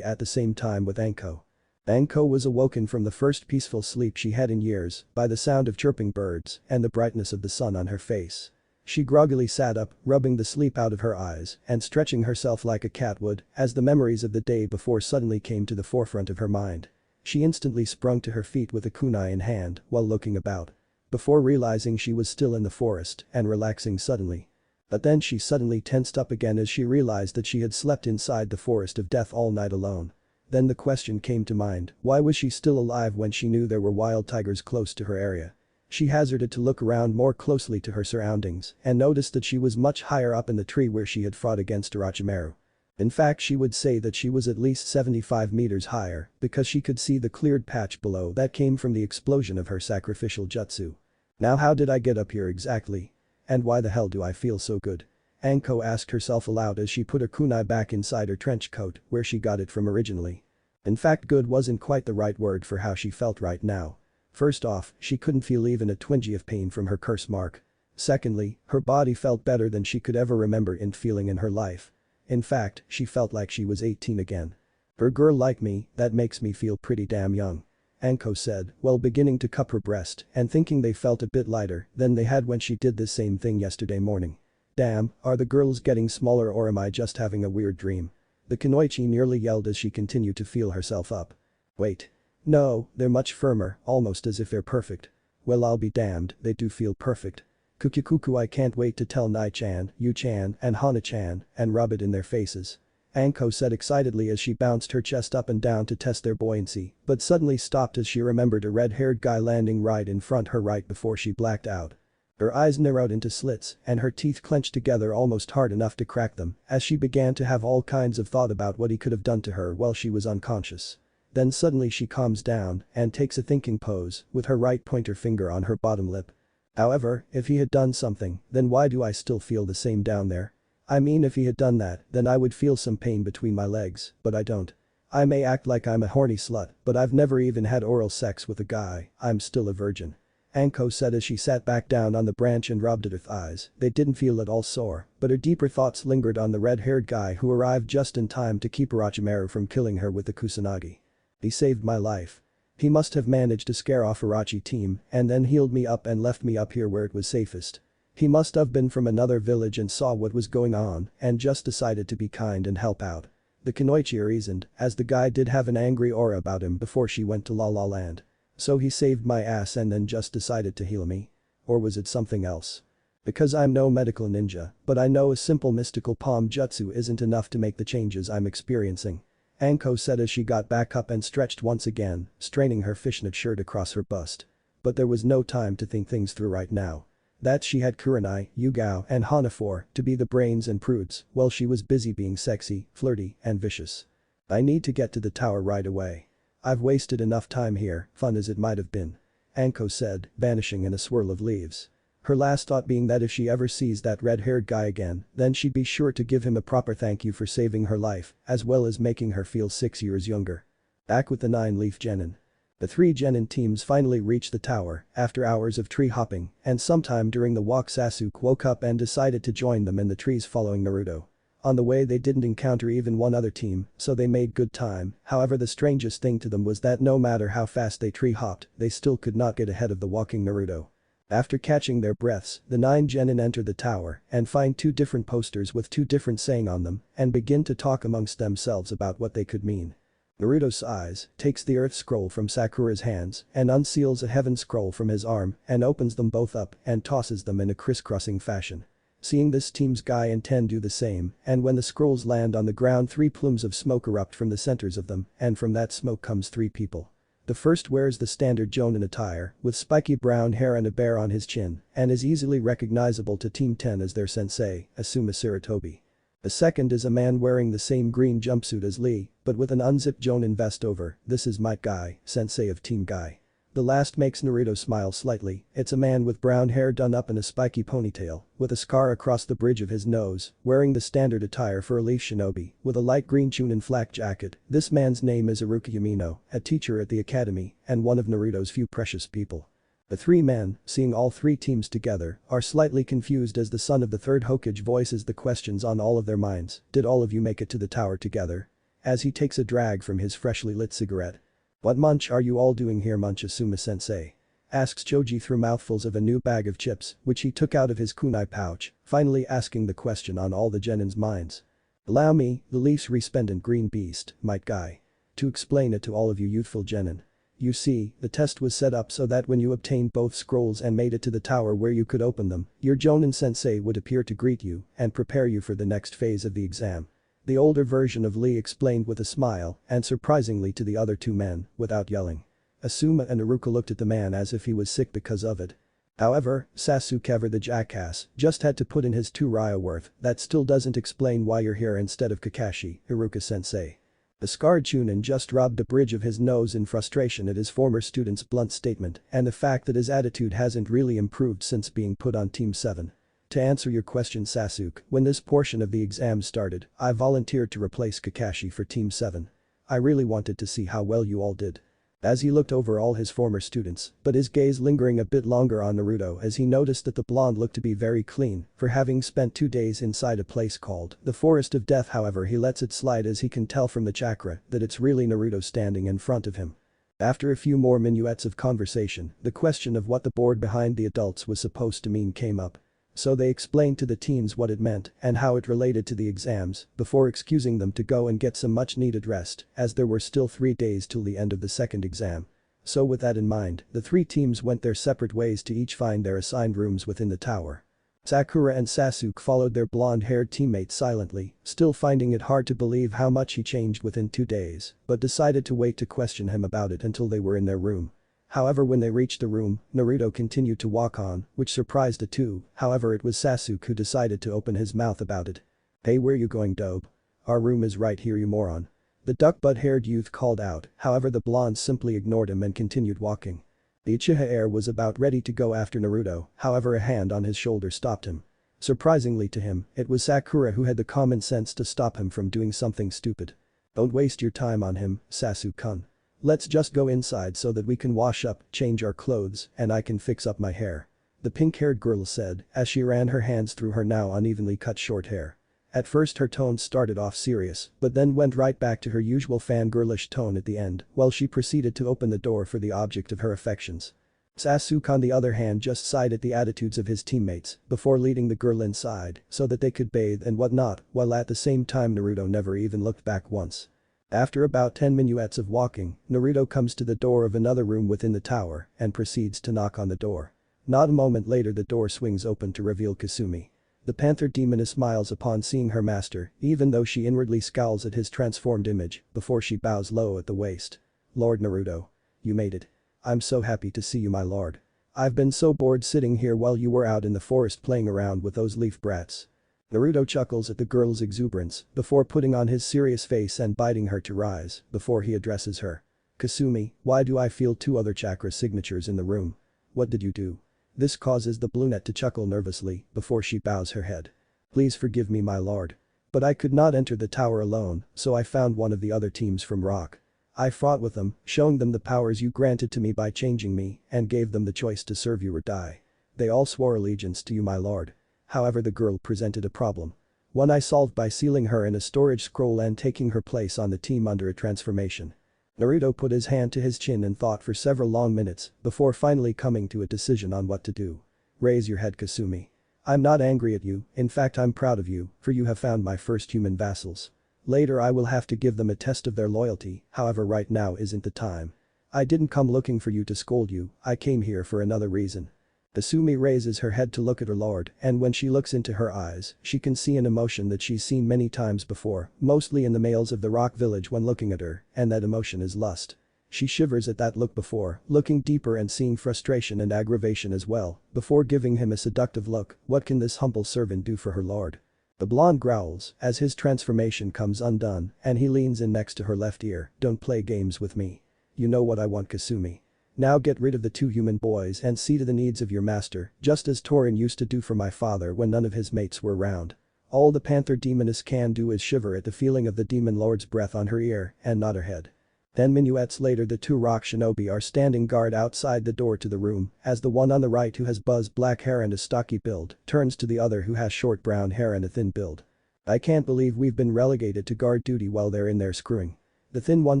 at the same time with Anko. Anko was awoken from the first peaceful sleep she had in years by the sound of chirping birds and the brightness of the sun on her face. She groggily sat up, rubbing the sleep out of her eyes and stretching herself like a cat would as the memories of the day before suddenly came to the forefront of her mind. She instantly sprung to her feet with a kunai in hand while looking about. Before realizing she was still in the forest and relaxing suddenly. But then she suddenly tensed up again as she realized that she had slept inside the forest of death all night alone. Then the question came to mind, why was she still alive when she knew there were wild tigers close to her area? She hazarded to look around more closely to her surroundings and noticed that she was much higher up in the tree where she had fought against Orochimaru. In fact, she would say that she was at least 75 meters higher because she could see the cleared patch below that came from the explosion of her sacrificial jutsu. Now how did I get up here exactly? And why the hell do I feel so good? Anko asked herself aloud as she put her kunai back inside her trench coat where she got it from originally. In fact, good wasn't quite the right word for how she felt right now. First off, she couldn't feel even a twinge of pain from her curse mark. Secondly, her body felt better than she could ever remember it feeling in her life. In fact, she felt like she was 18 again. For a girl like me, that makes me feel pretty damn young. Anko said, while beginning to cup her breast and thinking they felt a bit lighter than they had when she did this same thing yesterday morning. Damn, are the girls getting smaller or am I just having a weird dream? The kunoichi nearly yelled as she continued to feel herself up. Wait. No, they're much firmer, almost as if they're perfect. Well, I'll be damned, they do feel perfect. Kukikuku, I can't wait to tell Nai-chan, Yu-chan, and Hana-chan and rub it in their faces. Anko said excitedly as she bounced her chest up and down to test their buoyancy, but suddenly stopped as she remembered a red-haired guy landing right in front her right before she blacked out. Her eyes narrowed into slits and her teeth clenched together almost hard enough to crack them as she began to have all kinds of thought about what he could have done to her while she was unconscious. Then suddenly she calms down and takes a thinking pose with her right pointer finger on her bottom lip. However, if he had done something, then why do I still feel the same down there? I mean if he had done that, then I would feel some pain between my legs, but I don't. I may act like I'm a horny slut, but I've never even had oral sex with a guy, I'm still a virgin. Anko said as she sat back down on the branch and rubbed at her thighs. They didn't feel at all sore, but her deeper thoughts lingered on the red-haired guy who arrived just in time to keep Orochimaru from killing her with the kusanagi. He saved my life. He must have managed to scare off Orochi team and then healed me up and left me up here where it was safest. He must have been from another village and saw what was going on and just decided to be kind and help out. The Kunoichi reasoned, as the guy did have an angry aura about him before she went to La La Land. So he saved my ass and then just decided to heal me? Or was it something else? Because I'm no medical ninja, but I know a simple mystical palm jutsu isn't enough to make the changes I'm experiencing. Anko said as she got back up and stretched once again, straining her fishnet shirt across her bust. But there was no time to think things through right now. That she had Kurenai, Yugao and Hanafor to be the brains and prudes while she was busy being sexy, flirty and vicious. I need to get to the tower right away. I've wasted enough time here, fun as it might have been. Anko said, vanishing in a swirl of leaves. Her last thought being that if she ever sees that red-haired guy again, then she'd be sure to give him a proper thank you for saving her life, as well as making her feel 6 years younger. Back with the 9-leaf genin. The 3 genin teams finally reached the tower after hours of tree hopping, and sometime during the walk Sasuke woke up and decided to join them in the trees following Naruto. On the way they didn't encounter even one other team, so they made good time. However, the strangest thing to them was that no matter how fast they tree hopped, they still could not get ahead of the walking Naruto. After catching their breaths, the 9 genin enter the tower and find 2 different posters with 2 different saying on them and begin to talk amongst themselves about what they could mean. Naruto sighs, takes the earth scroll from Sakura's hands and unseals a heaven scroll from his arm and opens them both up and tosses them in a crisscrossing fashion. Seeing this, teams Guy and Ten do the same, and when the scrolls land on the ground 3 plumes of smoke erupt from the centers of them, and from that smoke comes 3 people. The first wears the standard Jonin attire, with spiky brown hair and a bear on his chin, and is easily recognizable to Team 10 as their sensei, Asuma Sarutobi. The second is a man wearing the same green jumpsuit as Lee, but with an unzipped Jonin vest over. This is Might Guy, sensei of Team Guy. The last makes Naruto smile slightly. It's a man with brown hair done up in a spiky ponytail, with a scar across the bridge of his nose, wearing the standard attire for a leaf shinobi, with a light green chunin flak jacket. This man's name is Iruka Yamino, a teacher at the academy, and one of Naruto's few precious people. The 3 men, seeing all 3 teams together, are slightly confused as the son of the 3rd Hokage voices the questions on all of their minds. Did all of you make it to the tower together? As he takes a drag from his freshly lit cigarette. What munch are you all doing here, munch Asuma-sensei? Asks Choji through mouthfuls of a new bag of chips, which he took out of his kunai pouch, finally asking the question on all the genin's minds. Allow me, the leaf's resplendent green beast, Might Guy. To explain it to all of you youthful genin. You see, the test was set up so that when you obtained both scrolls and made it to the tower where you could open them, your Jonin sensei would appear to greet you and prepare you for the next phase of the exam. The older version of Lee explained with a smile and surprisingly to the other 2 men, without yelling. Asuma and Iruka looked at the man as if he was sick because of it. However, Sasuke ever the jackass just had to put in his 2 ryo worth. That still doesn't explain why you're here instead of Kakashi, Iruka-sensei. The scarred chunin just rubbed the bridge of his nose in frustration at his former student's blunt statement and the fact that his attitude hasn't really improved since being put on Team 7. To answer your question, Sasuke, when this portion of the exam started, I volunteered to replace Kakashi for Team 7. I really wanted to see how well you all did. As he looked over all his former students, but his gaze lingering a bit longer on Naruto as he noticed that the blonde looked to be very clean for having spent 2 days inside a place called the Forest of Death. However, he lets it slide as he can tell from the chakra that it's really Naruto standing in front of him. After a few more minuets of conversation, the question of what the board behind the adults was supposed to mean came up. So they explained to the teens what it meant and how it related to the exams before excusing them to go and get some much needed rest as there were still 3 days till the end of the second exam. So with that in mind, the 3 teams went their separate ways to each find their assigned rooms within the tower. Sakura and Sasuke followed their blonde-haired teammate silently, still finding it hard to believe how much he changed within 2 days, but decided to wait to question him about it until they were in their room. However, when they reached the room, Naruto continued to walk on, which surprised the 2. However, it was Sasuke who decided to open his mouth about it. Hey, where you going, dope? Our room is right here, you moron. The duck-butt-haired youth called out, however the blonde simply ignored him and continued walking. The Uchiha heir was about ready to go after Naruto, however a hand on his shoulder stopped him. Surprisingly to him, it was Sakura who had the common sense to stop him from doing something stupid. Don't waste your time on him, Sasuke-kun. Let's just go inside so that we can wash up, change our clothes, and I can fix up my hair. The pink-haired girl said as she ran her hands through her now unevenly cut short hair. At first her tone started off serious, but then went right back to her usual fangirlish tone at the end while she proceeded to open the door for the object of her affections. Sasuke on the other hand just sighed at the attitudes of his teammates before leading the girl inside so that they could bathe and whatnot while at the same time Naruto never even looked back once. After about 10 minutes of walking, Naruto comes to the door of another room within the tower and proceeds to knock on the door. Not a moment later the door swings open to reveal Kasumi. The panther demoness smiles upon seeing her master even though she inwardly scowls at his transformed image before she bows low at the waist. Lord Naruto. You made it. I'm so happy to see you my lord. I've been so bored sitting here while you were out in the forest playing around with those leaf brats. Naruto chuckles at the girl's exuberance before putting on his serious face and biting her to rise before he addresses her. Kasumi, why do I feel 2 other chakra signatures in the room? What did you do? This causes the brunette to chuckle nervously before she bows her head. Please forgive me my lord. But I could not enter the tower alone, so I found one of the other teams from Rock. I fought with them, showing them the powers you granted to me by changing me, and gave them the choice to serve you or die. They all swore allegiance to you my lord. However the girl presented a problem. One I solved by sealing her in a storage scroll and taking her place on the team under a transformation. Naruto put his hand to his chin and thought for several long minutes before finally coming to a decision on what to do. Raise your head Kasumi. I'm not angry at you, in fact I'm proud of you, for you have found my first human vassals. Later I will have to give them a test of their loyalty, however right now isn't the time. I didn't come looking for you to scold you, I came here for another reason. Kasumi raises her head to look at her lord and when she looks into her eyes, she can see an emotion that she's seen many times before, mostly in the males of the rock village when looking at her, and that emotion is lust. She shivers at that look before, looking deeper and seeing frustration and aggravation as well, before giving him a seductive look. What can this humble servant do for her lord? The blonde growls as his transformation comes undone and he leans in next to her left ear. Don't play games with me. You know what I want Kasumi. Now get rid of the 2 human boys and see to the needs of your master, just as Torin used to do for my father when none of his mates were around. All the panther demoness can do is shiver at the feeling of the demon lord's breath on her ear and nod her head. 10 minutes later the 2 rock shinobi are standing guard outside the door to the room as the one on the right who has buzz black hair and a stocky build turns to the other who has short brown hair and a thin build. I can't believe we've been relegated to guard duty while they're in there screwing. The thin one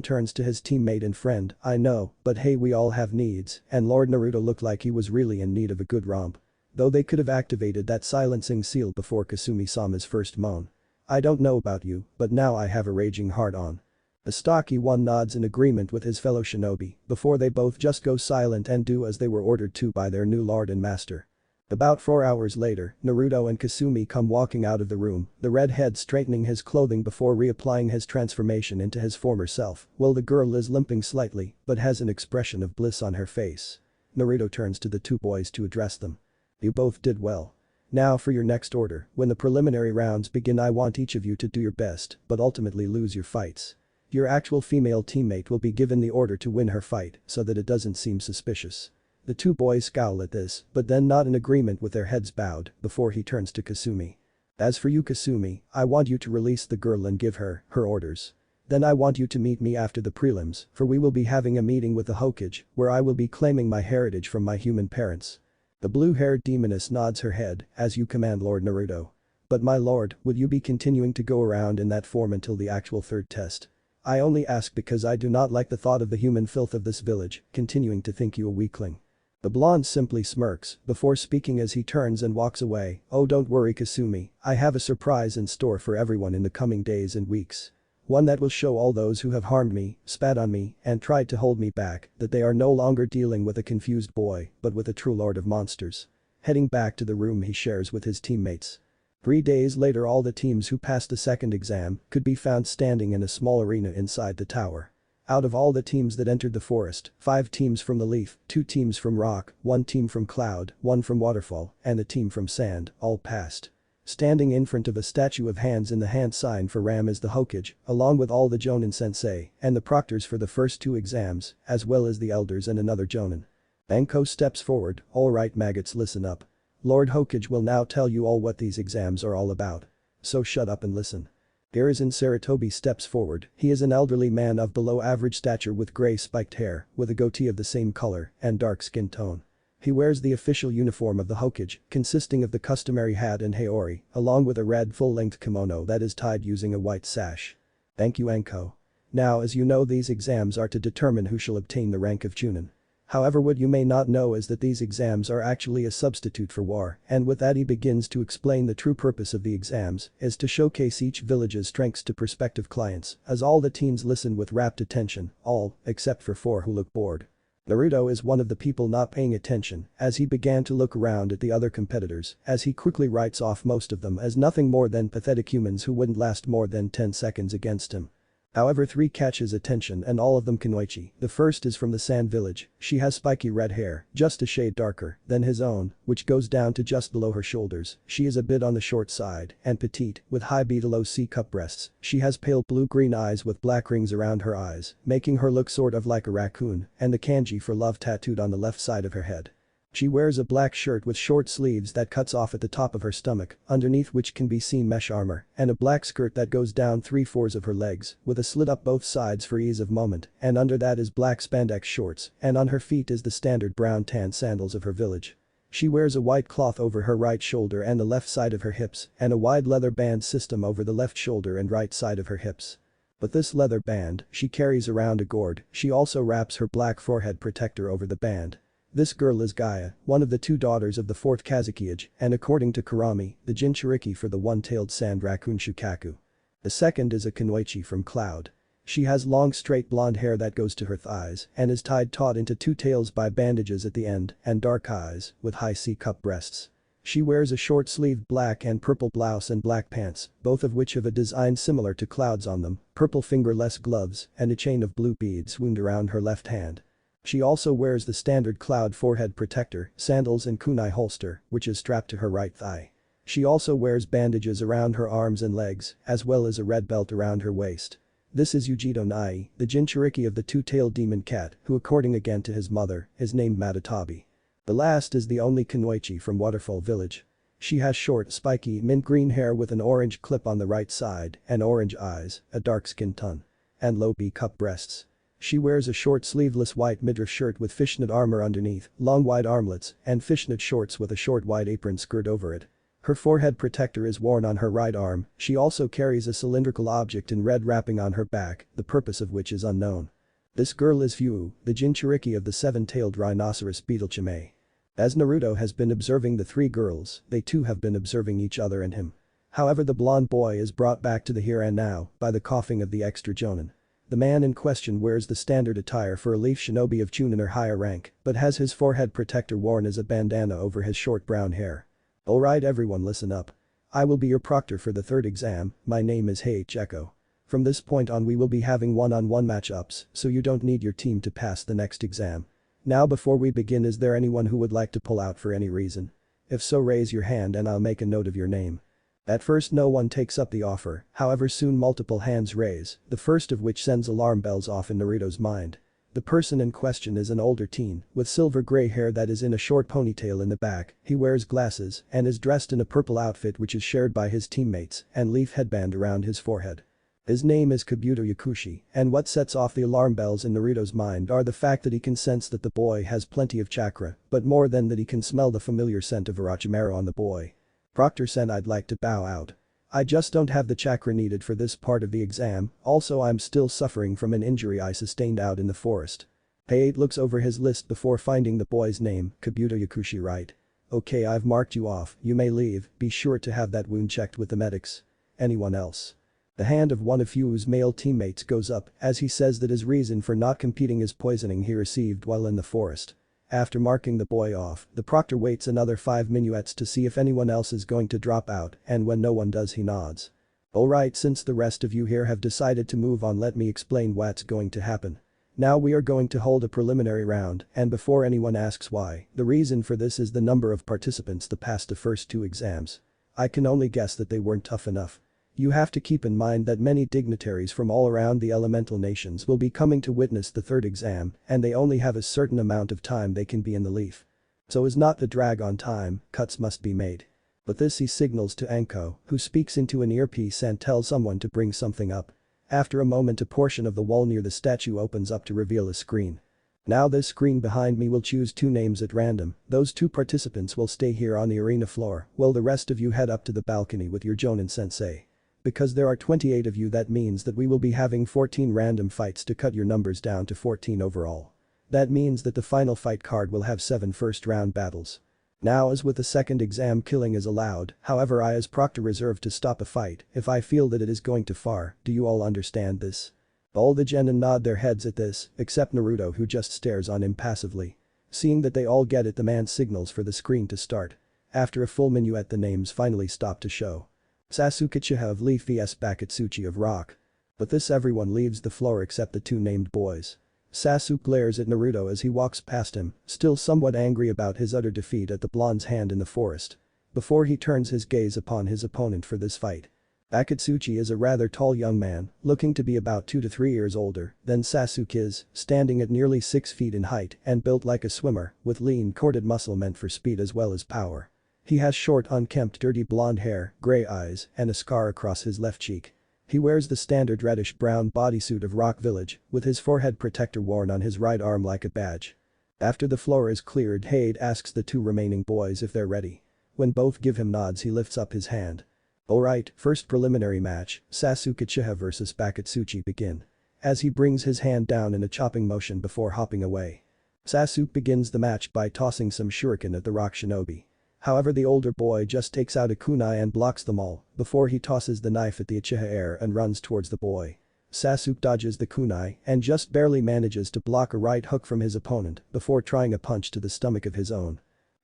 turns to his teammate and friend, I know, but hey we all have needs, and Lord Naruto looked like he was really in need of a good romp. Though they could have activated that silencing seal before Kasumi-sama's first moan. I don't know about you, but now I have a raging heart on. The stocky one nods in agreement with his fellow shinobi before they both just go silent and do as they were ordered to by their new lord and master. About 4 hours later, Naruto and Kasumi come walking out of the room, the redhead straightening his clothing before reapplying his transformation into his former self, while the girl is limping slightly but has an expression of bliss on her face. Naruto turns to the 2 boys to address them. You both did well. Now for your next order, when the preliminary rounds begin I want each of you to do your best but ultimately lose your fights. Your actual female teammate will be given the order to win her fight so that it doesn't seem suspicious. The 2 boys scowl at this, but then nod in agreement with their heads bowed before he turns to Kasumi. As for you Kasumi, I want you to release the girl and give her orders. Then I want you to meet me after the prelims, for we will be having a meeting with the Hokage, where I will be claiming my heritage from my human parents. The blue-haired demoness nods her head, as you command Lord Naruto. But my lord, would you be continuing to go around in that form until the actual 3rd test? I only ask because I do not like the thought of the human filth of this village, continuing to think you a weakling. The blonde simply smirks before speaking as he turns and walks away. Oh don't worry Kasumi, I have a surprise in store for everyone in the coming days and weeks. One that will show all those who have harmed me, spat on me, and tried to hold me back that they are no longer dealing with a confused boy but with a true lord of monsters. Heading back to the room he shares with his teammates. 3 days later all the teams who passed the 2nd exam could be found standing in a small arena inside the tower. Out of all the teams that entered the forest, 5 teams from the Leaf, 2 teams from Rock, 1 team from Cloud, 1 from Waterfall, and a team from Sand, all passed. Standing in front of a statue of hands in the hand sign for Ram is the Hokage, along with all the Jonin sensei and the proctors for the first 2 exams, as well as the elders and another Jonin. Anko steps forward, alright maggots, listen up. Lord Hokage will now tell you all what these exams are all about. So shut up and listen. Hiruzen Sarutobi steps forward. He is an elderly man of below average stature with grey spiked hair, with a goatee of the same color and dark skin tone. He wears the official uniform of the Hokage, consisting of the customary hat and haori, along with a red full-length kimono that is tied using a white sash. Thank you, Anko. Now, as you know, these exams are to determine who shall obtain the rank of Chunin. However, what you may not know is that these exams are actually a substitute for war, and with that he begins to explain the true purpose of the exams is to showcase each village's strengths to prospective clients, as all the teens listen with rapt attention, all, except for 4 who look bored. Naruto is one of the people not paying attention, as he began to look around at the other competitors, as he quickly writes off most of them as nothing more than pathetic humans who wouldn't last more than 10 seconds against him. However, 3 catch his attention and all of them kunoichi. The first is from the Sand Village. She has spiky red hair, just a shade darker than his own, which goes down to just below her shoulders. She is a bit on the short side and petite, with high B to low C cup breasts. She has pale blue-green eyes with black rings around her eyes, making her look sort of like a raccoon, and the kanji for love tattooed on the left side of her head. She wears a black shirt with short sleeves that cuts off at the top of her stomach, underneath which can be seen mesh armor, and a black skirt that goes down 3/4 of her legs, with a slit up both sides for ease of movement, and under that is black spandex shorts, and on her feet is the standard brown tan sandals of her village. She wears a white cloth over her right shoulder and the left side of her hips, and a wide leather band system over the left shoulder and right side of her hips. With this leather band, she carries around a gourd. She also wraps her black forehead protector over the band. This girl is Gaia, one of the 2 daughters of the 4th Kazekage, and according to Kurami, the Jinchuriki for the one-tailed sand raccoon Shukaku. The second is a kunoichi from Cloud. She has long straight blonde hair that goes to her thighs and is tied taut into 2 tails by bandages at the end, and dark eyes, with high C-cup breasts. She wears a short-sleeved black and purple blouse and black pants, both of which have a design similar to Cloud's on them, purple fingerless gloves, and a chain of blue beads wound around her left hand. She also wears the standard Cloud forehead protector, sandals and kunai holster, which is strapped to her right thigh. She also wears bandages around her arms and legs, as well as a red belt around her waist. This is Yujito Nai, the Jinchuriki of the 2-tailed demon cat, who according again to his mother, is named Matatabi. The last is the only kunoichi from Waterfall Village. She has short, spiky, mint green hair with an orange clip on the right side, and orange eyes, a dark skin tone, and low B-cup breasts. She wears a short sleeveless white midriff shirt with fishnet armor underneath, long wide armlets, and fishnet shorts with a short wide apron skirt over it. Her forehead protector is worn on her right arm. She also carries a cylindrical object in red wrapping on her back, the purpose of which is unknown. This girl is Fu, the Jinchuriki of the 7-tailed rhinoceros Beetlechime. As Naruto has been observing the 3 girls, they too have been observing each other and him. However, the blonde boy is brought back to the here and now by the coughing of the extra Jonin. The man in question wears the standard attire for a leaf shinobi of Chunin or higher rank, but has his forehead protector worn as a bandana over his short brown hair. Alright everyone, listen up. I will be your proctor for the 3rd exam. My name is H. Echo. From this point on we will be having one-on-one matchups, so you don't need your team to pass the next exam. Now before we begin, is there anyone who would like to pull out for any reason? If so, raise your hand and I'll make a note of your name. At first no one takes up the offer, however soon multiple hands raise, the first of which sends alarm bells off in Naruto's mind. The person in question is an older teen, with silver gray hair that is in a short ponytail in the back. He wears glasses and is dressed in a purple outfit which is shared by his teammates, and leaf headband around his forehead. His name is Kabuto Yakushi, and what sets off the alarm bells in Naruto's mind are the fact that he can sense that the boy has plenty of chakra, but more than that he can smell the familiar scent of Orochimaru on the boy. Proctor-sen, I'd like to bow out. I just don't have the chakra needed for this part of the exam, also I'm still suffering from an injury I sustained out in the forest. Pei-8 looks over his list before finding the boy's name, Kabuto Yakushi, right? Okay, I've marked you off, you may leave, be sure to have that wound checked with the medics. Anyone else? The hand of one of Yu's male teammates goes up as he says that his reason for not competing is poisoning he received while in the forest. After marking the boy off, the proctor waits another 5 minutes to see if anyone else is going to drop out, and when no one does he nods. Alright, since the rest of you here have decided to move on, let me explain what's going to happen. Now we are going to hold a preliminary round, and before anyone asks why, the reason for this is the number of participants that passed the first 2 exams. I can only guess that they weren't tough enough. You have to keep in mind that many dignitaries from all around the elemental nations will be coming to witness the third exam and they only have a certain amount of time they can be in the leaf. So as not to drag on time, cuts must be made. But this he signals to Anko, who speaks into an earpiece and tells someone to bring something up. After a moment a portion of the wall near the statue opens up to reveal a screen. Now this screen behind me will choose 2 names at random, those 2 participants will stay here on the arena floor while the rest of you head up to the balcony with your Jonin sensei. Because there are 28 of you, that means that we will be having 14 random fights to cut your numbers down to 14 overall. That means that the final fight card will have 7 first round battles. Now as with the second exam, killing is allowed, however I as proctor reserve to stop a fight if I feel that it is going too far. Do you all understand this? All the genin nod their heads at this, except Naruto, who just stares on impassively. Seeing that they all get it, the man signals for the screen to start. After a full minuet the names finally stop to show. Sasuke Uchiha of Leaf vs Bakatsuchi of Rock. But this everyone leaves the floor except the 2 named boys. Sasuke glares at Naruto as he walks past him, still somewhat angry about his utter defeat at the blonde's hand in the forest. Before he turns his gaze upon his opponent for this fight. Bakatsuchi is a rather tall young man, looking to be about 2 to 3 years older than Sasuke is, standing at nearly 6 feet in height and built like a swimmer, with lean corded muscle meant for speed as well as power. He has short unkempt dirty blonde hair, grey eyes, and a scar across his left cheek. He wears the standard reddish-brown bodysuit of Rock Village, with his forehead protector worn on his right arm like a badge. After the floor is cleared, Hade asks the 2 remaining boys if they're ready. When both give him nods he lifts up his hand. Alright, first preliminary match, Sasuke Uchiha vs Bakatsuchi begin. As he brings his hand down in a chopping motion before hopping away. Sasuke begins the match by tossing some shuriken at the Rock Shinobi. However, the older boy just takes out a kunai and blocks them all before he tosses the knife at the Uchiha heir and runs towards the boy. Sasuke dodges the kunai and just barely manages to block a right hook from his opponent before trying a punch to the stomach of his own.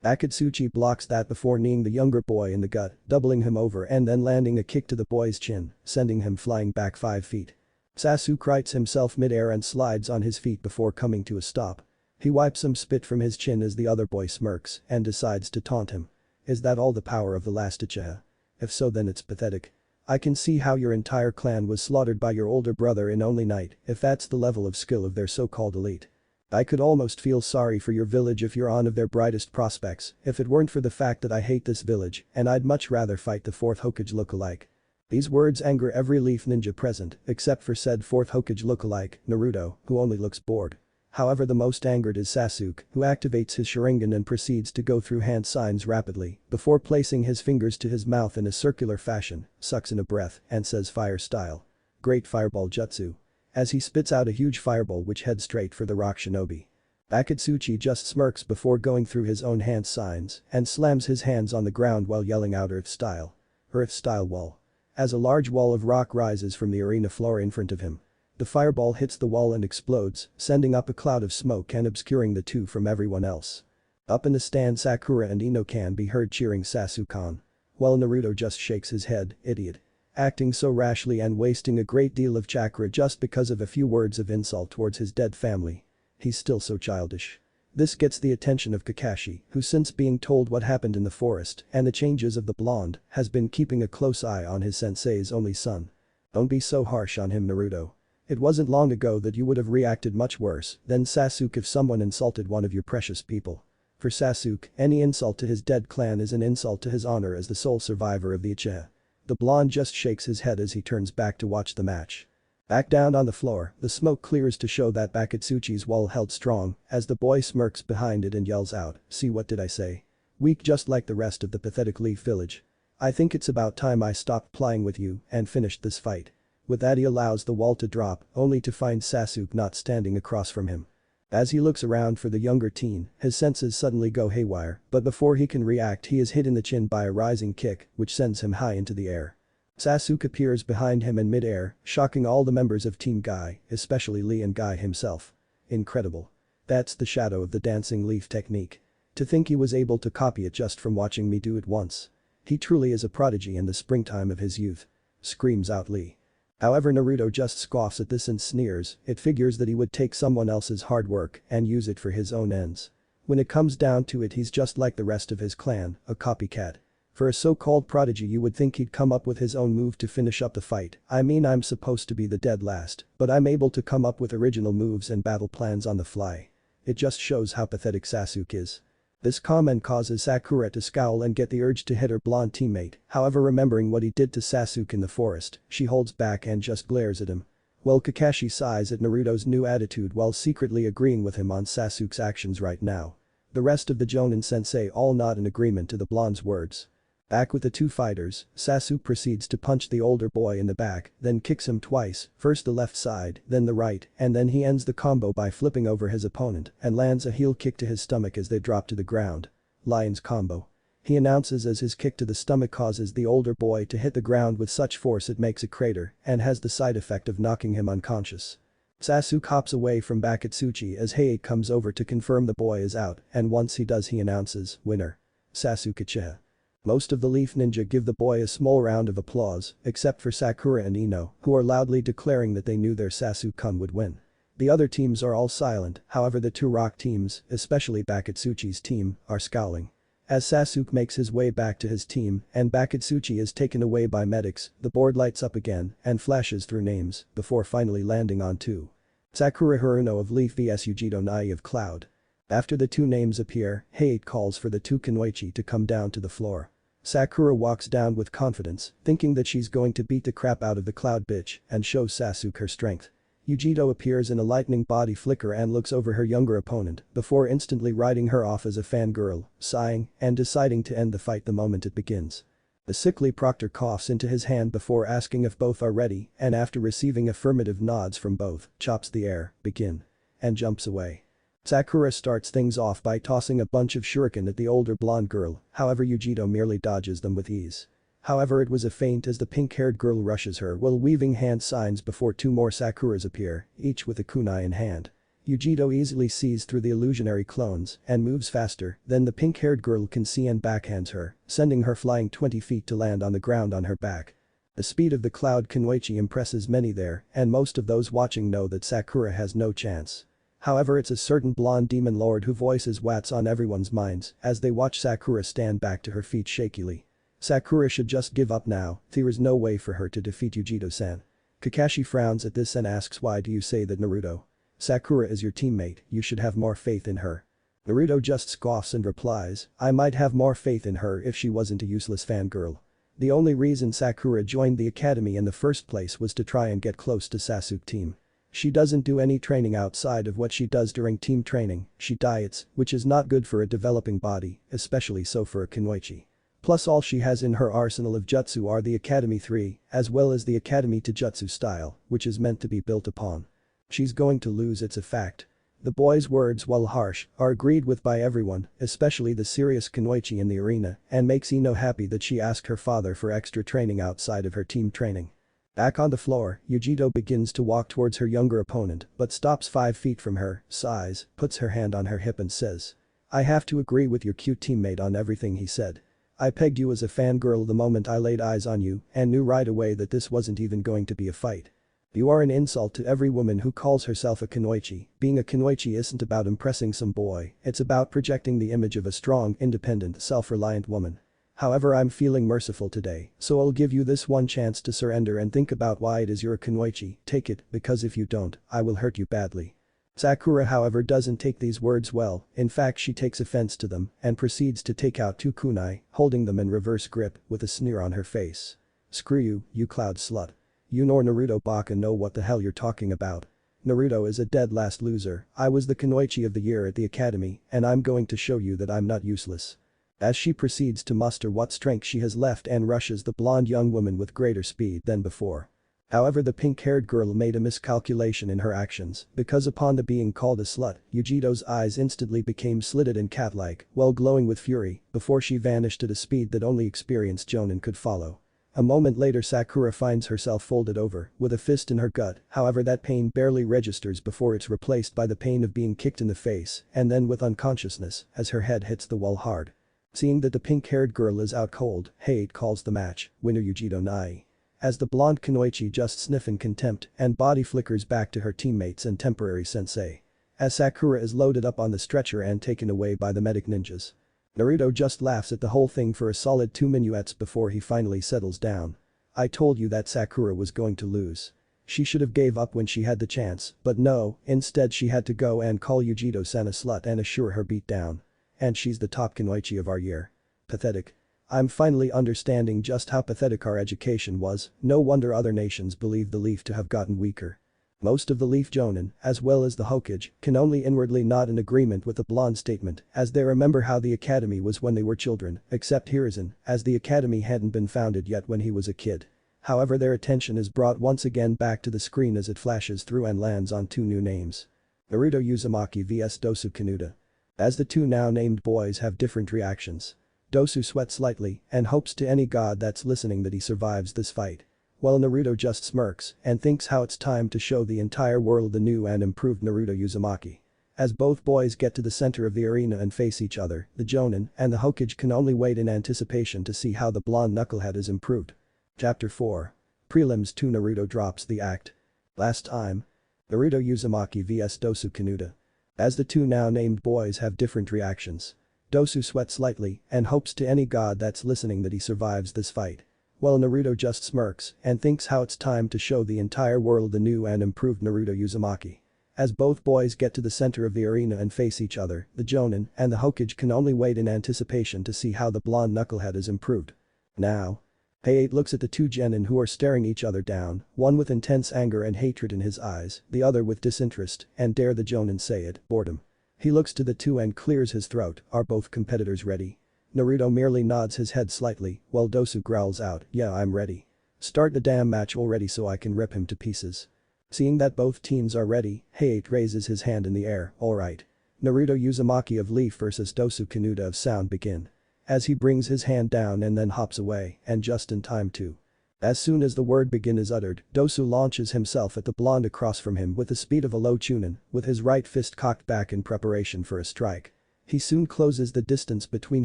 Bakatsuchi blocks that before kneeing the younger boy in the gut, doubling him over and then landing a kick to the boy's chin, sending him flying back 5 feet. Sasuke rights himself mid-air and slides on his feet before coming to a stop. He wipes some spit from his chin as the other boy smirks and decides to taunt him. Is that all the power of the last Uchiha? If so, then it's pathetic. I can see how your entire clan was slaughtered by your older brother in only night if that's the level of skill of their so-called elite. I could almost feel sorry for your village if you're on of their brightest prospects if it weren't for the fact that I hate this village and I'd much rather fight the 4th Hokage lookalike. These words anger every leaf ninja present except for said 4th Hokage lookalike, Naruto, who only looks bored. However, the most angered is Sasuke, who activates his Sharingan and proceeds to go through hand signs rapidly before placing his fingers to his mouth in a circular fashion, sucks in a breath, and says fire style. Great fireball jutsu. As he spits out a huge fireball which heads straight for the Rock Shinobi. Bakatsuchi just smirks before going through his own hand signs and slams his hands on the ground while yelling out Earth style. Earth style wall. As a large wall of rock rises from the arena floor in front of him. The fireball hits the wall and explodes, sending up a cloud of smoke and obscuring the 2 from everyone else. Up in the stand, Sakura and Ino can be heard cheering Sasuke on. While Naruto just shakes his head, idiot. Acting so rashly and wasting a great deal of chakra just because of a few words of insult towards his dead family. He's still so childish. This gets the attention of Kakashi, who since being told what happened in the forest and the changes of the blonde, has been keeping a close eye on his sensei's only son. Don't be so harsh on him, Naruto. It wasn't long ago that you would have reacted much worse than Sasuke if someone insulted one of your precious people. For Sasuke, any insult to his dead clan is an insult to his honor as the sole survivor of the Uchiha. The blonde just shakes his head as he turns back to watch the match. Back down on the floor, the smoke clears to show that Bakatsuchi's wall held strong as the boy smirks behind it and yells out, "See, what did I say? Weak just like the rest of the pathetic Leaf Village. I think it's about time I stopped playing with you and finished this fight." With that he allows the wall to drop, only to find Sasuke not standing across from him. As he looks around for the younger teen, his senses suddenly go haywire, but before he can react he is hit in the chin by a rising kick, which sends him high into the air. Sasuke appears behind him in mid-air, shocking all the members of Team Guy, especially Lee and Guy himself. Incredible. That's the shadow of the dancing leaf technique. To think he was able to copy it just from watching me do it once. He truly is a prodigy in the springtime of his youth. Screams out Lee. However, Naruto just scoffs at this and sneers. It figures that he would take someone else's hard work and use it for his own ends. When it comes down to it, he's just like the rest of his clan, a copycat. For a so-called prodigy you would think he'd come up with his own move to finish up the fight. I mean, I'm supposed to be the dead last, but I'm able to come up with original moves and battle plans on the fly. It just shows how pathetic Sasuke is. This comment causes Sakura to scowl and get the urge to hit her blonde teammate, however remembering what he did to Sasuke in the forest, she holds back and just glares at him. Well, Kakashi sighs at Naruto's new attitude while secretly agreeing with him on Sasuke's actions right now. The rest of the Jonin sensei all nod in agreement to the blonde's words. Back with the two fighters, Sasuke proceeds to punch the older boy in the back, then kicks him twice, first the left side, then the right, and then he ends the combo by flipping over his opponent and lands a heel kick to his stomach as they drop to the ground. Lion's combo. He announces as his kick to the stomach causes the older boy to hit the ground with such force it makes a crater and has the side effect of knocking him unconscious. Sasuke hops away from Bakatsuchi as Heiei comes over to confirm the boy is out, and once he does he announces, "Winner. Sasuke Uchiha." Most of the Leaf Ninja give the boy a small round of applause, except for Sakura and Ino, who are loudly declaring that they knew their Sasuke-kun would win. The other teams are all silent, however the two rock teams, especially Bakatsuchi's team, are scowling. As Sasuke makes his way back to his team and Bakatsuchi is taken away by medics, the board lights up again and flashes through names, before finally landing on two. Sakura Haruno of Leaf vs Yujito Nai of Cloud. After the two names appear, Heiei calls for the two Kunoichi to come down to the floor. Sakura walks down with confidence, thinking that she's going to beat the crap out of the Cloud bitch and shows Sasuke her strength. Yujito appears in a lightning body flicker and looks over her younger opponent before instantly writing her off as a fangirl, sighing and deciding to end the fight the moment it begins. The sickly proctor coughs into his hand before asking if both are ready and after receiving affirmative nods from both, chops the air, begin, and jumps away. Sakura starts things off by tossing a bunch of shuriken at the older blonde girl, however Yujito merely dodges them with ease. However, it was a feint as the pink-haired girl rushes her while weaving hand signs before two more Sakuras appear, each with a kunai in hand. Yujito easily sees through the illusionary clones and moves faster than the pink-haired girl can see and backhands her, sending her flying 20 feet to land on the ground on her back. The speed of the Cloud Kunoichi impresses many there and most of those watching know that Sakura has no chance. However, it's a certain blonde demon lord who voices what's on everyone's minds as they watch Sakura stand back to her feet shakily. Sakura should just give up now, there is no way for her to defeat Yujito-san. Kakashi frowns at this and asks, why do you say that, Naruto? Sakura is your teammate, you should have more faith in her. Naruto just scoffs and replies, I might have more faith in her if she wasn't a useless fangirl. The only reason Sakura joined the academy in the first place was to try and get close to Sasuke team. She doesn't do any training outside of what she does during team training, she diets, which is not good for a developing body, especially so for a Kunoichi. Plus all she has in her arsenal of jutsu are the Academy 3, as well as the Academy to Jutsu style, which is meant to be built upon. She's going to lose, it's a fact. The boy's words, while harsh, are agreed with by everyone, especially the serious Kunoichi in the arena, and makes Ino happy that she asked her father for extra training outside of her team training. Back on the floor, Yujito begins to walk towards her younger opponent but stops 5 feet from her, sighs, puts her hand on her hip and says, I have to agree with your cute teammate on everything he said. I pegged you as a fangirl the moment I laid eyes on you and knew right away that this wasn't even going to be a fight. You are an insult to every woman who calls herself a Kunoichi. Being a Kunoichi isn't about impressing some boy, it's about projecting the image of a strong, independent, self-reliant woman. However, I'm feeling merciful today, so I'll give you this one chance to surrender and think about why it is you're a Kunoichi, take it, because if you don't, I will hurt you badly. Sakura however doesn't take these words well, in fact she takes offense to them and proceeds to take out two kunai, holding them in reverse grip with a sneer on her face. Screw you, you Cloud slut. You nor Naruto Baka know what the hell you're talking about. Naruto is a dead last loser, I was the Kunoichi of the year at the academy and I'm going to show you that I'm not useless. As she proceeds to muster what strength she has left and rushes the blonde young woman with greater speed than before. However, the pink-haired girl made a miscalculation in her actions because upon the being called a slut, Yujito's eyes instantly became slitted and cat-like while glowing with fury before she vanished at a speed that only experienced Jonin could follow. A moment later Sakura finds herself folded over with a fist in her gut, however that pain barely registers before it's replaced by the pain of being kicked in the face and then with unconsciousness as her head hits the wall hard. Seeing that the pink-haired girl is out cold, Heiei calls the match, winner Yujito Nai. As the blonde Kunoichi just sniff in contempt and body flickers back to her teammates and temporary sensei. As Sakura is loaded up on the stretcher and taken away by the medic ninjas. Naruto just laughs at the whole thing for a solid 2 minutes before he finally settles down. I told you that Sakura was going to lose. She should have gave up when she had the chance, but no, instead she had to go and call Yujito-san a slut and assure her beat down. And she's the top kunoichi of our year. Pathetic. I'm finally understanding just how pathetic our education was, no wonder other nations believe the Leaf to have gotten weaker. Most of the Leaf Jonin, as well as the Hokage, can only inwardly nod in agreement with the blonde statement as they remember how the academy was when they were children, except Hiruzen, as the academy hadn't been founded yet when he was a kid. However, their attention is brought once again back to the screen as it flashes through and lands on two new names. Naruto Uzumaki vs Dosu Kanuta. As the two now named boys have different reactions. Dosu sweats slightly and hopes to any god that's listening that he survives this fight. While Naruto just smirks and thinks how it's time to show the entire world the new and improved Naruto Uzumaki. As both boys get to the center of the arena and face each other, the Jonin and the Hokage can only wait in anticipation to see how the blonde knucklehead is improved. Chapter 4. Prelims 2. Naruto drops the act. Last time. Naruto Uzumaki vs Dosu Kanuta. As the two now named boys have different reactions. Dosu sweats slightly and hopes to any god that's listening that he survives this fight. While Naruto just smirks and thinks how it's time to show the entire world the new and improved Naruto Uzumaki. As both boys get to the center of the arena and face each other, the Jonin and the Hokage can only wait in anticipation to see how the blonde knucklehead is improved. Now. Pei-8 looks at the two genin who are staring each other down, one with intense anger and hatred in his eyes, the other with disinterest, and dare the Jonin say it, boredom. He looks to the two and clears his throat, are both competitors ready? Naruto merely nods his head slightly, while Dosu growls out, yeah, I'm ready. Start the damn match already so I can rip him to pieces. Seeing that both teams are ready, Pei-8 raises his hand in the air, alright. Naruto Uzumaki of Leaf vs Dosu Kanuta of Sound begin. As he brings his hand down and then hops away, and just in time too. As soon as the word begin is uttered, Dosu launches himself at the blonde across from him with the speed of a low chunin, with his right fist cocked back in preparation for a strike. He soon closes the distance between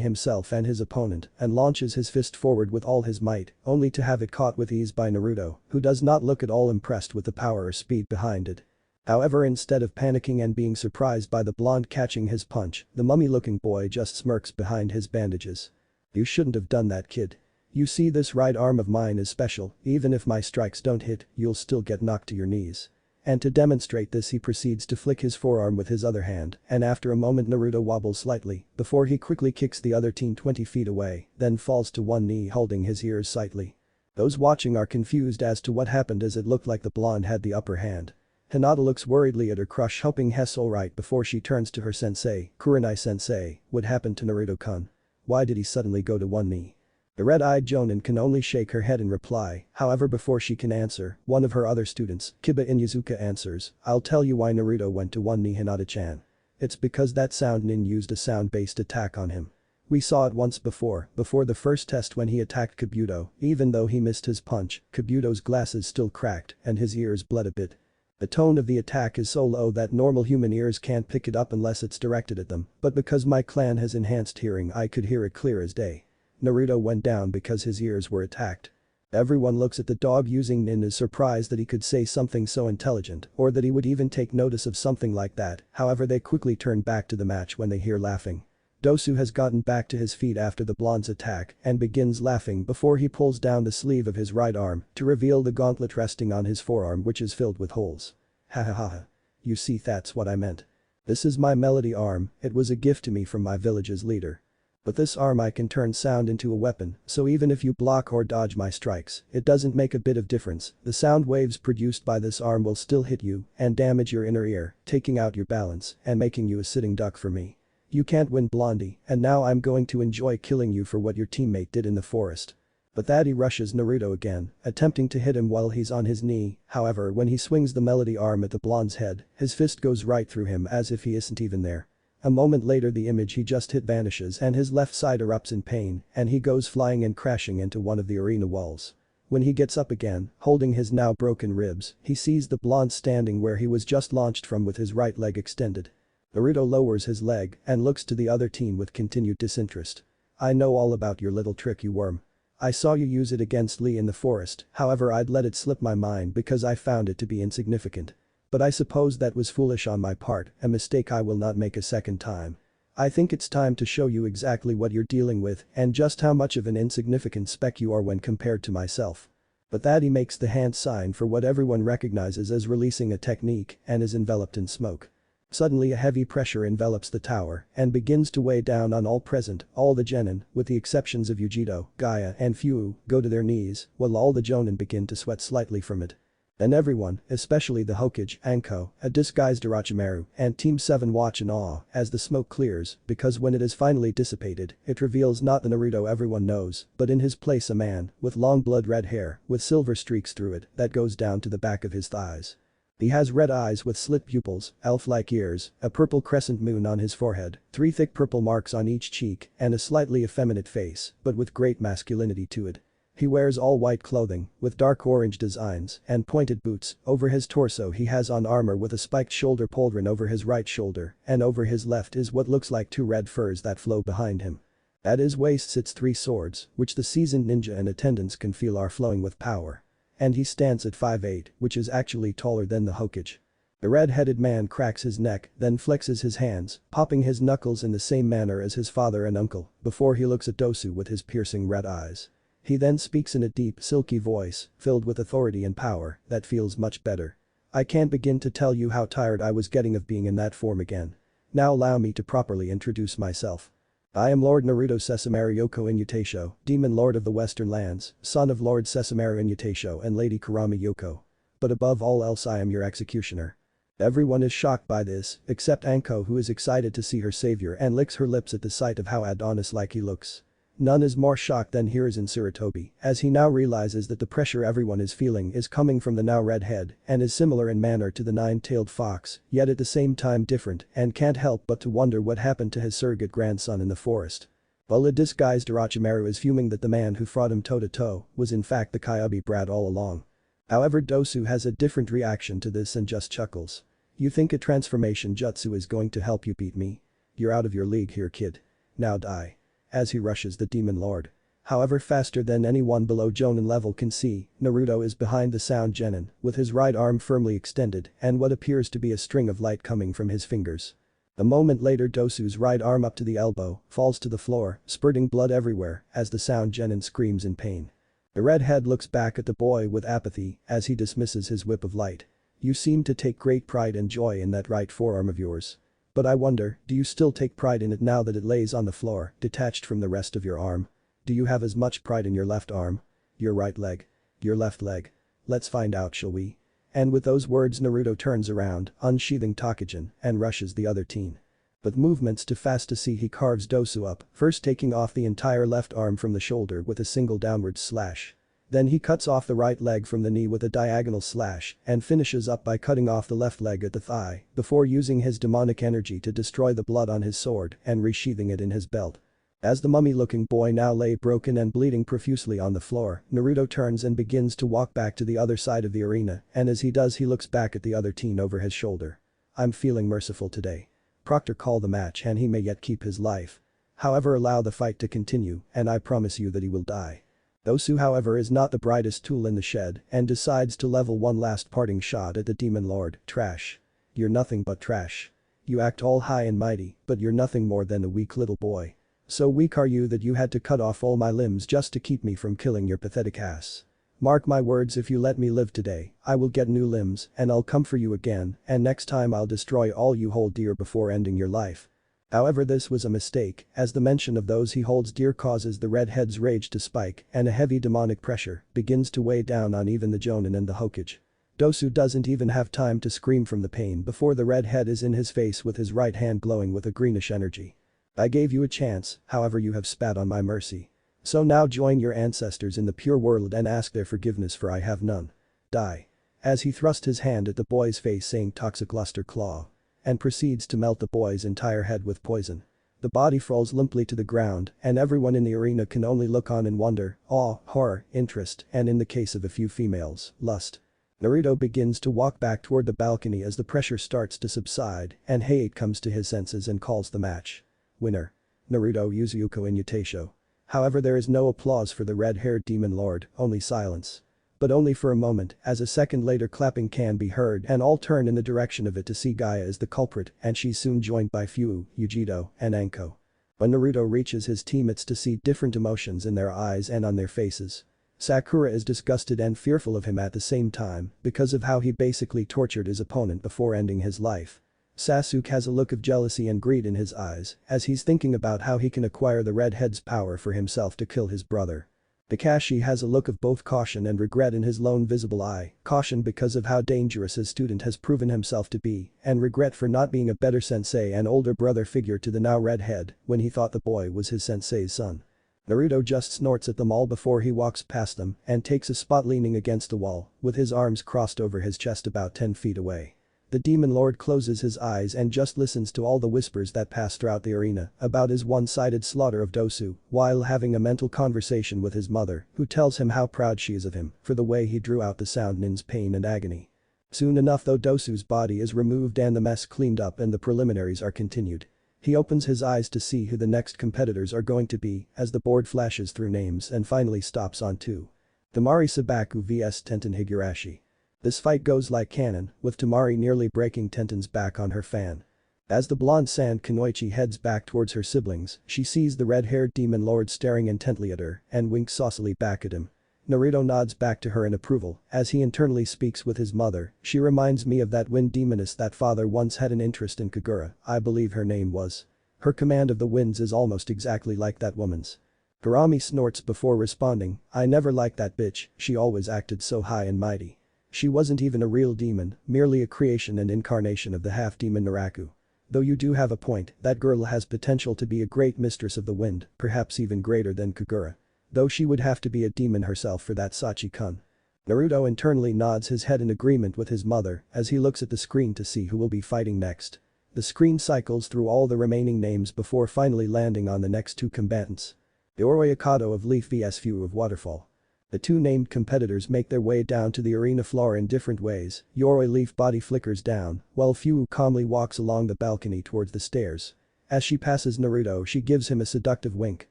himself and his opponent and launches his fist forward with all his might, only to have it caught with ease by Naruto, who does not look at all impressed with the power or speed behind it. However, instead of panicking and being surprised by the blonde catching his punch, the mummy-looking boy just smirks behind his bandages. You shouldn't have done that, kid. You see, this right arm of mine is special, even if my strikes don't hit, you'll still get knocked to your knees. And to demonstrate this, he proceeds to flick his forearm with his other hand, and after a moment Naruto wobbles slightly before he quickly kicks the other teen 20 feet away, then falls to one knee holding his ears slightly. Those watching are confused as to what happened as it looked like the blonde had the upper hand. Hinata looks worriedly at her crush, hoping Hess alright before she turns to her sensei, Kurenai-sensei, what happened to Naruto-kun? Why did he suddenly go to one knee? The red-eyed Jonin can only shake her head in reply, however before she can answer, one of her other students, Kiba Inuzuka answers, I'll tell you why Naruto went to one knee, Hinata-chan. It's because that sound nin used a sound-based attack on him. We saw it once before the first test when he attacked Kabuto, even though he missed his punch, Kabuto's glasses still cracked and his ears bled a bit. The tone of the attack is so low that normal human ears can't pick it up unless it's directed at them, but because my clan has enhanced hearing I could hear it clear as day. Naruto went down because his ears were attacked. Everyone looks at the dog using nin as surprised that he could say something so intelligent or that he would even take notice of something like that, however they quickly turn back to the match when they hear laughing. Dosu has gotten back to his feet after the blonde's attack and begins laughing before he pulls down the sleeve of his right arm to reveal the gauntlet resting on his forearm, which is filled with holes. Ha ha ha ha. You see, that's what I meant. This is my melody arm, it was a gift to me from my village's leader. But this arm I can turn sound into a weapon, so even if you block or dodge my strikes, it doesn't make a bit of difference, the sound waves produced by this arm will still hit you and damage your inner ear, taking out your balance and making you a sitting duck for me. You can't win, Blondie, and now I'm going to enjoy killing you for what your teammate did in the forest. But that he rushes Naruto again, attempting to hit him while he's on his knee, however when he swings the melody arm at the blonde's head, his fist goes right through him as if he isn't even there. A moment later the image he just hit vanishes and his left side erupts in pain and he goes flying and crashing into one of the arena walls. When he gets up again, holding his now broken ribs, he sees the blonde standing where he was just launched from with his right leg extended. Naruto lowers his leg and looks to the other teen with continued disinterest. I know all about your little trick, you worm. I saw you use it against Lee in the forest, however I'd let it slip my mind because I found it to be insignificant. But I suppose that was foolish on my part, a mistake I will not make a second time. I think it's time to show you exactly what you're dealing with and just how much of an insignificant speck you are when compared to myself. But that he makes the hand sign for what everyone recognizes as releasing a technique and is enveloped in smoke. Suddenly a heavy pressure envelops the tower and begins to weigh down on all present. All the genin, with the exceptions of Yujito, Gaia and Fu, go to their knees while all the jonin begin to sweat slightly from it. And everyone, especially the Hokage, Anko, a disguised Orochimaru, and Team 7 watch in awe as the smoke clears because when it is finally dissipated, it reveals not the Naruto everyone knows, but in his place a man with long blood-red hair with silver streaks through it that goes down to the back of his thighs. He has red eyes with slit pupils, elf-like ears, a purple crescent moon on his forehead, 3 thick purple marks on each cheek, and a slightly effeminate face, but with great masculinity to it. He wears all white clothing, with dark orange designs, and pointed boots. Over his torso he has on armor with a spiked shoulder pauldron over his right shoulder, and over his left is what looks like 2 red furs that flow behind him. At his waist sits 3 swords, which the seasoned ninja in attendance can feel are flowing with power. And he stands at 5'8", which is actually taller than the Hokage. The red-headed man cracks his neck, then flexes his hands, popping his knuckles in the same manner as his father and uncle, before he looks at Dosu with his piercing red eyes. He then speaks in a deep, silky voice, filled with authority and power, that feels much better. I can't begin to tell you how tired I was getting of being in that form again. Now allow me to properly introduce myself. I am Lord Naruto Sessamaru Yoko Inuyasha, Demon Lord of the Western Lands, son of Lord Sessamaru Inuyasha and Lady Kurama Yoko. But above all else I am your executioner. Everyone is shocked by this, except Anko who is excited to see her savior and licks her lips at the sight of how Adonis-like he looks. None is more shocked than Hiruzen Tsurutobi, as he now realizes that the pressure everyone is feeling is coming from the now redhead and is similar in manner to the 9-tailed fox, yet at the same time different and can't help but to wonder what happened to his surrogate grandson in the forest. While a disguised Orochimaru is fuming that the man who fought him toe-to-toe was in fact the Kyuubi brat all along. However, Dosu has a different reaction to this and just chuckles. You think a transformation jutsu is going to help you beat me? You're out of your league here, kid. Now die. As he rushes the demon lord. However, faster than anyone below Jonin level can see, Naruto is behind the sound genin, with his right arm firmly extended and what appears to be a string of light coming from his fingers. A moment later Dosu's right arm up to the elbow falls to the floor, spurting blood everywhere as the sound genin screams in pain. The redhead looks back at the boy with apathy as he dismisses his whip of light. You seem to take great pride and joy in that right forearm of yours. But I wonder, do you still take pride in it now that it lays on the floor, detached from the rest of your arm? Do you have as much pride in your left arm? Your right leg? Your left leg? Let's find out, shall we? And with those words Naruto turns around, unsheathing Tokijin, and rushes the other teen. With movements too fast to see he carves Dosu up, first taking off the entire left arm from the shoulder with a single downward slash. Then he cuts off the right leg from the knee with a diagonal slash and finishes up by cutting off the left leg at the thigh before using his demonic energy to destroy the blood on his sword and resheathing it in his belt. As the mummy-looking boy now lay broken and bleeding profusely on the floor, Naruto turns and begins to walk back to the other side of the arena, and as he does he looks back at the other teen over his shoulder. I'm feeling merciful today. Proctor call the match and he may yet keep his life. However, allow the fight to continue and I promise you that he will die. Dosu however is not the brightest tool in the shed and decides to level one last parting shot at the demon lord. Trash. You're nothing but trash. You act all high and mighty, but you're nothing more than a weak little boy. So weak are you that you had to cut off all my limbs just to keep me from killing your pathetic ass. Mark my words, if you let me live today, I will get new limbs and I'll come for you again and next time I'll destroy all you hold dear before ending your life. However, this was a mistake, as the mention of those he holds dear causes the redhead's rage to spike and a heavy demonic pressure begins to weigh down on even the Jonin and the Hokage. Dosu doesn't even have time to scream from the pain before the redhead is in his face with his right hand glowing with a greenish energy. I gave you a chance, however you have spat on my mercy. So now join your ancestors in the pure world and ask their forgiveness for I have none. Die. As he thrust his hand at the boy's face saying toxic luster claw. And proceeds to melt the boy's entire head with poison. The body falls limply to the ground and everyone in the arena can only look on in wonder, awe, horror, interest, and in the case of a few females, lust. Naruto begins to walk back toward the balcony as the pressure starts to subside and Height comes to his senses and calls the match. Winner. Naruto Uzuyuko Inuyasha. However, there is no applause for the red-haired demon lord, only silence. But only for a moment, as a second later clapping can be heard and all turn in the direction of it to see Gaia as the culprit, and she's soon joined by Fu, Yujito, and Anko. When Naruto reaches his teammates to see different emotions in their eyes and on their faces. Sakura is disgusted and fearful of him at the same time because of how he basically tortured his opponent before ending his life. Sasuke has a look of jealousy and greed in his eyes as he's thinking about how he can acquire the redhead's power for himself to kill his brother. Kakashi has a look of both caution and regret in his lone visible eye, caution because of how dangerous his student has proven himself to be, and regret for not being a better sensei and older brother figure to the now redhead when he thought the boy was his sensei's son. Naruto just snorts at them all before he walks past them and takes a spot leaning against the wall, with his arms crossed over his chest about 10 feet away. The demon lord closes his eyes and just listens to all the whispers that pass throughout the arena about his one-sided slaughter of Dosu while having a mental conversation with his mother, who tells him how proud she is of him for the way he drew out the sound nin's pain and agony. Soon enough though Dosu's body is removed and the mess cleaned up and the preliminaries are continued. He opens his eyes to see who the next competitors are going to be as the board flashes through names and finally stops on 2. Tamari Sabaku vs Tenten Higurashi. This fight goes like cannon, with Tamari nearly breaking Tenten's back on her fan. As the blonde Sand Kunoichi heads back towards her siblings, she sees the red-haired demon lord staring intently at her and winks saucily back at him. Naruto nods back to her in approval as he internally speaks with his mother. She reminds me of that wind demoness that father once had an interest in Kagura, I believe her name was. Her command of the winds is almost exactly like that woman's. Kurami snorts before responding, I never liked that bitch, she always acted so high and mighty. She wasn't even a real demon, merely a creation and incarnation of the half-demon Naraku. Though you do have a point, that girl has potential to be a great mistress of the wind, perhaps even greater than Kagura. Though she would have to be a demon herself for that Sachi-kun. Naruto internally nods his head in agreement with his mother as he looks at the screen to see who will be fighting next. The screen cycles through all the remaining names before finally landing on the next 2 combatants. Yoroi Akado of Leaf vs Fu of Waterfall. The 2 named competitors make their way down to the arena floor in different ways. Yoroi Leaf body flickers down, while Fu calmly walks along the balcony towards the stairs. As she passes Naruto she gives him a seductive wink,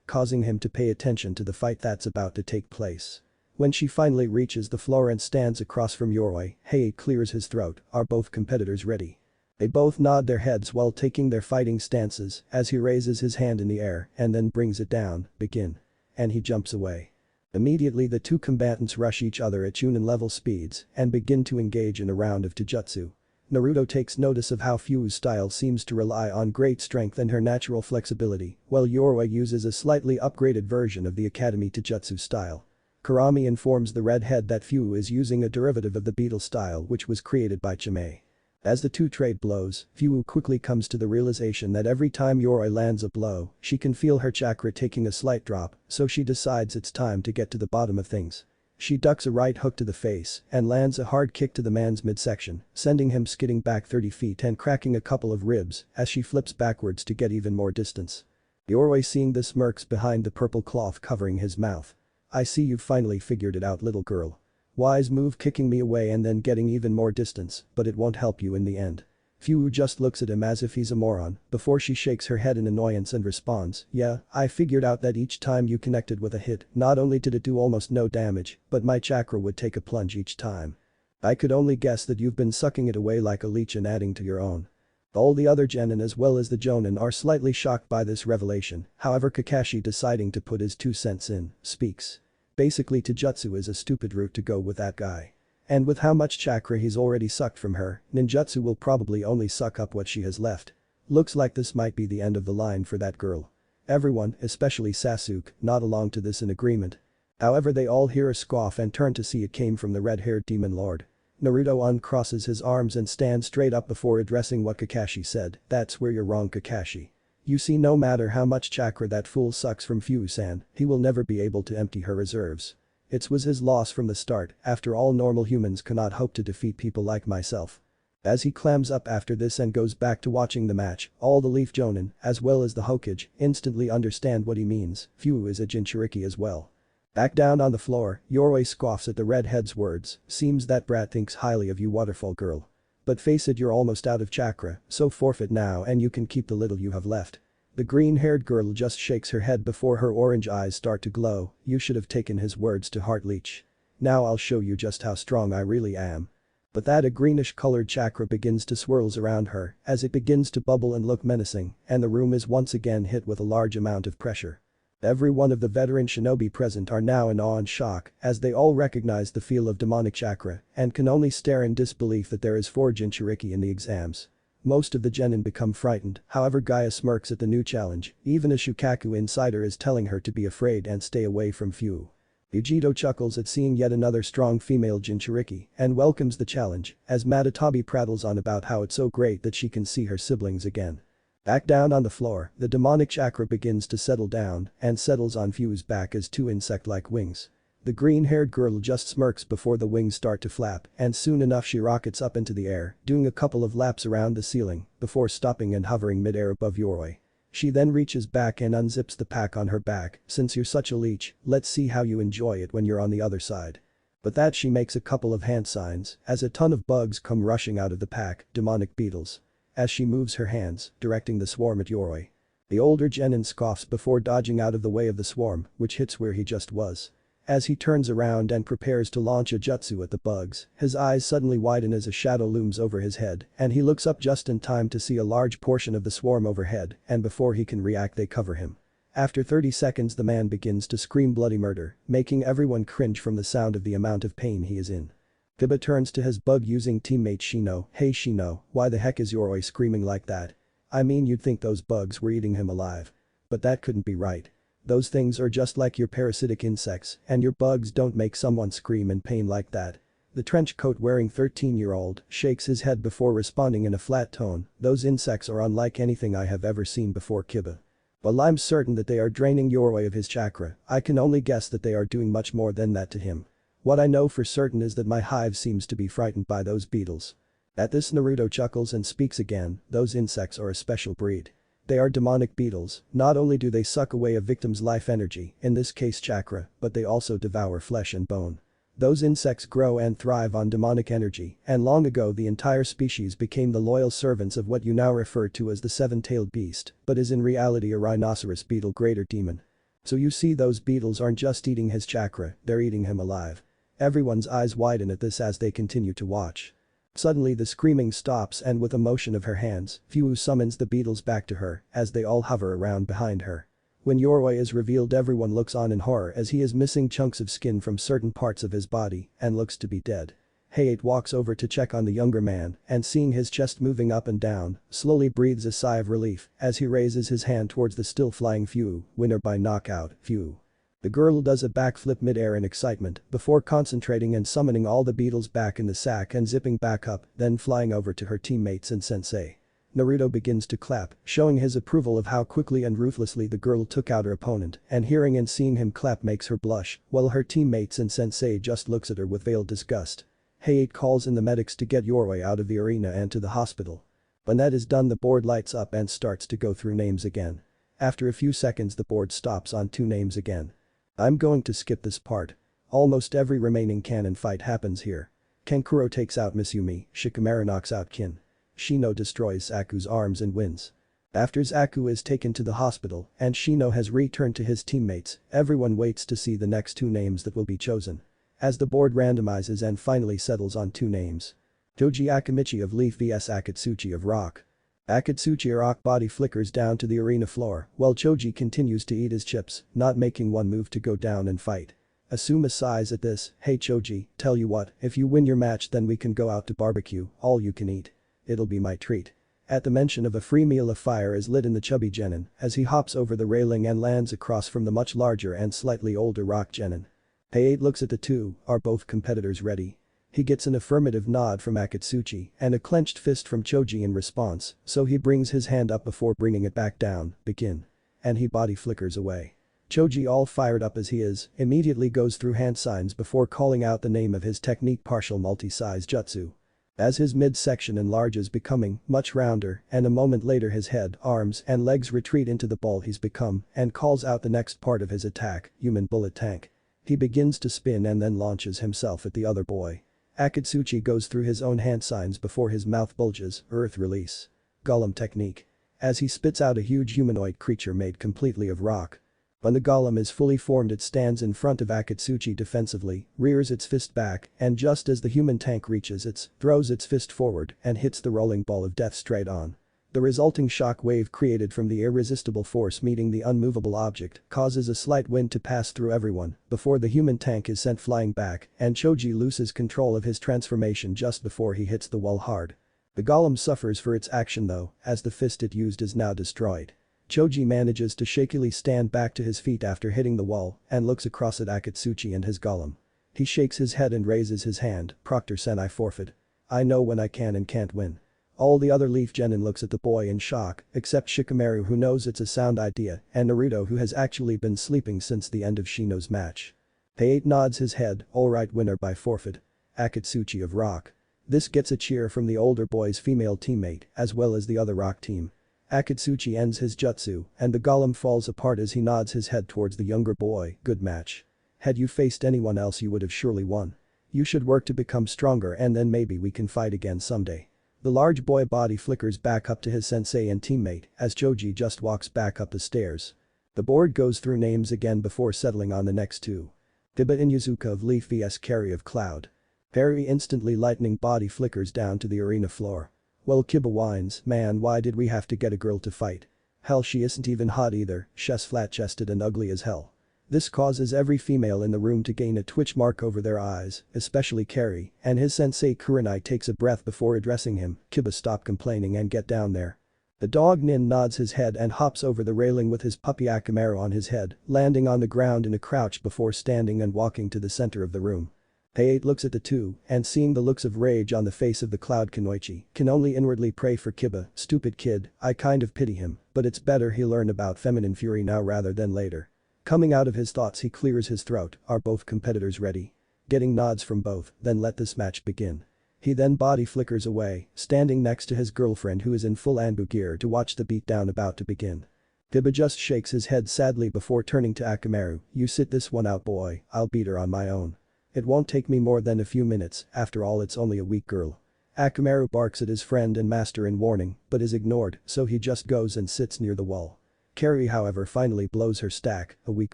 causing him to pay attention to the fight that's about to take place. When she finally reaches the floor and stands across from Yoroi, Hei clears his throat, are both competitors ready? They both nod their heads while taking their fighting stances as he raises his hand in the air and then brings it down, begin. And he jumps away. Immediately the 2 combatants rush each other at Chunin level speeds and begin to engage in a round of taijutsu. Naruto takes notice of how Fu's style seems to rely on great strength and her natural flexibility, while Yoroi uses a slightly upgraded version of the Academy taijutsu style. Kurami informs the redhead that Fu is using a derivative of the beetle style which was created by Chimei. As the 2 trade blows, Fu quickly comes to the realization that every time Yoroi lands a blow, she can feel her chakra taking a slight drop, so she decides it's time to get to the bottom of things. She ducks a right hook to the face and lands a hard kick to the man's midsection, sending him skidding back 30 feet and cracking a couple of ribs as she flips backwards to get even more distance. Yoroi seeing this smirks behind the purple cloth covering his mouth. I see you've finally figured it out, little girl. Wise move kicking me away and then getting even more distance, but it won't help you in the end. Fu just looks at him as if he's a moron before she shakes her head in annoyance and responds, yeah, I figured out that each time you connected with a hit, not only did it do almost no damage, but my chakra would take a plunge each time. I could only guess that you've been sucking it away like a leech and adding to your own. All the other genin as well as the jonin are slightly shocked by this revelation, however Kakashi deciding to put his 2 cents in, speaks. Basically taijutsu is a stupid route to go with that guy. And with how much chakra he's already sucked from her, ninjutsu will probably only suck up what she has left. Looks like this might be the end of the line for that girl. Everyone, especially Sasuke, nod along to this in agreement. However they all hear a scoff and turn to see it came from the red-haired demon lord. Naruto uncrosses his arms and stands straight up before addressing what Kakashi said, that's where you're wrong, Kakashi. You see, no matter how much chakra that fool sucks from Fu-san, he will never be able to empty her reserves. It was his loss from the start, after all normal humans cannot hope to defeat people like myself. As he clams up after this and goes back to watching the match, all the Leaf Jonin, as well as the Hokage, instantly understand what he means, Fu is a Jinchuriki as well. Back down on the floor, Yoroi scoffs at the redhead's words, seems that brat thinks highly of you, waterfall girl. But face it, you're almost out of chakra, so forfeit now and you can keep the little you have left. The green-haired girl just shakes her head before her orange eyes start to glow, you should have taken his words to heart, leech. Now I'll show you just how strong I really am. But that a greenish-colored chakra begins to swirls around her as it begins to bubble and look menacing, and the room is once again hit with a large amount of pressure. Every one of the veteran shinobi present are now in awe and shock as they all recognize the feel of demonic chakra and can only stare in disbelief that there is 4 jinchuriki in the exams. Most of the genin become frightened, however Gaia smirks at the new challenge, even a Shukaku insider is telling her to be afraid and stay away from Fu. Yujito chuckles at seeing yet another strong female jinchuriki and welcomes the challenge as Matatabi prattles on about how it's so great that she can see her siblings again. Back down on the floor, the demonic chakra begins to settle down and settles on Fu's back as 2 insect-like wings. The green-haired girl just smirks before the wings start to flap and soon enough she rockets up into the air, doing a couple of laps around the ceiling before stopping and hovering mid-air above Yoroi. She then reaches back and unzips the pack on her back, since you're such a leech, let's see how you enjoy it when you're on the other side. But that she makes a couple of hand signs as a ton of bugs come rushing out of the pack, demonic beetles. As she moves her hands, directing the swarm at Yoroi. The older genin scoffs before dodging out of the way of the swarm, which hits where he just was. As he turns around and prepares to launch a jutsu at the bugs, his eyes suddenly widen as a shadow looms over his head and he looks up just in time to see a large portion of the swarm overhead and before he can react they cover him. After 30 seconds the man begins to scream bloody murder, making everyone cringe from the sound of the amount of pain he is in. Kiba turns to his bug-using teammate Shino, "Hey Shino, why the heck is Yoroi screaming like that? I mean you'd think those bugs were eating him alive. But that couldn't be right. Those things are just like your parasitic insects and your bugs don't make someone scream in pain like that." The trench coat wearing 13-year-old shakes his head before responding in a flat tone, "Those insects are unlike anything I have ever seen before Kiba. While I'm certain that they are draining Yoroi of his chakra, I can only guess that they are doing much more than that to him. What I know for certain is that my hive seems to be frightened by those beetles." At this Naruto chuckles and speaks again, "Those insects are a special breed. They are demonic beetles, not only do they suck away a victim's life energy, in this case chakra, but they also devour flesh and bone. Those insects grow and thrive on demonic energy, and long ago the entire species became the loyal servants of what you now refer to as the 7-tailed beast, but is in reality a rhinoceros beetle greater demon. So you see those beetles aren't just eating his chakra, they're eating him alive." Everyone's eyes widen at this as they continue to watch. Suddenly the screaming stops and with a motion of her hands, Fu summons the beetles back to her as they all hover around behind her. When Yoroi is revealed everyone looks on in horror as he is missing chunks of skin from certain parts of his body and looks to be dead. Hayate walks over to check on the younger man and seeing his chest moving up and down, slowly breathes a sigh of relief as he raises his hand towards the still flying Fu, winner by knockout, Fu. The girl does a backflip mid-air in excitement before concentrating and summoning all the beetles back in the sack and zipping back up, then flying over to her teammates and sensei. Naruto begins to clap, showing his approval of how quickly and ruthlessly the girl took out her opponent, and hearing and seeing him clap makes her blush, while her teammates and sensei just looks at her with veiled disgust. Hayate calls in the medics to get Yoroi out of the arena and to the hospital. When that is done the board lights up and starts to go through names again. After a few seconds the board stops on 2 names again. I'm going to skip this part. Almost every remaining canon fight happens here. Kankuro takes out Misumi, Shikamaru knocks out Kin. Shino destroys Aku's arms and wins. After Aku is taken to the hospital and Shino has returned to his teammates, everyone waits to see the next 2 names that will be chosen. As the board randomizes and finally settles on 2 names. Toji Akamichi of Leaf vs Akatsuchi of Rock. Akatsuchi rock body flickers down to the arena floor while Choji continues to eat his chips, not making one move to go down and fight. Asuma sighs at this, "Hey Choji, tell you what, if you win your match then we can go out to barbecue, all you can eat. It'll be my treat." At the mention of a free meal a fire is lit in the chubby genin as he hops over the railing and lands across from the much larger and slightly older rock genin. Hayate looks at the two, "Are both competitors ready?" He gets an affirmative nod from Akatsuchi and a clenched fist from Choji in response, so he brings his hand up before bringing it back down, "Begin." And he body flickers away. Choji, all fired up as he is, immediately goes through hand signs before calling out the name of his technique partial multi-size jutsu. As his midsection enlarges becoming much rounder and a moment later his head, arms and legs retreat into the ball he's become and calls out the next part of his attack, human bullet tank. He begins to spin and then launches himself at the other boy. Akatsuchi goes through his own hand signs before his mouth bulges, earth release. Golem technique. As he spits out a huge humanoid creature made completely of rock. When the golem is fully formed it stands in front of Akatsuchi defensively, rears its fist back, and just as the human tank reaches its, throws its fist forward and hits the rolling ball of death straight on. The resulting shock wave created from the irresistible force meeting the unmovable object causes a slight wind to pass through everyone before the human tank is sent flying back and Choji loses control of his transformation just before he hits the wall hard. The golem suffers for its action though, as the fist it used is now destroyed. Choji manages to shakily stand back to his feet after hitting the wall and looks across at Akatsuchi and his golem. He shakes his head and raises his hand, Proctor-sen, I forfeit. I know when I can and can't win. All the other Leaf Genin looks at the boy in shock, except Shikamaru who knows it's a sound idea and Naruto who has actually been sleeping since the end of Shino's match. Pei-8 nods his head, alright, winner by forfeit. Akatsuchi of Rock. This gets a cheer from the older boy's female teammate as well as the other Rock team. Akatsuchi ends his jutsu and the golem falls apart as he nods his head towards the younger boy, good match. Had you faced anyone else you would have surely won. You should work to become stronger and then maybe we can fight again someday. The large boy body flickers back up to his sensei and teammate as Choji just walks back up the stairs. The board goes through names again before settling on the next two. Kiba Inuzuka of Leaf vs Carry of Cloud. Very instantly lightning body flickers down to the arena floor. Well, Kiba whines, man, why did we have to get a girl to fight? Hell, she isn't even hot either, she's flat-chested and ugly as hell. This causes every female in the room to gain a twitch mark over their eyes, especially Carry, and his sensei Kurenai takes a breath before addressing him, Kiba, stop complaining and get down there. The dog Nin nods his head and hops over the railing with his puppy Akamaru on his head, landing on the ground in a crouch before standing and walking to the center of the room. Pei-8 looks at the two and seeing the looks of rage on the face of the Cloud Kunoichi can only inwardly pray for Kiba, stupid kid, I kind of pity him, but it's better he learn about feminine fury now rather than later. Coming out of his thoughts he clears his throat, are both competitors ready? Getting nods from both, then let this match begin. He then body flickers away, standing next to his girlfriend who is in full Anbu gear to watch the beatdown about to begin. Kiba just shakes his head sadly before turning to Akamaru, you sit this one out boy, I'll beat her on my own. It won't take me more than a few minutes, after all it's only a weak girl. Akamaru barks at his friend and master in warning, but is ignored, so he just goes and sits near the wall. Carrie however finally blows her stack, a weak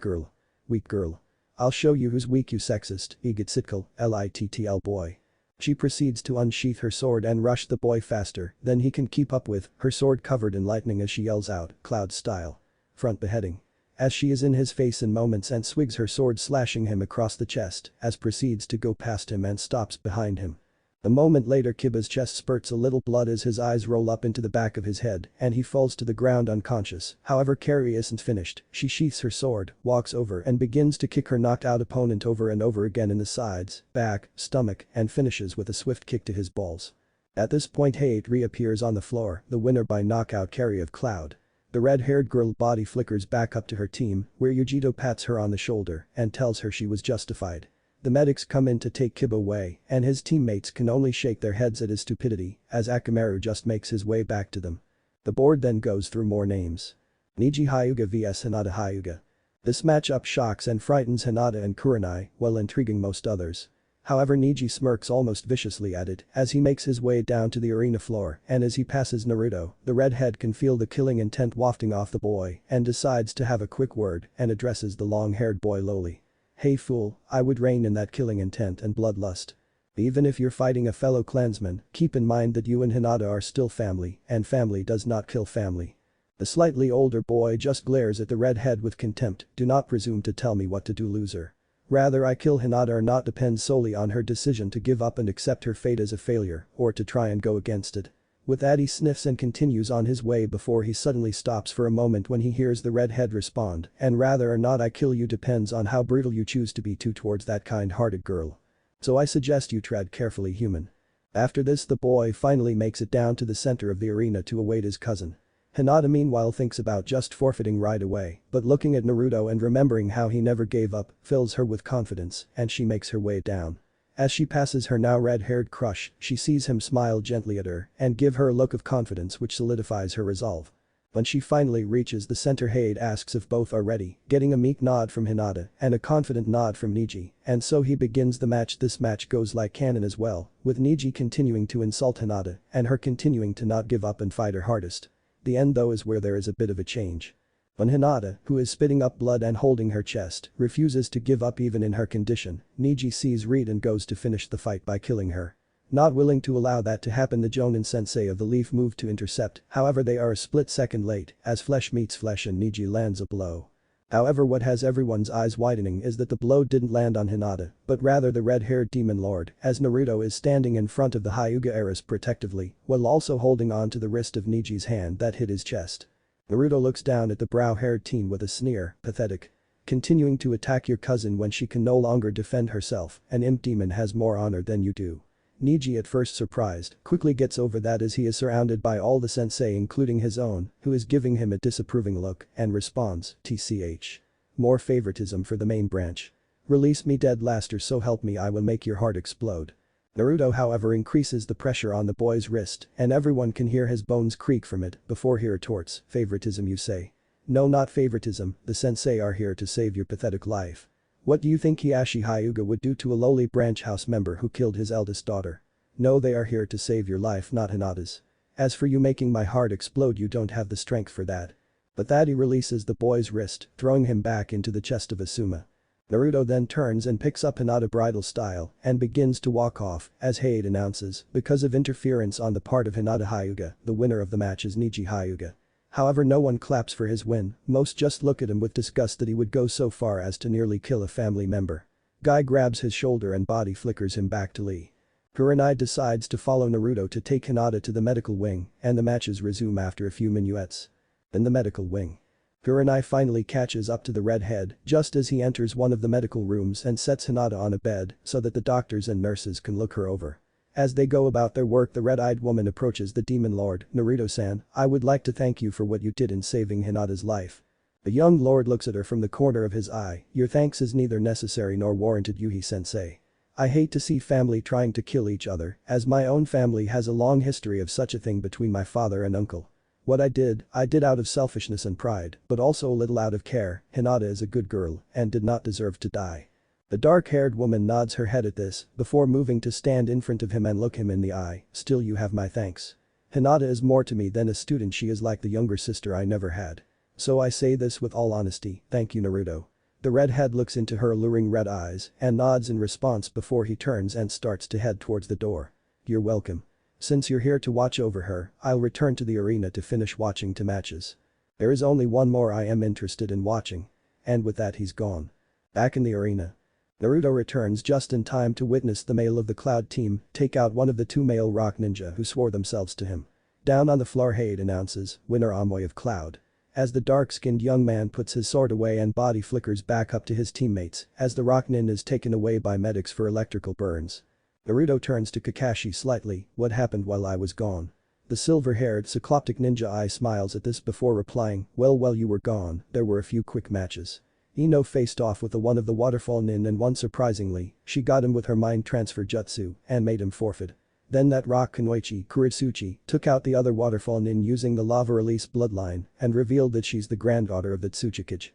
girl. Weak girl. I'll show you who's weak you sexist, egotistical, littl boy. She proceeds to unsheath her sword and rush the boy faster than he can keep up with, her sword covered in lightning as she yells out, Cloud style. Front beheading. As she is in his face in moments and swigs her sword slashing him across the chest as proceeds to go past him and stops behind him. A moment later Kiba's chest spurts a little blood as his eyes roll up into the back of his head and he falls to the ground unconscious, however Carrie isn't finished, she sheaths her sword, walks over and begins to kick her knocked out opponent over and over again in the sides, back, stomach and finishes with a swift kick to his balls. At this point Hate reappears on the floor, the winner by knockout Carrie of Cloud. The red-haired girl body flickers back up to her team where Yujito pats her on the shoulder and tells her she was justified. The medics come in to take Kiba away and his teammates can only shake their heads at his stupidity as Akamaru just makes his way back to them. The board then goes through more names. Niji Hyuga vs Hinata Hyuga. This matchup shocks and frightens Hinata and Kurenai while intriguing most others. However Niji smirks almost viciously at it as he makes his way down to the arena floor and as he passes Naruto, the redhead can feel the killing intent wafting off the boy and decides to have a quick word and addresses the long-haired boy lowly. Hey fool, I would reign in that killing intent and bloodlust. Even if you're fighting a fellow clansman, keep in mind that you and Hinata are still family and family does not kill family. The slightly older boy just glares at the redhead with contempt, do not presume to tell me what to do loser. Rather I kill Hinata or not depends solely on her decision to give up and accept her fate as a failure or to try and go against it. With that he sniffs and continues on his way before he suddenly stops for a moment when he hears the redhead respond, and rather or not I kill you depends on how brutal you choose to be towards that kind-hearted girl. So I suggest you tread carefully human. After this the boy finally makes it down to the center of the arena to await his cousin. Hinata meanwhile thinks about just forfeiting right away, but looking at Naruto and remembering how he never gave up fills her with confidence and she makes her way down. As she passes her now red-haired crush, she sees him smile gently at her and give her a look of confidence which solidifies her resolve. When she finally reaches the center Hade asks if both are ready, getting a meek nod from Hinata and a confident nod from Niji, and so he begins the match. This match goes like canon as well, with Niji continuing to insult Hinata and her continuing to not give up and fight her hardest. The end though is where there is a bit of a change. When Hinata, who is spitting up blood and holding her chest, refuses to give up even in her condition, Niji sees Reed and goes to finish the fight by killing her. Not willing to allow that to happen, the Jonin sensei of the Leaf move to intercept, however they are a split second late as flesh meets flesh and Niji lands a blow. However, what has everyone's eyes widening is that the blow didn't land on Hinata, but rather the red-haired demon lord, as Naruto is standing in front of the Hyuga heiress protectively, while also holding on to the wrist of Niji's hand that hit his chest. Naruto looks down at the brow-haired teen with a sneer, pathetic. Continuing to attack your cousin when she can no longer defend herself, an imp demon has more honor than you do. Niji, at first surprised, quickly gets over that as he is surrounded by all the sensei including his own, who is giving him a disapproving look, and responds, TCH. More favoritism for the main branch. Release me, dead blaster, so help me, I will make your heart explode. Naruto, however, increases the pressure on the boy's wrist and everyone can hear his bones creak from it before he retorts, favoritism you say? No, not favoritism, the sensei are here to save your pathetic life. What do you think Hiashi Hyuga would do to a lowly branch house member who killed his eldest daughter? No, they are here to save your life, not Hinata's. As for you making my heart explode, you don't have the strength for that. But that he releases the boy's wrist, throwing him back into the chest of Asuma. Naruto then turns and picks up Hinata bridal style and begins to walk off as Hayate announces, because of interference on the part of Hinata Hyuga, the winner of the match is Niji Hyuga. However, no one claps for his win, most just look at him with disgust that he would go so far as to nearly kill a family member. Guy grabs his shoulder and body flickers him back to Lee. Kurenai decides to follow Naruto to take Hinata to the medical wing and the matches resume after a few minuets. In the medical wing. Kurenai finally catches up to the redhead just as he enters one of the medical rooms and sets Hinata on a bed so that the doctors and nurses can look her over. As they go about their work, the red-eyed woman approaches the demon lord, Naruto-san, I would like to thank you for what you did in saving Hinata's life. The young lord looks at her from the corner of his eye, your thanks is neither necessary nor warranted, Yuhi-sensei. I hate to see family trying to kill each other, as my own family has a long history of such a thing between my father and uncle. What I did out of selfishness and pride, but also a little out of care. Hinata is a good girl and did not deserve to die. The dark-haired woman nods her head at this before moving to stand in front of him and look him in the eye, still you have my thanks. Hinata is more to me than a student, she is like the younger sister I never had. So I say this with all honesty, thank you Naruto. The redhead looks into her alluring red eyes and nods in response before he turns and starts to head towards the door. You're welcome. Since you're here to watch over her, I'll return to the arena to finish watching two matches. There is only one more I am interested in watching. And with that he's gone. Back in the arena. Naruto returns just in time to witness the male of the Cloud team take out one of the two male rock ninja who swore themselves to him. Down on the floor, Hayate announces, winner Amoy of Cloud. As the dark-skinned young man puts his sword away and body flickers back up to his teammates as the rock nin is taken away by medics for electrical burns. Naruto turns to Kakashi slightly, what happened while I was gone? The silver-haired cycloptic ninja eye smiles at this before replying, well while you were gone, there were a few quick matches. Ino faced off with one of the waterfall nin and won surprisingly, she got him with her mind transfer jutsu and made him forfeit. Then that rock Kunoichi Kuritsuchi took out the other waterfall nin using the lava release bloodline and revealed that she's the granddaughter of the Tsuchikage.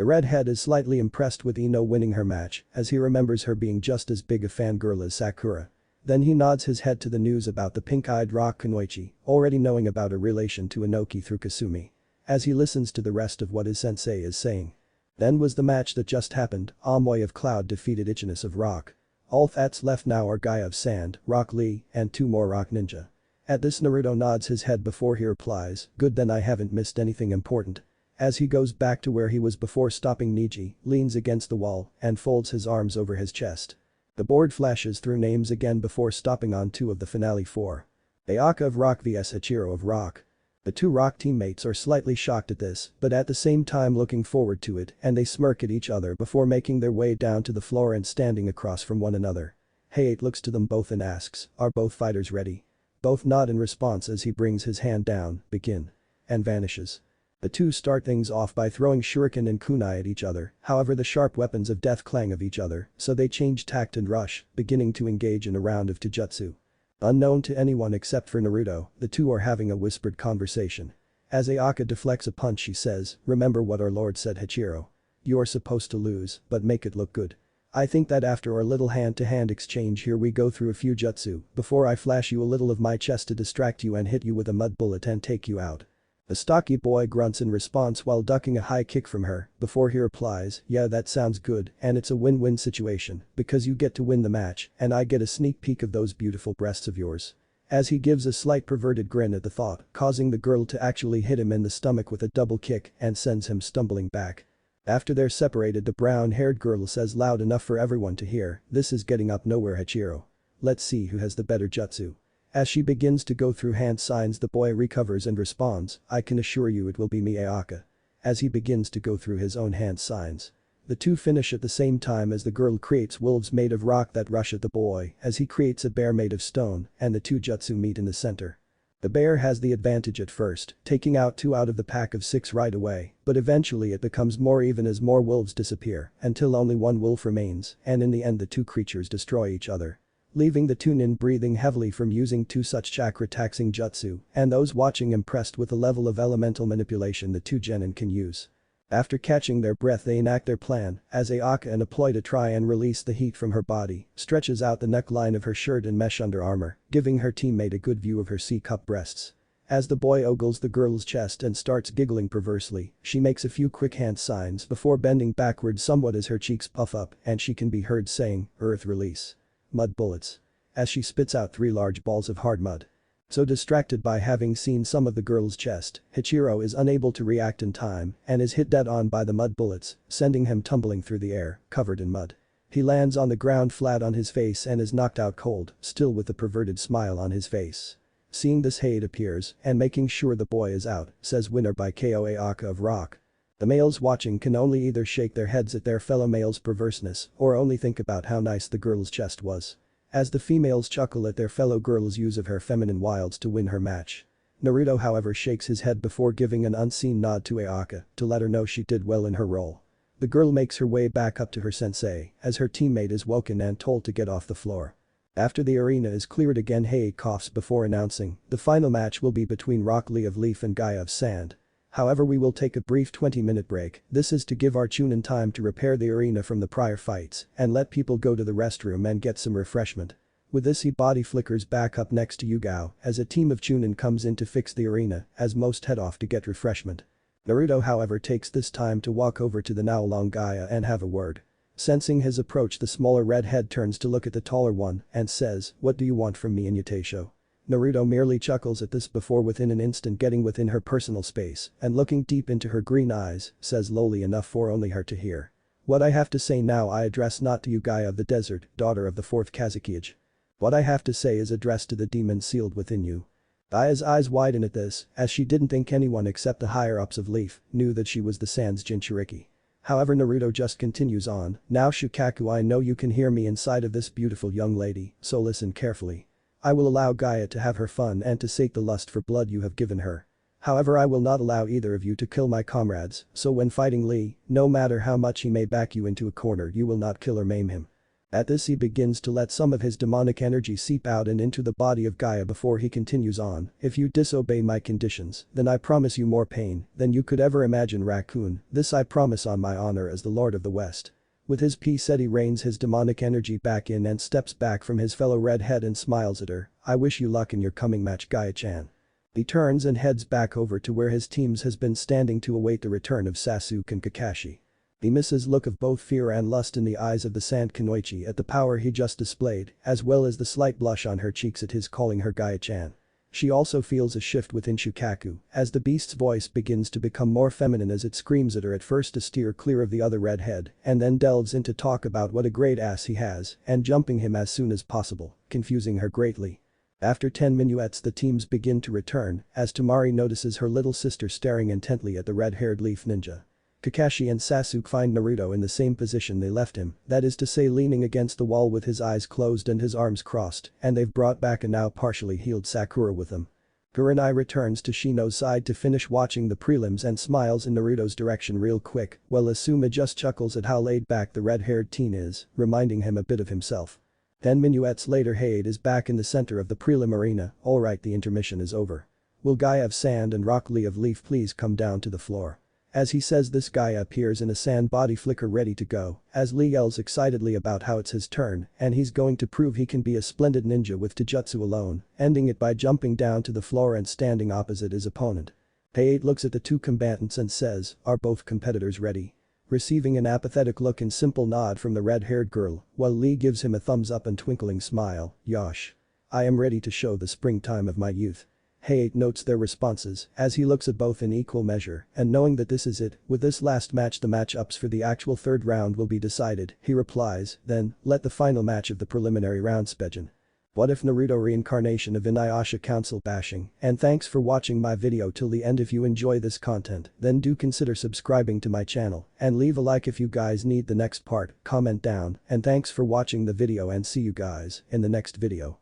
The redhead is slightly impressed with Ino winning her match as he remembers her being just as big a fangirl as Sakura. Then he nods his head to the news about the pink-eyed rock Kunoichi, already knowing about her relation to Inoki through Kasumi. As he listens to the rest of what his sensei is saying. Then was the match that just happened, Amoy of Cloud defeated Ichinus of Rock. All that's left now are Gaia of Sand, Rock Lee, and two more rock ninja. At this Naruto nods his head before he replies, good then I haven't missed anything important. As he goes back to where he was before stopping Niji, leans against the wall and folds his arms over his chest. The board flashes through names again before stopping on two of the finale four. Ayaka of Rock vs Hachiro of Rock. The two rock teammates are slightly shocked at this but at the same time looking forward to it and they smirk at each other before making their way down to the floor and standing across from one another. Hayate looks to them both and asks, are both fighters ready? Both nod in response as he brings his hand down, begin. And vanishes. The two start things off by throwing shuriken and kunai at each other, however the sharp weapons of death clang of each other, so they change tact and rush, beginning to engage in a round of taijutsu. Unknown to anyone except for Naruto, the two are having a whispered conversation. As Ayaka deflects a punch she says, remember what our lord said Hachiro. You are supposed to lose, but make it look good. I think that after our little hand-to-hand exchange here we go through a few jutsu before I flash you a little of my chest to distract you and hit you with a mud bullet and take you out. The stocky boy grunts in response while ducking a high kick from her, before he replies, "Yeah, that sounds good, and it's a win-win situation, because you get to win the match, and I get a sneak peek of those beautiful breasts of yours." As he gives a slight perverted grin at the thought, causing the girl to actually hit him in the stomach with a double kick and sends him stumbling back. After they're separated, the brown-haired girl says loud enough for everyone to hear, "This is getting up nowhere, Hachiro. Let's see who has the better jutsu." As she begins to go through hand signs, the boy recovers and responds, "I can assure you it will be me, Ayaka." As he begins to go through his own hand signs. The two finish at the same time as the girl creates wolves made of rock that rush at the boy as he creates a bear made of stone and the two jutsu meet in the center. The bear has the advantage at first, taking out 2 out of the pack of 6 right away, but eventually it becomes more even as more wolves disappear until only 1 wolf remains, and in the end the two creatures destroy each other. Leaving the two nin breathing heavily from using 2 such chakra-taxing jutsu, and those watching impressed with the level of elemental manipulation the two genin can use. After catching their breath, they enact their plan, as Ayaka employ to try and release the heat from her body, stretches out the neckline of her shirt and mesh under armor, giving her teammate a good view of her C-cup breasts. As the boy ogles the girl's chest and starts giggling perversely, she makes a few quick hand signs before bending backward somewhat as her cheeks puff up and she can be heard saying, "Earth release. Mud bullets." As she spits out 3 large balls of hard mud. So distracted by having seen some of the girl's chest, Hachiro is unable to react in time and is hit dead on by the mud bullets, sending him tumbling through the air, covered in mud. He lands on the ground flat on his face and is knocked out cold, still with a perverted smile on his face. Seeing this, Hade appears and making sure the boy is out, says winner by KO Ayaka of Rock. The males watching can only either shake their heads at their fellow males' perverseness or only think about how nice the girl's chest was. As the females chuckle at their fellow girls' use of her feminine wilds to win her match. Naruto however shakes his head before giving an unseen nod to Ayaka to let her know she did well in her role. The girl makes her way back up to her sensei as her teammate is woken and told to get off the floor. After the arena is cleared again, Hei coughs before announcing, "The final match will be between Rock Lee of Leaf and Gaia of Sand. However, we will take a brief 20-minute break. This is to give our Chunin time to repair the arena from the prior fights and let people go to the restroom and get some refreshment." With this, he body flickers back up next to Yugao as a team of Chunin comes in to fix the arena as most head off to get refreshment. Naruto however takes this time to walk over to the now long Gaia and have a word. Sensing his approach, the smaller redhead turns to look at the taller one and says, "What do you want from me, Inuyasha?" Naruto merely chuckles at this before within an instant getting within her personal space and looking deep into her green eyes, says lowly enough for only her to hear. "What I have to say now I address not to you, Gaia of the desert, daughter of the 4th Kazekage. What I have to say is addressed to the demon sealed within you." Gaia's eyes widen at this, as she didn't think anyone except the higher-ups of Leaf knew that she was the Sans Jinchuriki. However, Naruto just continues on, "Now Shukaku, I know you can hear me inside of this beautiful young lady, so listen carefully. I will allow Gaia to have her fun and to sate the lust for blood you have given her. However, I will not allow either of you to kill my comrades, so when fighting Lee, no matter how much he may back you into a corner, you will not kill or maim him." At this, he begins to let some of his demonic energy seep out and into the body of Gaia before he continues on, "If you disobey my conditions, then I promise you more pain than you could ever imagine, Raccoon. This I promise on my honor as the Lord of the West." With his piece said, he reins his demonic energy back in and steps back from his fellow redhead and smiles at her. "I wish you luck in your coming match, Gaia-chan." He turns and heads back over to where his teams has been standing to await the return of Sasuke and Kakashi. He misses look of both fear and lust in the eyes of the Sand Kunoichi at the power he just displayed, as well as the slight blush on her cheeks at his calling her Gaia-chan. She also feels a shift within Shukaku as the beast's voice begins to become more feminine as it screams at her at first to steer clear of the other redhead and then delves into talk about what a great ass he has and jumping him as soon as possible, confusing her greatly. After 10 minuets, the teams begin to return as Tamari notices her little sister staring intently at the red-haired Leaf Ninja. Kakashi and Sasuke find Naruto in the same position they left him, that is to say leaning against the wall with his eyes closed and his arms crossed, and they've brought back a now partially healed Sakura with them. Kurenai returns to Shino's side to finish watching the prelims and smiles in Naruto's direction real quick, while Asuma just chuckles at how laid back the red-haired teen is, reminding him a bit of himself. 10 minuets later, Hade is back in the center of the prelim arena. "Alright, the intermission is over. Will Gaia of Sand and Rock Lee of Leaf please come down to the floor?" As he says this, Gaia appears in a sand body flicker ready to go, as Lee yells excitedly about how it's his turn and he's going to prove he can be a splendid ninja with Taijutsu alone, ending it by jumping down to the floor and standing opposite his opponent. Hayate looks at the two combatants and says, "Are both competitors ready?" Receiving an apathetic look and simple nod from the red-haired girl, while Lee gives him a thumbs up and twinkling smile, "Yosh. I am ready to show the springtime of my youth." Hayate notes their responses as he looks at both in equal measure and knowing that this is it, with this last match the matchups for the actual third round will be decided, he replies, "Then, let the final match of the preliminary rounds begin." What if Naruto reincarnation of Inuyasha council bashing, and thanks for watching my video till the end. If you enjoy this content, then do consider subscribing to my channel and leave a like if you guys need the next part, comment down, and thanks for watching the video and see you guys in the next video.